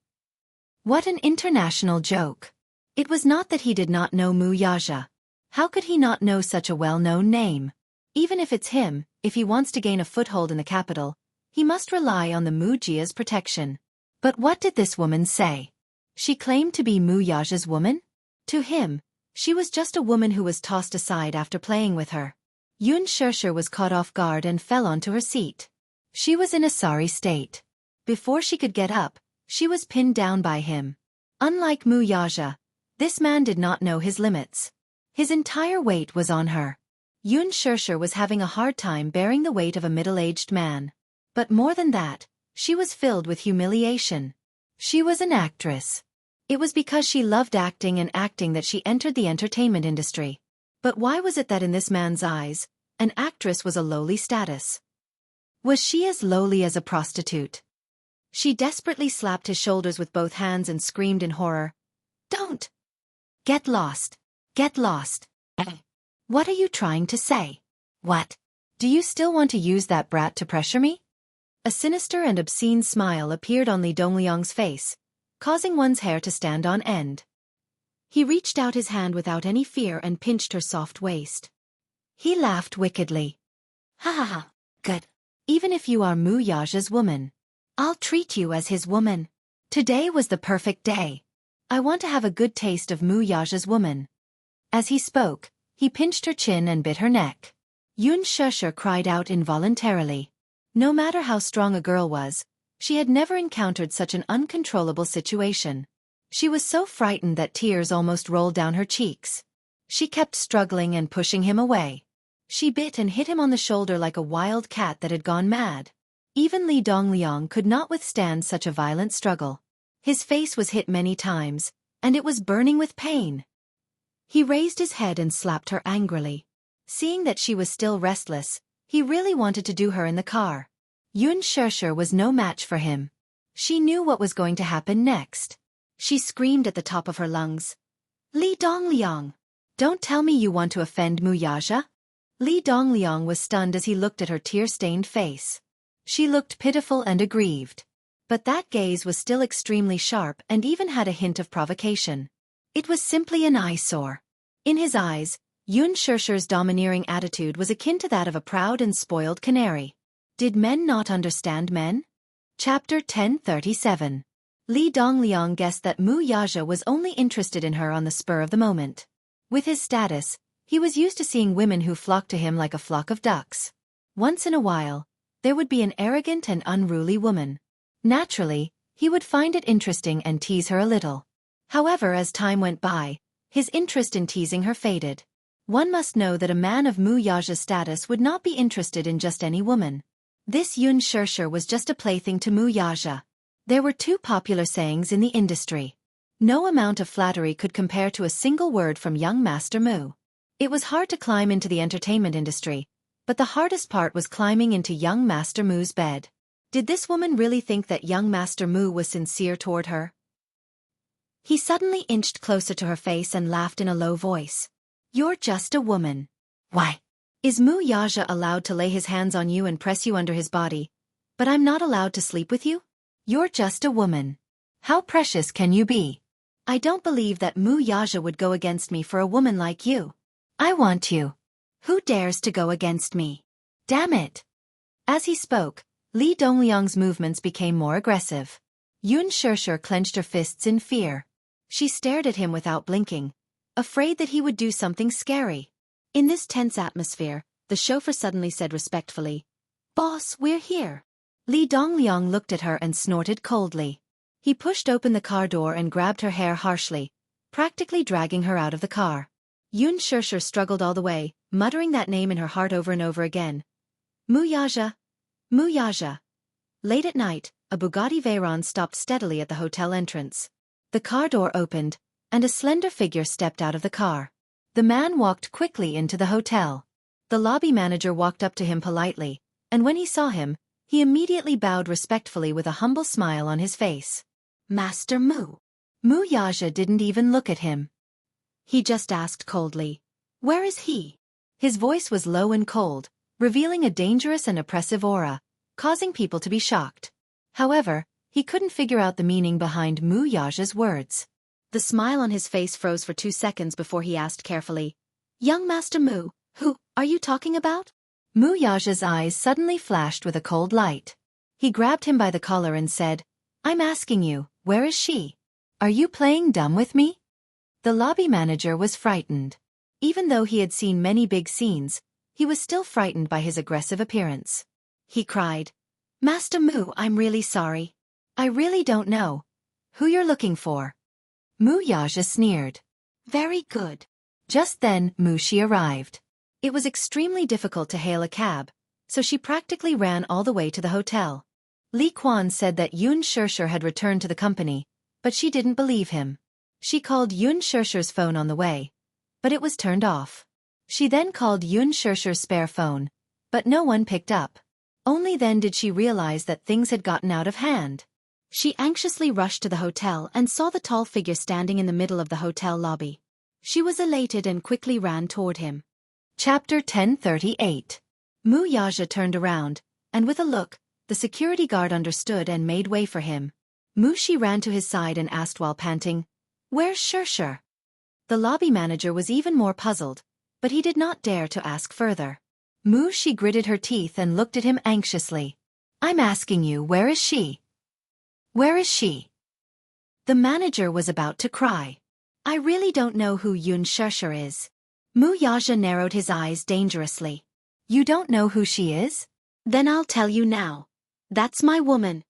What an international joke. It was not that he did not know Wuxia. How could he not know such a well-known name? Even if it's him, if he wants to gain a foothold in the capital, he must rely on the Wuxia's protection. But what did this woman say? She claimed to be Wuxia's woman? To him, she was just a woman who was tossed aside after playing with her. Xianxia was caught off guard and fell onto her seat. She was in a sorry state. Before she could get up, she was pinned down by him. Unlike Wuxia, this man did not know his limits. His entire weight was on her. Xianxia was having a hard time bearing the weight of a middle-aged man. But more than that, she was filled with humiliation. She was an actress. It was because she loved acting and acting that she entered the entertainment industry. But why was it that in this man's eyes, an actress was a lowly status? Was she as lowly as a prostitute? She desperately slapped his shoulders with both hands and screamed in horror. "Don't! Get lost! Get lost! What are you trying to say? What? Do you still want to use that brat to pressure me?" A sinister and obscene smile appeared on Li Dongliang's face, causing one's hair to stand on end. He reached out his hand without any fear and pinched her soft waist. He laughed wickedly. Ha ha ha, good. "Even if you are Wuxia's woman, I'll treat you as his woman. Today was the perfect day. I want to have a good taste of Wuxia's woman." As he spoke, he pinched her chin and bit her neck. Xianxia cried out involuntarily. No matter how strong a girl was, she had never encountered such an uncontrollable situation. She was so frightened that tears almost rolled down her cheeks. She kept struggling and pushing him away. She bit and hit him on the shoulder like a wild cat that had gone mad. Even Li Dongliang could not withstand such a violent struggle. His face was hit many times, and it was burning with pain. He raised his head and slapped her angrily. Seeing that she was still restless, he really wanted to do her in the car. Xianxia was no match for him. She knew what was going to happen next. She screamed at the top of her lungs. "Li Dongliang! Don't tell me you want to offend Wuxia?" Li Dongliang was stunned as he looked at her tear-stained face. She looked pitiful and aggrieved. But that gaze was still extremely sharp and even had a hint of provocation. It was simply an eyesore. In his eyes, Xianxia's domineering attitude was akin to that of a proud and spoiled canary. Did men not understand men? Chapter 1037. Li Dongliang guessed that Wuxia was only interested in her on the spur of the moment. With his status, he was used to seeing women who flocked to him like a flock of ducks. Once in a while, there would be an arrogant and unruly woman. Naturally, he would find it interesting and tease her a little. However, as time went by, his interest in teasing her faded. One must know that a man of Wuxia's status would not be interested in just any woman. This Xianxia was just a plaything to Wuxia. There were two popular sayings in the industry. No amount of flattery could compare to a single word from young Master Mu. It was hard to climb into the entertainment industry, but the hardest part was climbing into young Master Mu's bed. Did this woman really think that young Master Mu was sincere toward her? He suddenly inched closer to her face and laughed in a low voice. "You're just a woman." Why? "Is Wuxia allowed to lay his hands on you and press you under his body, but I'm not allowed to sleep with you? You're just a woman. How precious can you be? I don't believe that Wuxia would go against me for a woman like you. I want you. Who dares to go against me? Damn it!" As he spoke, Li Dongliang's movements became more aggressive. Xianxia clenched her fists in fear. She stared at him without blinking, afraid that he would do something scary. In this tense atmosphere, the chauffeur suddenly said respectfully, "Boss, we're here." Li Dongliang looked at her and snorted coldly. He pushed open the car door and grabbed her hair harshly, practically dragging her out of the car. Xianxia struggled all the way, muttering that name in her heart over and over again. Wuxia. Wuxia. Late at night, a Bugatti Veyron stopped steadily at the hotel entrance. The car door opened, and a slender figure stepped out of the car. The man walked quickly into the hotel. The lobby manager walked up to him politely, and when he saw him, he immediately bowed respectfully with a humble smile on his face. Master Mu. Wuxia didn't even look at him. He just asked coldly, "Where is he?" His voice was low and cold, revealing a dangerous and oppressive aura, causing people to be shocked. However, he couldn't figure out the meaning behind Wuxia's words. The smile on his face froze for 2 seconds before he asked carefully, "Young Master Mu, who are you talking about?" Wuxia's eyes suddenly flashed with a cold light. He grabbed him by the collar and said, "I'm asking you, where is she? Are you playing dumb with me?" The lobby manager was frightened. Even though he had seen many big scenes, he was still frightened by his aggressive appearance. He cried, "Master Mu, I'm really sorry. I really don't know who you're looking for." Wuxia sneered. "Very good." Just then, Wuxia arrived. It was extremely difficult to hail a cab, so she practically ran all the way to the hotel. Li Quan said that Xianxia had returned to the company, but she didn't believe him. She called Xianxia's phone on the way, but it was turned off. She then called Xianxia's spare phone, but no one picked up. Only then did she realize that things had gotten out of hand. She anxiously rushed to the hotel and saw the tall figure standing in the middle of the hotel lobby. She was elated and quickly ran toward him. Chapter 1038. Wuxia turned around, and with a look, the security guard understood and made way for him. Wuxia ran to his side and asked while panting, "Where's Xianxia?" The lobby manager was even more puzzled, but he did not dare to ask further. Wuxia gritted her teeth and looked at him anxiously. "I'm asking you, where is she? Where is she?" The manager was about to cry. "I really don't know who Xianxia is." Wuxia narrowed his eyes dangerously. "You don't know who she is? Then I'll tell you now. That's my woman."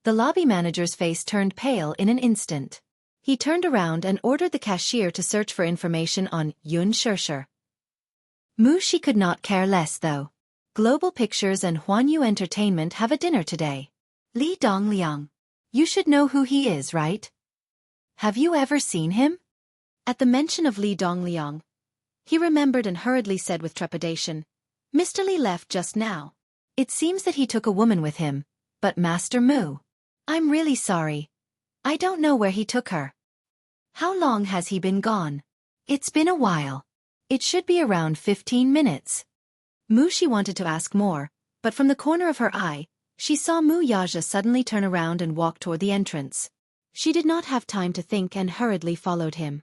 The lobby manager's face turned pale in an instant. He turned around and ordered the cashier to search for information on Xianxia. Wuxia could not care less though. Global Pictures and Huanyu Entertainment have a dinner today. Li Dongliang. You should know who he is, right? Have you ever seen him? At the mention of Li Dongliang, he remembered and hurriedly said with trepidation, "Mr. Li left just now. It seems that he took a woman with him, but Master Mu, I'm really sorry. I don't know where he took her." "How long has he been gone?" "It's been a while. It should be around 15 minutes. Wuxia wanted to ask more, but from the corner of her eye, she saw Wuxia suddenly turn around and walk toward the entrance. She did not have time to think and hurriedly followed him.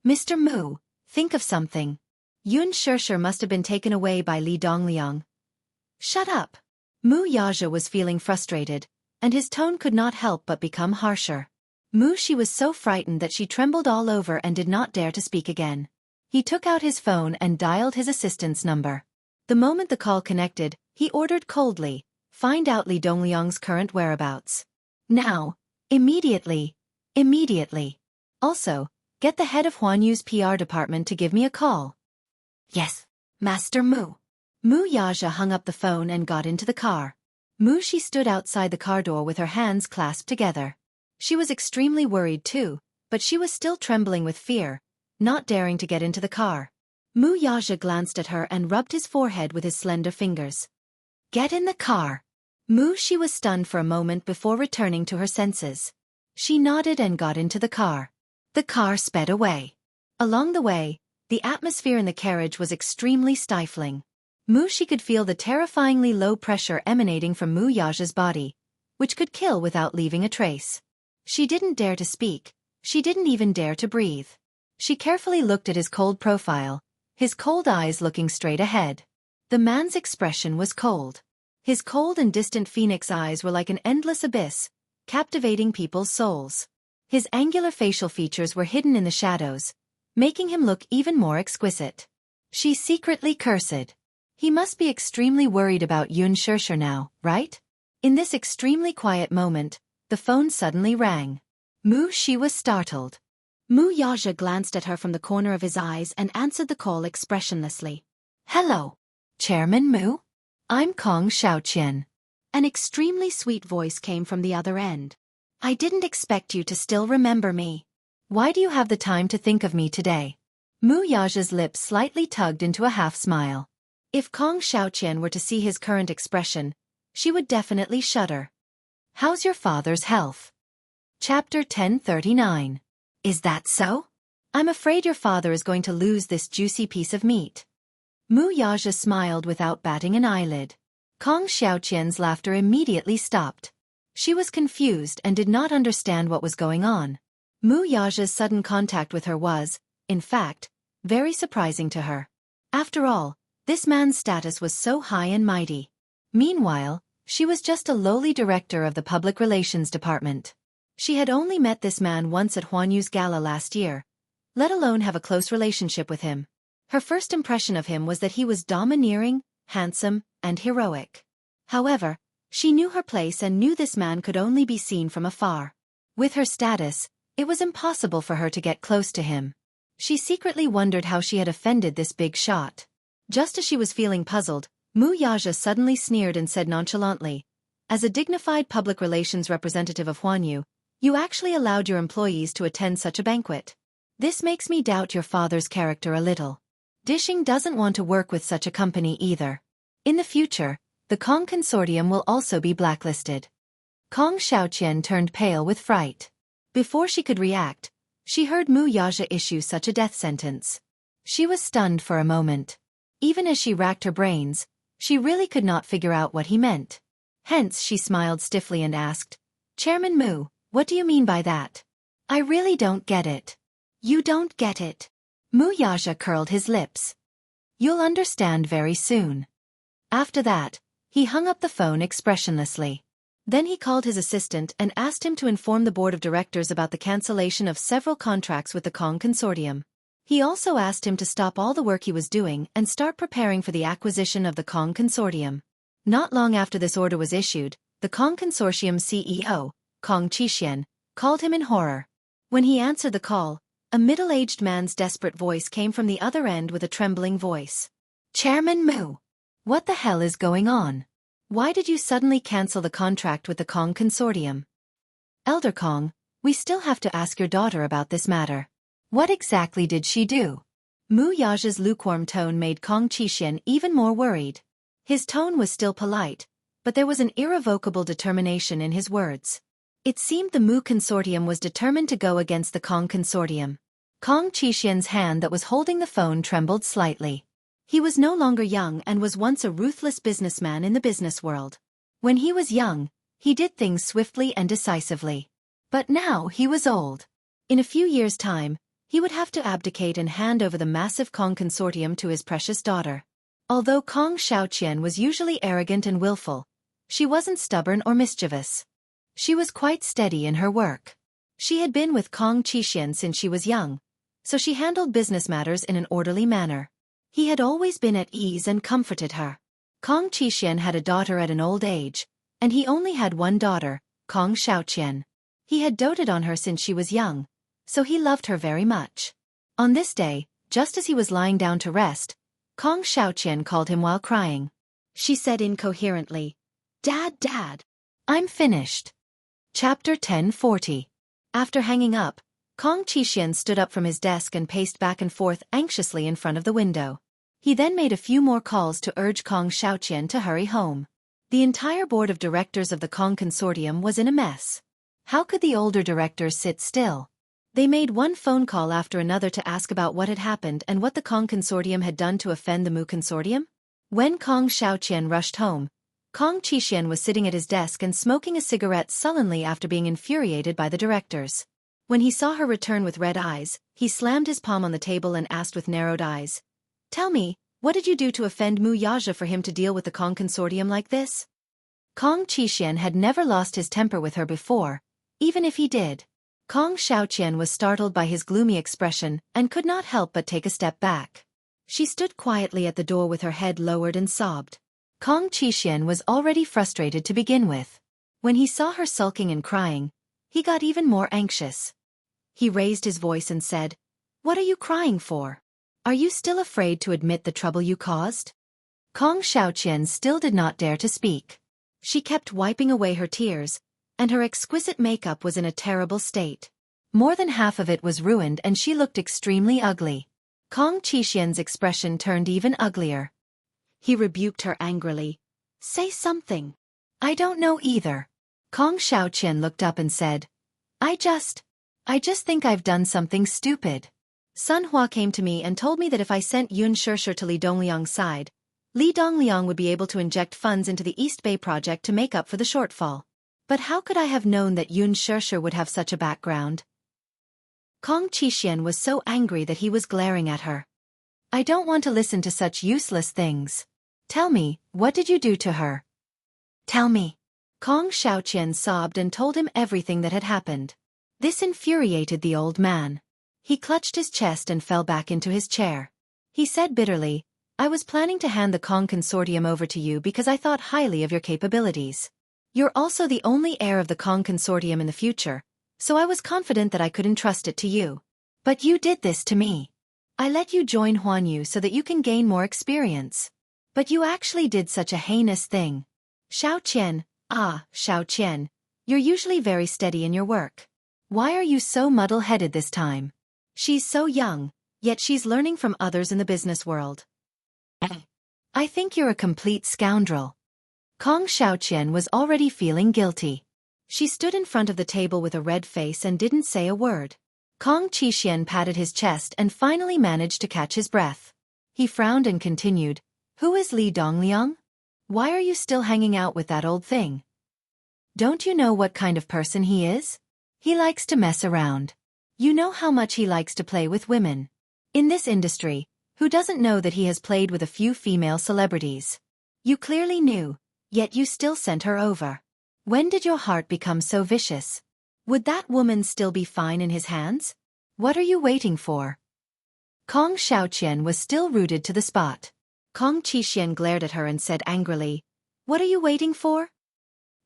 "Mr. Mu, think of something. Xianxia must have been taken away by Li Dongliang." "Shut up." Wuxia was feeling frustrated, and his tone could not help but become harsher. Wuxia was so frightened that she trembled all over and did not dare to speak again. He took out his phone and dialed his assistant's number. The moment the call connected, he ordered coldly, "Find out Li Dongliang's current whereabouts. Now. Immediately. Immediately. Also, get the head of Huanyu's PR department to give me a call." "Yes, Master Mu." Wuxia hung up the phone and got into the car. Wuxia stood outside the car door with her hands clasped together. She was extremely worried too, but she was still trembling with fear, not daring to get into the car. Wuxia glanced at her and rubbed his forehead with his slender fingers. "Get in the car." Wuxia was stunned for a moment before returning to her senses. She nodded and got into the car. The car sped away. Along the way, the atmosphere in the carriage was extremely stifling. Wuxia could feel the terrifyingly low pressure emanating from Wuxia's body, which could kill without leaving a trace. She didn't dare to speak. She didn't even dare to breathe. She carefully looked at his cold profile, his cold eyes looking straight ahead. The man's expression was cold. His cold and distant phoenix eyes were like an endless abyss, captivating people's souls. His angular facial features were hidden in the shadows, making him look even more exquisite. She secretly cursed. He must be extremely worried about Xianxia now, right? In this extremely quiet moment, the phone suddenly rang. Wuxia was startled. Mu Yaja glanced at her from the corner of his eyes and answered the call expressionlessly. Hello, Chairman Mu. I'm Kong Xiaoqian. An extremely sweet voice came from the other end. I didn't expect you to still remember me. Why do you have the time to think of me today? Mu Yaja's lips slightly tugged into a half-smile. If Kong Xiaoqian were to see his current expression, she would definitely shudder. How's your father's health? Chapter 1039. Is that so? I'm afraid your father is going to lose this juicy piece of meat. Mu Yaja smiled without batting an eyelid. Kong Xiaoqian's laughter immediately stopped. She was confused and did not understand what was going on. Mu Yaja's sudden contact with her was, in fact, very surprising to her. After all, this man's status was so high and mighty. Meanwhile, she was just a lowly director of the public relations department. She had only met this man once at Huanyu's gala last year, let alone have a close relationship with him. Her first impression of him was that he was domineering, handsome, and heroic. However, she knew her place and knew this man could only be seen from afar. With her status, it was impossible for her to get close to him. She secretly wondered how she had offended this big shot. Just as she was feeling puzzled, Mu Yaja suddenly sneered and said nonchalantly, "As a dignified public relations representative of Huanyu, you actually allowed your employees to attend such a banquet. This makes me doubt your father's character a little. Dishing doesn't want to work with such a company either. In the future, the Kong Consortium will also be blacklisted." Kong Xiaoqian turned pale with fright. Before she could react, she heard Mu Yaja issue such a death sentence. She was stunned for a moment. Even as she racked her brains, she really could not figure out what he meant. Hence she smiled stiffly and asked, "Chairman Mu, what do you mean by that? I really don't get it." "You don't get it?" Mu Yaja curled his lips. "You'll understand very soon." After that, he hung up the phone expressionlessly. Then he called his assistant and asked him to inform the board of directors about the cancellation of several contracts with the Kong Consortium. He also asked him to stop all the work he was doing and start preparing for the acquisition of the Kong Consortium. Not long after this order was issued, the Kong Consortium CEO, Kong Qixian, called him in horror. When he answered the call, a middle-aged man's desperate voice came from the other end with a trembling voice. "Chairman Mu, what the hell is going on? Why did you suddenly cancel the contract with the Kong Consortium?" "Elder Kong, we still have to ask your daughter about this matter. What exactly did she do?" Mu Yaja's lukewarm tone made Kong Qixian even more worried. His tone was still polite, but there was an irrevocable determination in his words. It seemed the Mu Consortium was determined to go against the Kong Consortium. Kong Qixian's hand that was holding the phone trembled slightly. He was no longer young and was once a ruthless businessman in the business world. When he was young, he did things swiftly and decisively. But now he was old. In a few years' time, he would have to abdicate and hand over the massive Kong Consortium to his precious daughter. Although Kong Xiaoqian was usually arrogant and willful, she wasn't stubborn or mischievous. She was quite steady in her work. She had been with Kong Qixian since she was young, so she handled business matters in an orderly manner. He had always been at ease and comforted her. Kong Qixian had a daughter at an old age, and he only had one daughter, Kong Xiaoqian. He had doted on her since she was young, so he loved her very much. On this day, just as he was lying down to rest, Kong Xiaoqian called him while crying. She said incoherently, Dad, I'm finished." Chapter 1040. After hanging up, Kong Qixian stood up from his desk and paced back and forth anxiously in front of the window. He then made a few more calls to urge Kong Xiaoqian to hurry home. The entire board of directors of the Kong Consortium was in a mess. How could the older directors sit still? They made one phone call after another to ask about what had happened and what the Kong Consortium had done to offend the Mu Consortium. When Kong Xiaoqian rushed home, Kong Qixian was sitting at his desk and smoking a cigarette sullenly after being infuriated by the directors. When he saw her return with red eyes, he slammed his palm on the table and asked with narrowed eyes, "Tell me, what did you do to offend Mu Yaja for him to deal with the Kong Consortium like this?" Kong Qixian had never lost his temper with her before, even if he did. Kong Xiaoqian was startled by his gloomy expression and could not help but take a step back. She stood quietly at the door with her head lowered and sobbed. Kong Qixian was already frustrated to begin with. When he saw her sulking and crying, he got even more anxious. He raised his voice and said, "What are you crying for? Are you still afraid to admit the trouble you caused?" Kong Xiaoqian still did not dare to speak. She kept wiping away her tears, and her exquisite makeup was in a terrible state. More than half of it was ruined and she looked extremely ugly. Kong Qixian's expression turned even uglier. He rebuked her angrily. "Say something." "I don't know either." Kong Xiaoqian looked up and said, I just think I've done something stupid. Sun Hua came to me and told me that if I sent Yun Shirshir to Li Dongliang's side, Li Dongliang would be able to inject funds into the East Bay project to make up for the shortfall. But how could I have known that Yun Shirshir would have such a background? Kong Qixian was so angry that he was glaring at her. I don't want to listen to such useless things. Tell me, what did you do to her? Tell me. Kong Xiaoqian sobbed and told him everything that had happened. This infuriated the old man. He clutched his chest and fell back into his chair. He said bitterly, I was planning to hand the Kong Consortium over to you because I thought highly of your capabilities. You're also the only heir of the Kong Consortium in the future, so I was confident that I could entrust it to you. But you did this to me. I let you join Huanyu so that you can gain more experience. But you actually did such a heinous thing. Xiaoqian, Xiaoqian, you're usually very steady in your work. Why are you so muddle-headed this time? She's so young, yet she's learning from others in the business world. I think you're a complete scoundrel. Kong Xiaoqian was already feeling guilty. She stood in front of the table with a red face and didn't say a word. Kong Qixian patted his chest and finally managed to catch his breath. He frowned and continued, Who is Li Dongliang? Why are you still hanging out with that old thing? Don't you know what kind of person he is? He likes to mess around. You know how much he likes to play with women. In this industry, who doesn't know that he has played with a few female celebrities? You clearly knew, yet you still sent her over. When did your heart become so vicious? Would that woman still be fine in his hands? What are you waiting for? Kong Xiaoqian was still rooted to the spot. Kong Qixian glared at her and said angrily, What are you waiting for?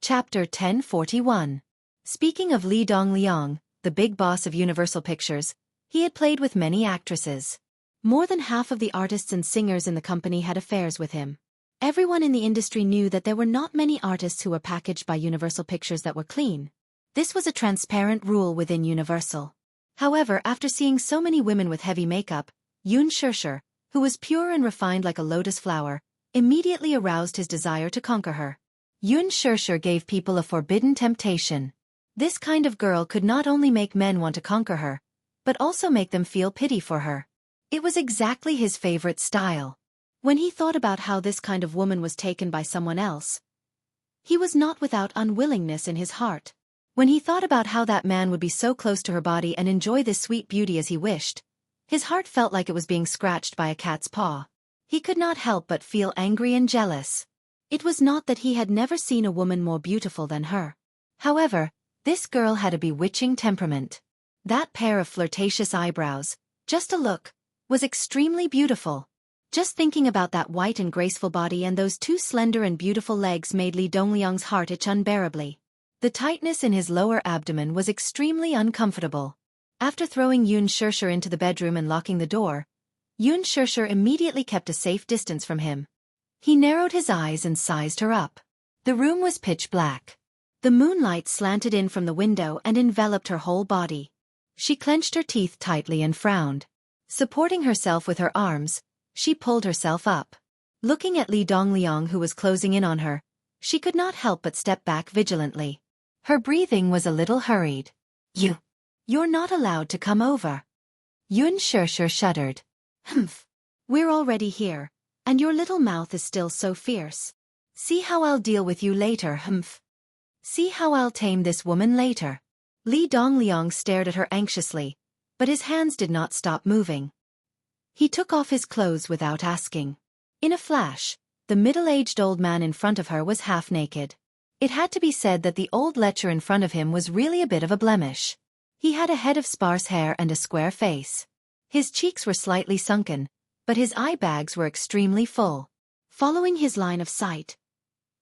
Chapter 1041. Speaking of Li Dongliang, the big boss of Universal Pictures, he had played with many actresses. More than half of the artists and singers in the company had affairs with him. Everyone in the industry knew that there were not many artists who were packaged by Universal Pictures that were clean. This was a transparent rule within Universal. However, after seeing so many women with heavy makeup, Yun Shirshir, who was pure and refined like a lotus flower, immediately aroused his desire to conquer her. Yun Shirshir gave people a forbidden temptation. This kind of girl could not only make men want to conquer her, but also make them feel pity for her. It was exactly his favorite style. When he thought about how this kind of woman was taken by someone else, he was not without unwillingness in his heart. When he thought about how that man would be so close to her body and enjoy this sweet beauty as he wished, his heart felt like it was being scratched by a cat's paw. He could not help but feel angry and jealous. It was not that he had never seen a woman more beautiful than her. However, this girl had a bewitching temperament. That pair of flirtatious eyebrows, just a look, was extremely beautiful. Just thinking about that white and graceful body and those two slender and beautiful legs made Li Dongliang's heart itch unbearably. The tightness in his lower abdomen was extremely uncomfortable. After throwing Yun Shirshir into the bedroom and locking the door, Yun Shirshir immediately kept a safe distance from him. He narrowed his eyes and sized her up. The room was pitch black. The moonlight slanted in from the window and enveloped her whole body. She clenched her teeth tightly and frowned. Supporting herself with her arms, she pulled herself up. Looking at Li Dongliang who was closing in on her, she could not help but step back vigilantly. Her breathing was a little hurried. You're not allowed to come over. Yun Shirshir shuddered. Humph. We're already here, and your little mouth is still so fierce. See how I'll deal with you later, humph. See how I'll tame this woman later. Li Dongliang stared at her anxiously, but his hands did not stop moving. He took off his clothes without asking. In a flash, the middle-aged old man in front of her was half naked. It had to be said that the old lecher in front of him was really a bit of a blemish. He had a head of sparse hair and a square face. His cheeks were slightly sunken, but his eye bags were extremely full. Following his line of sight,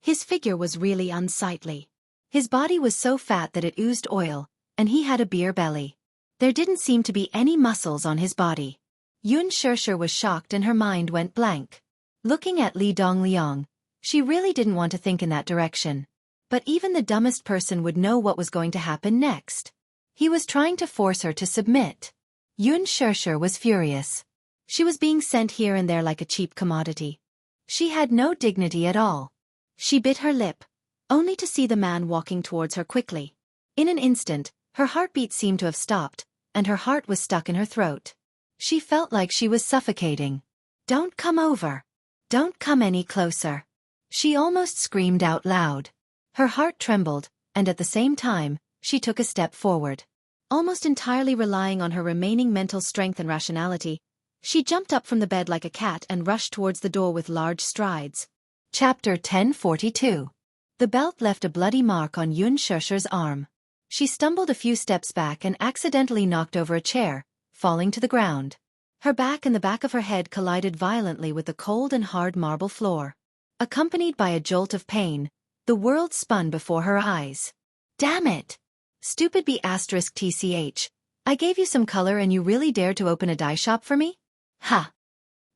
his figure was really unsightly. His body was so fat that it oozed oil, and he had a beer belly. There didn't seem to be any muscles on his body. Yun Shirshir was shocked and her mind went blank. Looking at Li Dongliang, she really didn't want to think in that direction. But even the dumbest person would know what was going to happen next. He was trying to force her to submit. Yun Shirshir was furious. She was being sent here and there like a cheap commodity. She had no dignity at all. She bit her lip, only to see the man walking towards her quickly. In an instant, her heartbeat seemed to have stopped, and her heart was stuck in her throat. She felt like she was suffocating. "Don't come over. Don't come any closer." She almost screamed out loud. Her heart trembled, and at the same time, she took a step forward. Almost entirely relying on her remaining mental strength and rationality, she jumped up from the bed like a cat and rushed towards the door with large strides. Chapter 1042. The belt left a bloody mark on Yun Shirshir's arm. She stumbled a few steps back and accidentally knocked over a chair, falling to the ground. Her back and the back of her head collided violently with the cold and hard marble floor. Accompanied by a jolt of pain, the world spun before her eyes. "Damn it! Stupid B*TCH, I gave you some color and you really dared to open a dye shop for me? Ha!"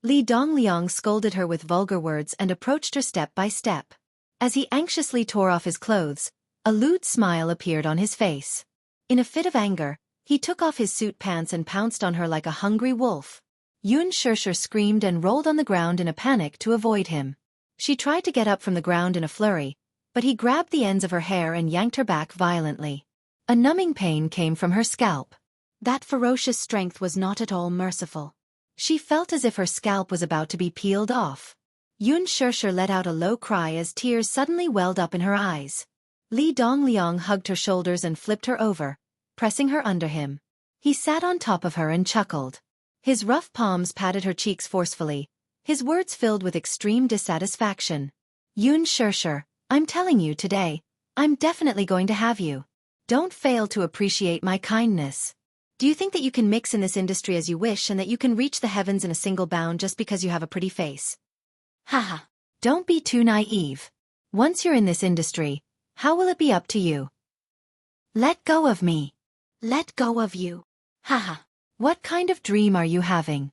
Li Dongliang scolded her with vulgar words and approached her step by step. As he anxiously tore off his clothes, a lewd smile appeared on his face. In a fit of anger, he took off his suit pants and pounced on her like a hungry wolf. Yun Shirshir screamed and rolled on the ground in a panic to avoid him. She tried to get up from the ground in a flurry, but he grabbed the ends of her hair and yanked her back violently. A numbing pain came from her scalp. That ferocious strength was not at all merciful. She felt as if her scalp was about to be peeled off. Yun Shirshir let out a low cry as tears suddenly welled up in her eyes. Li Dongliang hugged her shoulders and flipped her over, pressing her under him. He sat on top of her and chuckled. His rough palms patted her cheeks forcefully, his words filled with extreme dissatisfaction. "Yun Shirshir, I'm telling you today, I'm definitely going to have you. Don't fail to appreciate my kindness. Do you think that you can mix in this industry as you wish and that you can reach the heavens in a single bound just because you have a pretty face? Haha. Don't be too naive. Once you're in this industry, how will it be up to you? Let go of me. Let go of you. Haha. What kind of dream are you having?"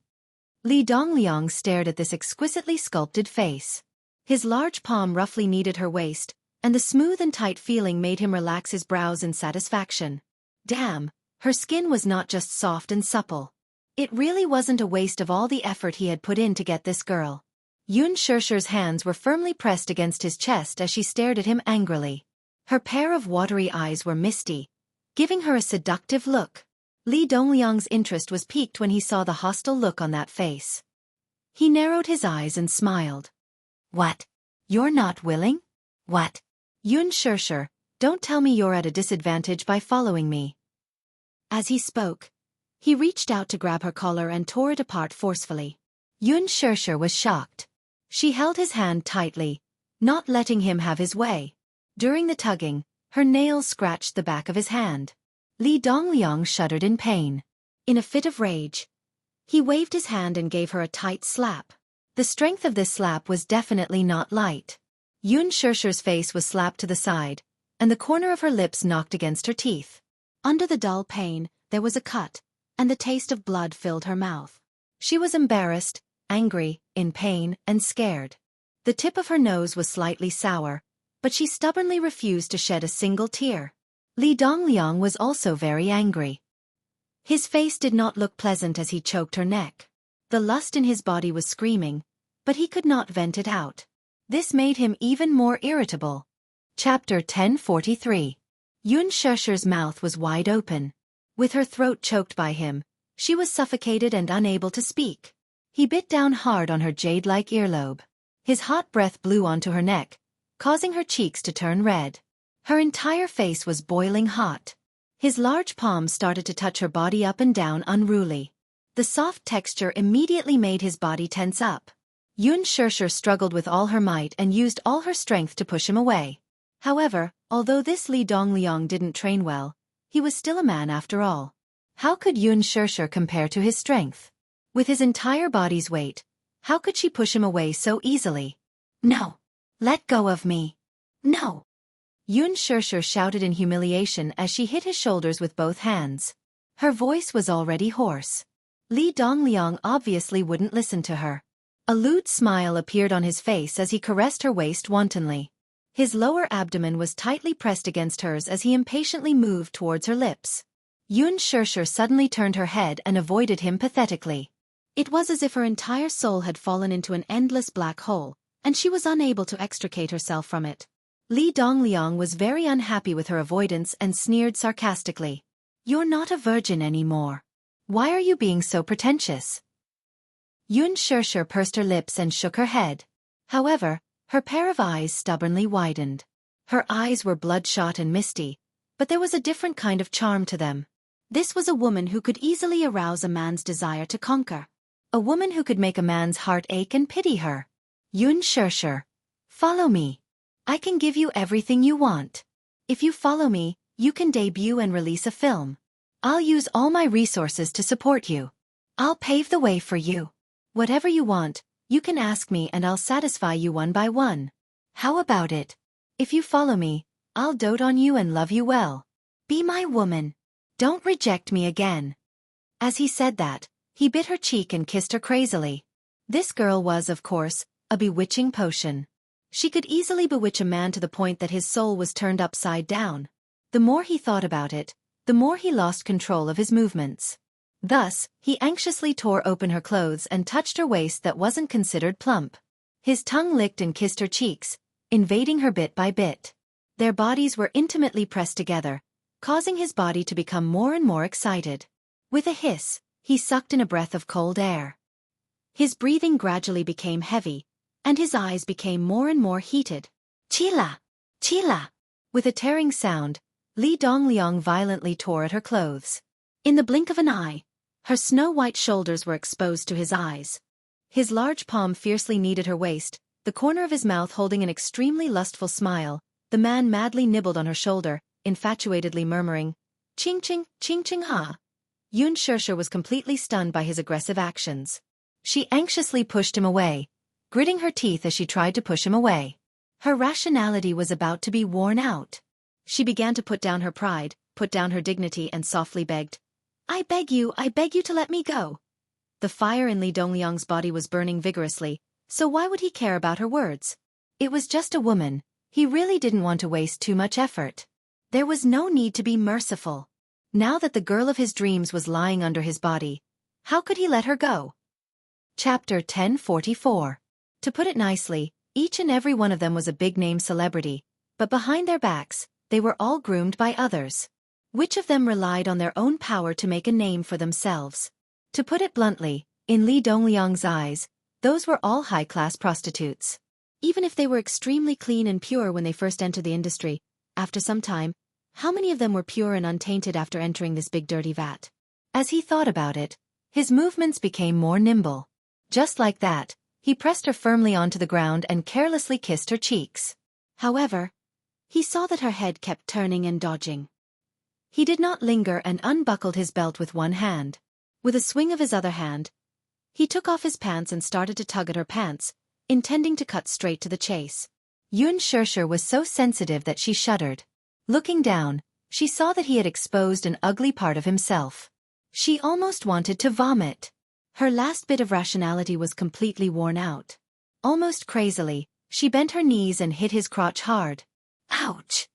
Li Dongliang stared at this exquisitely sculpted face. His large palm roughly kneaded her waist, and the smooth and tight feeling made him relax his brows in satisfaction. Damn, her skin was not just soft and supple. It really wasn't a waste of all the effort he had put in to get this girl. Yun Shirshir's hands were firmly pressed against his chest as she stared at him angrily. Her pair of watery eyes were misty, giving her a seductive look. Li Dongliang's interest was piqued when he saw the hostile look on that face. He narrowed his eyes and smiled. "What? You're not willing? What? Yun Shirshir, don't tell me you're at a disadvantage by following me." As he spoke, he reached out to grab her collar and tore it apart forcefully. Yun Shirshir was shocked. She held his hand tightly, not letting him have his way. During the tugging, her nails scratched the back of his hand. Li Dongliang shuddered in pain. In a fit of rage, he waved his hand and gave her a tight slap. The strength of this slap was definitely not light. Yun Shirshir's face was slapped to the side, and the corner of her lips knocked against her teeth. Under the dull pain, there was a cut, and the taste of blood filled her mouth. She was embarrassed, angry, in pain, and scared. The tip of her nose was slightly sour, but she stubbornly refused to shed a single tear. Li Dongliang was also very angry. His face did not look pleasant as he choked her neck. The lust in his body was screaming, but he could not vent it out. This made him even more irritable. Chapter 1043. Yun Shirshir's mouth was wide open. With her throat choked by him, she was suffocated and unable to speak. He bit down hard on her jade-like earlobe. His hot breath blew onto her neck, causing her cheeks to turn red. Her entire face was boiling hot. His large palms started to touch her body up and down unruly. The soft texture immediately made his body tense up. Yun Shirshir struggled with all her might and used all her strength to push him away. However, although this Li Dongliang didn't train well, he was still a man after all. How could Yun Shirshir compare to his strength? With his entire body's weight, how could she push him away so easily? "No! Let go of me! No!" Yun Shirshir shouted in humiliation as she hit his shoulders with both hands. Her voice was already hoarse. Li Dongliang obviously wouldn't listen to her. A lewd smile appeared on his face as he caressed her waist wantonly. His lower abdomen was tightly pressed against hers as he impatiently moved towards her lips. Xianxia suddenly turned her head and avoided him pathetically. It was as if her entire soul had fallen into an endless black hole, and she was unable to extricate herself from it. Li Dongliang was very unhappy with her avoidance and sneered sarcastically. "You're not a virgin anymore. Why are you being so pretentious?" Xianxia pursed her lips and shook her head. However, her pair of eyes stubbornly widened. Her eyes were bloodshot and misty, but there was a different kind of charm to them. This was a woman who could easily arouse a man's desire to conquer. A woman who could make a man's heart ache and pity her. "Xianxia, follow me. I can give you everything you want. If you follow me, you can debut and release a film. I'll use all my resources to support you. I'll pave the way for you. Whatever you want, you can ask me and I'll satisfy you one by one. How about it? If you follow me, I'll dote on you and love you well. Be my woman. Don't reject me again." As he said that, he bit her cheek and kissed her crazily. This girl was, of course, a bewitching potion. She could easily bewitch a man to the point that his soul was turned upside down. The more he thought about it, the more he lost control of his movements. Thus, he anxiously tore open her clothes and touched her waist that wasn't considered plump. His tongue licked and kissed her cheeks, invading her bit by bit. Their bodies were intimately pressed together, causing his body to become more and more excited. With a hiss, he sucked in a breath of cold air. His breathing gradually became heavy, and his eyes became more and more heated. "Chila! Chila!" With a tearing sound, Li Dongliang violently tore at her clothes. In the blink of an eye, her snow-white shoulders were exposed to his eyes. His large palm fiercely kneaded her waist, the corner of his mouth holding an extremely lustful smile. The man madly nibbled on her shoulder, infatuatedly murmuring, "Ching ching, ching ching ha." Xianxia was completely stunned by his aggressive actions. She anxiously pushed him away, gritting her teeth as she tried to push him away. Her rationality was about to be worn out. She began to put down her pride, put down her dignity and softly begged, I beg you to let me go." The fire in Li Dongliang's body was burning vigorously, so why would he care about her words? It was just a woman. He really didn't want to waste too much effort. There was no need to be merciful. Now that the girl of his dreams was lying under his body, how could he let her go? Chapter 1044. To put it nicely, each and every one of them was a big-name celebrity, but behind their backs, they were all groomed by others. Which of them relied on their own power to make a name for themselves? To put it bluntly, in Li Dongliang's eyes, those were all high-class prostitutes. Even if they were extremely clean and pure when they first entered the industry, after some time, how many of them were pure and untainted after entering this big dirty vat? As he thought about it, his movements became more nimble. Just like that, he pressed her firmly onto the ground and carelessly kissed her cheeks. However, he saw that her head kept turning and dodging. He did not linger and unbuckled his belt with one hand. With a swing of his other hand, he took off his pants and started to tug at her pants, intending to cut straight to the chase. Xianxia was so sensitive that she shuddered. Looking down, she saw that he had exposed an ugly part of himself. She almost wanted to vomit. Her last bit of rationality was completely worn out. Almost crazily, she bent her knees and hit his crotch hard. Ouch!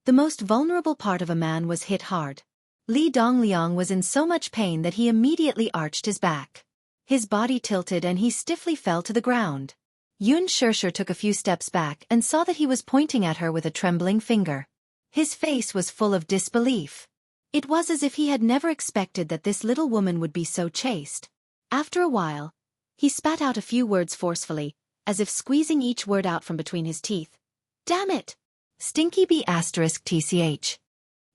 The most vulnerable part of a man was hit hard. Li Dongliang was in so much pain that he immediately arched his back. His body tilted and he stiffly fell to the ground. Xianxia took a few steps back and saw that he was pointing at her with a trembling finger. His face was full of disbelief. It was as if he had never expected that this little woman would be so chaste. After a while, he spat out a few words forcefully, as if squeezing each word out from between his teeth. "Damn it! Stinky B***tch."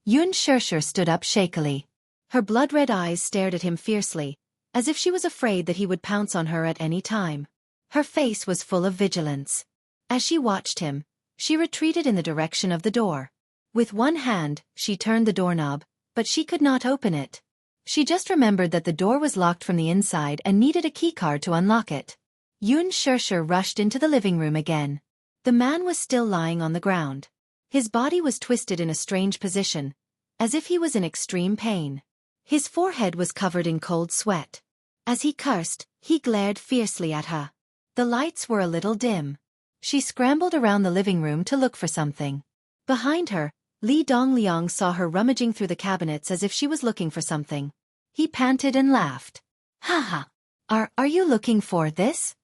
Xianxia stood up shakily. Her blood-red eyes stared at him fiercely, as if she was afraid that he would pounce on her at any time. Her face was full of vigilance. As she watched him, she retreated in the direction of the door. With one hand, she turned the doorknob, but she could not open it. She just remembered that the door was locked from the inside and needed a keycard to unlock it. Xianxia rushed into the living room again. The man was still lying on the ground. His body was twisted in a strange position, as if he was in extreme pain. His forehead was covered in cold sweat. As he cursed, he glared fiercely at her. The lights were a little dim. She scrambled around the living room to look for something. Behind her, Li Dongliang saw her rummaging through the cabinets as if she was looking for something. He panted and laughed. "Ha ha! Are you looking for this?"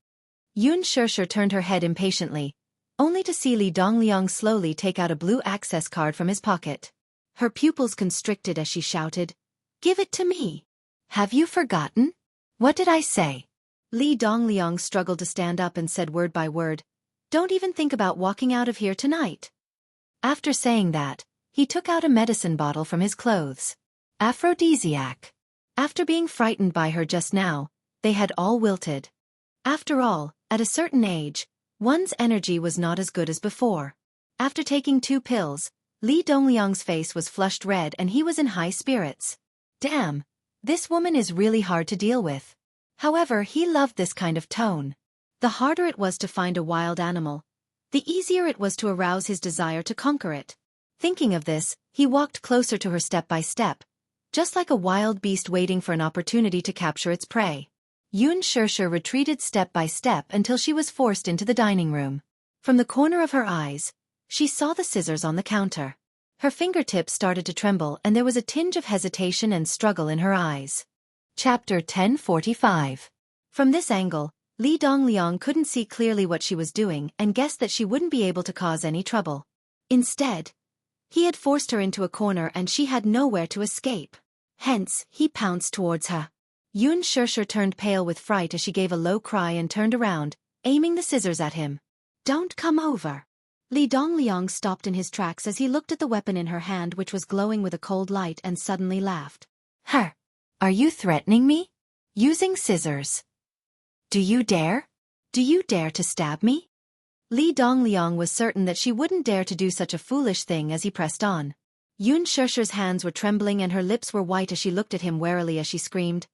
Yun Shirshir turned her head impatiently, only to see Li Dongliang slowly take out a blue access card from his pocket. Her pupils constricted as she shouted, "Give it to me! Have you forgotten? What did I say?" Li Dongliang struggled to stand up and said word by word, "Don't even think about walking out of here tonight." After saying that, he took out a medicine bottle from his clothes. Aphrodisiac. After being frightened by her just now, they had all wilted. After all, at a certain age, one's energy was not as good as before. After taking 2 pills, Li Dongliang's face was flushed red and he was in high spirits. Damn, this woman is really hard to deal with. However, he loved this kind of tone. The harder it was to find a wild animal, the easier it was to arouse his desire to conquer it. Thinking of this, he walked closer to her step by step, just like a wild beast waiting for an opportunity to capture its prey. Yun Shirshir retreated step by step until she was forced into the dining room. From the corner of her eyes, she saw the scissors on the counter. Her fingertips started to tremble and there was a tinge of hesitation and struggle in her eyes. Chapter 1045. From this angle, Li Dongliang couldn't see clearly what she was doing and guessed that she wouldn't be able to cause any trouble. Instead, he had forced her into a corner and she had nowhere to escape. Hence, he pounced towards her. Yun Shirshir turned pale with fright as she gave a low cry and turned around, aiming the scissors at him. "Don't come over." Li Dongliang stopped in his tracks as he looked at the weapon in her hand which was glowing with a cold light and suddenly laughed. "Her! Are you threatening me? Using scissors? Do you dare? Do you dare to stab me?" Li Dongliang was certain that she wouldn't dare to do such a foolish thing as he pressed on. Yun Shirshir's hands were trembling and her lips were white as she looked at him warily as she screamed,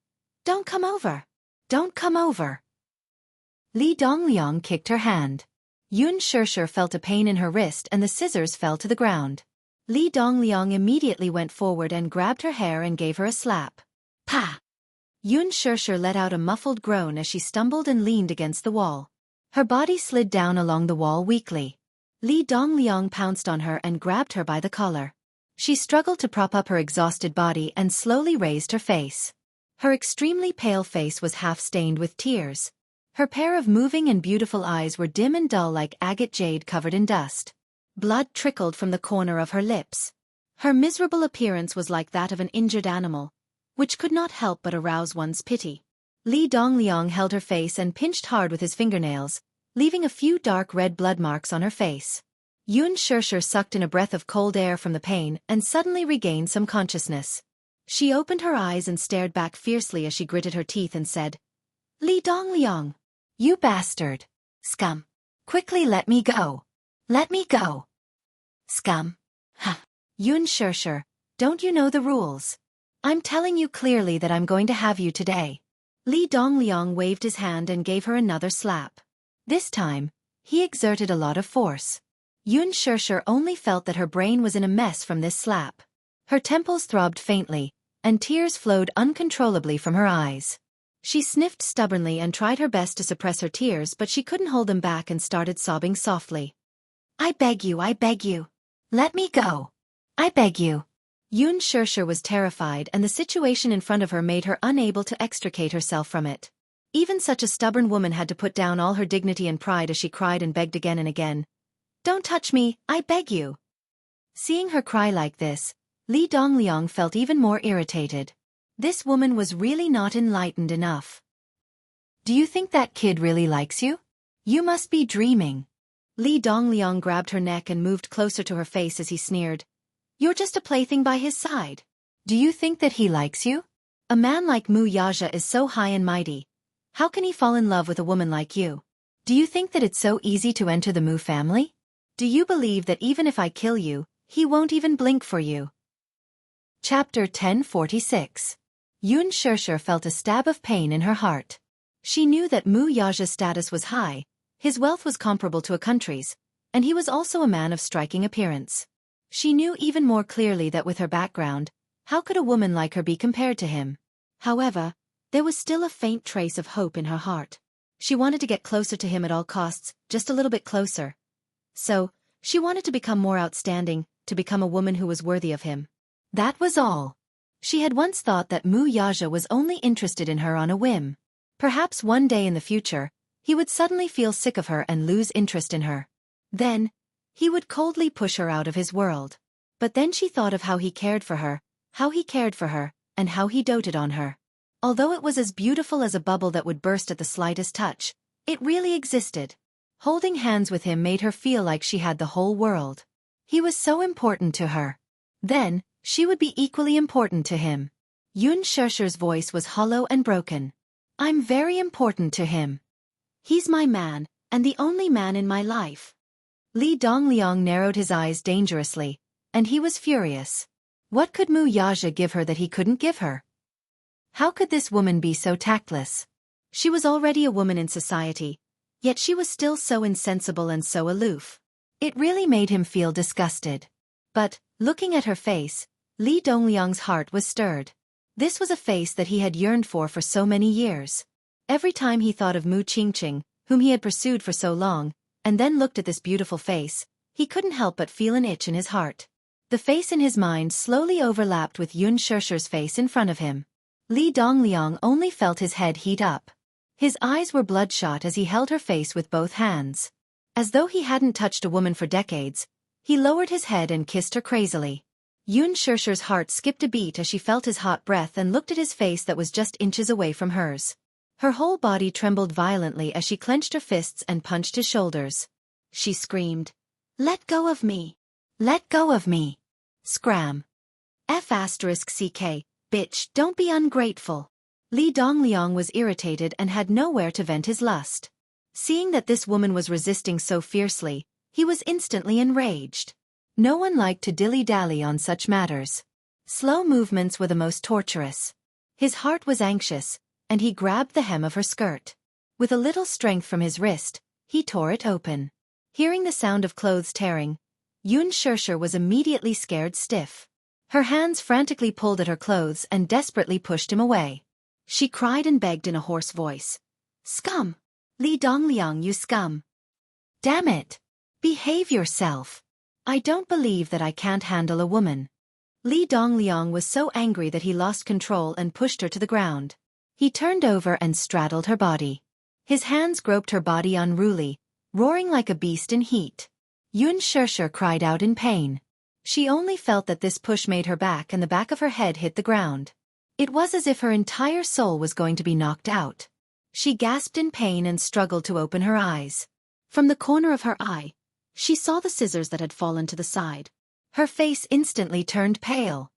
"Don't come over! Don't come over!" Li Dongliang kicked her hand. Yun Shirshir felt a pain in her wrist and the scissors fell to the ground. Li Dongliang immediately went forward and grabbed her hair and gave her a slap. "Pah!" Yun Shirshir let out a muffled groan as she stumbled and leaned against the wall. Her body slid down along the wall weakly. Li Dongliang pounced on her and grabbed her by the collar. She struggled to prop up her exhausted body and slowly raised her face. Her extremely pale face was half-stained with tears. Her pair of moving and beautiful eyes were dim and dull like agate jade covered in dust. Blood trickled from the corner of her lips. Her miserable appearance was like that of an injured animal, which could not help but arouse one's pity. Li Dongliang held her face and pinched hard with his fingernails, leaving a few dark red blood marks on her face. Yun Shirshir sucked in a breath of cold air from the pain and suddenly regained some consciousness. She opened her eyes and stared back fiercely as she gritted her teeth and said, "Li Dongliang! You bastard! Scum! Quickly let me go! Let me go! Scum! Huh! Yun Shirshir, don't you know the rules? I'm telling you clearly that I'm going to have you today." Li Dongliang waved his hand and gave her another slap. This time, he exerted a lot of force. Yun Shirshir only felt that her brain was in a mess from this slap. Her temples throbbed faintly, and tears flowed uncontrollably from her eyes. She sniffed stubbornly and tried her best to suppress her tears, but she couldn't hold them back and started sobbing softly. I beg you, let me go. I beg you." Yun Shirshir was terrified and the situation in front of her made her unable to extricate herself from it. Even such a stubborn woman had to put down all her dignity and pride as she cried and begged again and again. "Don't touch me, I beg you." Seeing her cry like this, Li Dongliang felt even more irritated. This woman was really not enlightened enough. "Do you think that kid really likes you? You must be dreaming." Li Dongliang grabbed her neck and moved closer to her face as he sneered. "You're just a plaything by his side. Do you think that he likes you? A man like Wuxia is so high and mighty. How can he fall in love with a woman like you? Do you think that it's so easy to enter the Mu family? Do you believe that even if I kill you, he won't even blink for you?" Chapter 1046. Yun Shirshir felt a stab of pain in her heart. She knew that Wuxia's status was high, his wealth was comparable to a country's, and he was also a man of striking appearance. She knew even more clearly that with her background, How could a woman like her be compared to him? However, there was still a faint trace of hope in her heart. She wanted to get closer to him at all costs, just a little bit closer. So, she wanted to become more outstanding, to become a woman who was worthy of him. That was all. She had once thought that Wuxia was only interested in her on a whim. Perhaps one day in the future, he would suddenly feel sick of her and lose interest in her. Then, he would coldly push her out of his world. But then she thought of how he cared for her, and how he doted on her. Although it was as beautiful as a bubble that would burst at the slightest touch, it really existed. Holding hands with him made her feel like she had the whole world. He was so important to her. Then, she would be equally important to him. Xianxia's voice was hollow and broken. I'm very important to him. He's my man, and the only man in my life. Li Dongliang narrowed his eyes dangerously, and he was furious. What could Wuxia give her that he couldn't give her? How could this woman be so tactless? She was already a woman in society, yet she was still so insensible and so aloof. It really made him feel disgusted. But, looking at her face, Li Dongliang's heart was stirred. This was a face that he had yearned for so many years. Every time he thought of Mu Qingqing, whom he had pursued for so long, and then looked at this beautiful face, he couldn't help but feel an itch in his heart. The face in his mind slowly overlapped with Xianxia's face in front of him. Li Dongliang only felt his head heat up. His eyes were bloodshot as he held her face with both hands. As though he hadn't touched a woman for decades, he lowered his head and kissed her crazily. Xianxia's heart skipped a beat as she felt his hot breath and looked at his face that was just inches away from hers. Her whole body trembled violently as she clenched her fists and punched his shoulders. She screamed, "Let go of me! Let go of me!" Scram. F***ck, bitch, don't be ungrateful. Li Dongliang was irritated and had nowhere to vent his lust. Seeing that this woman was resisting so fiercely, he was instantly enraged. No one liked to dilly-dally on such matters. Slow movements were the most torturous. His heart was anxious, and he grabbed the hem of her skirt. With a little strength from his wrist, he tore it open. Hearing the sound of clothes tearing, Xianxia was immediately scared stiff. Her hands frantically pulled at her clothes and desperately pushed him away. She cried and begged in a hoarse voice. "Scum! Li Dongliang, you scum! Damn it! Behave yourself! I don't believe that I can't handle a woman." Li Dongliang was so angry that he lost control and pushed her to the ground. He turned over and straddled her body. His hands groped her body unruly, roaring like a beast in heat. Xianxia cried out in pain. She only felt that this push made her back and the back of her head hit the ground. It was as if her entire soul was going to be knocked out. She gasped in pain and struggled to open her eyes. From the corner of her eye, she saw the scissors that had fallen to the side. Her face instantly turned pale.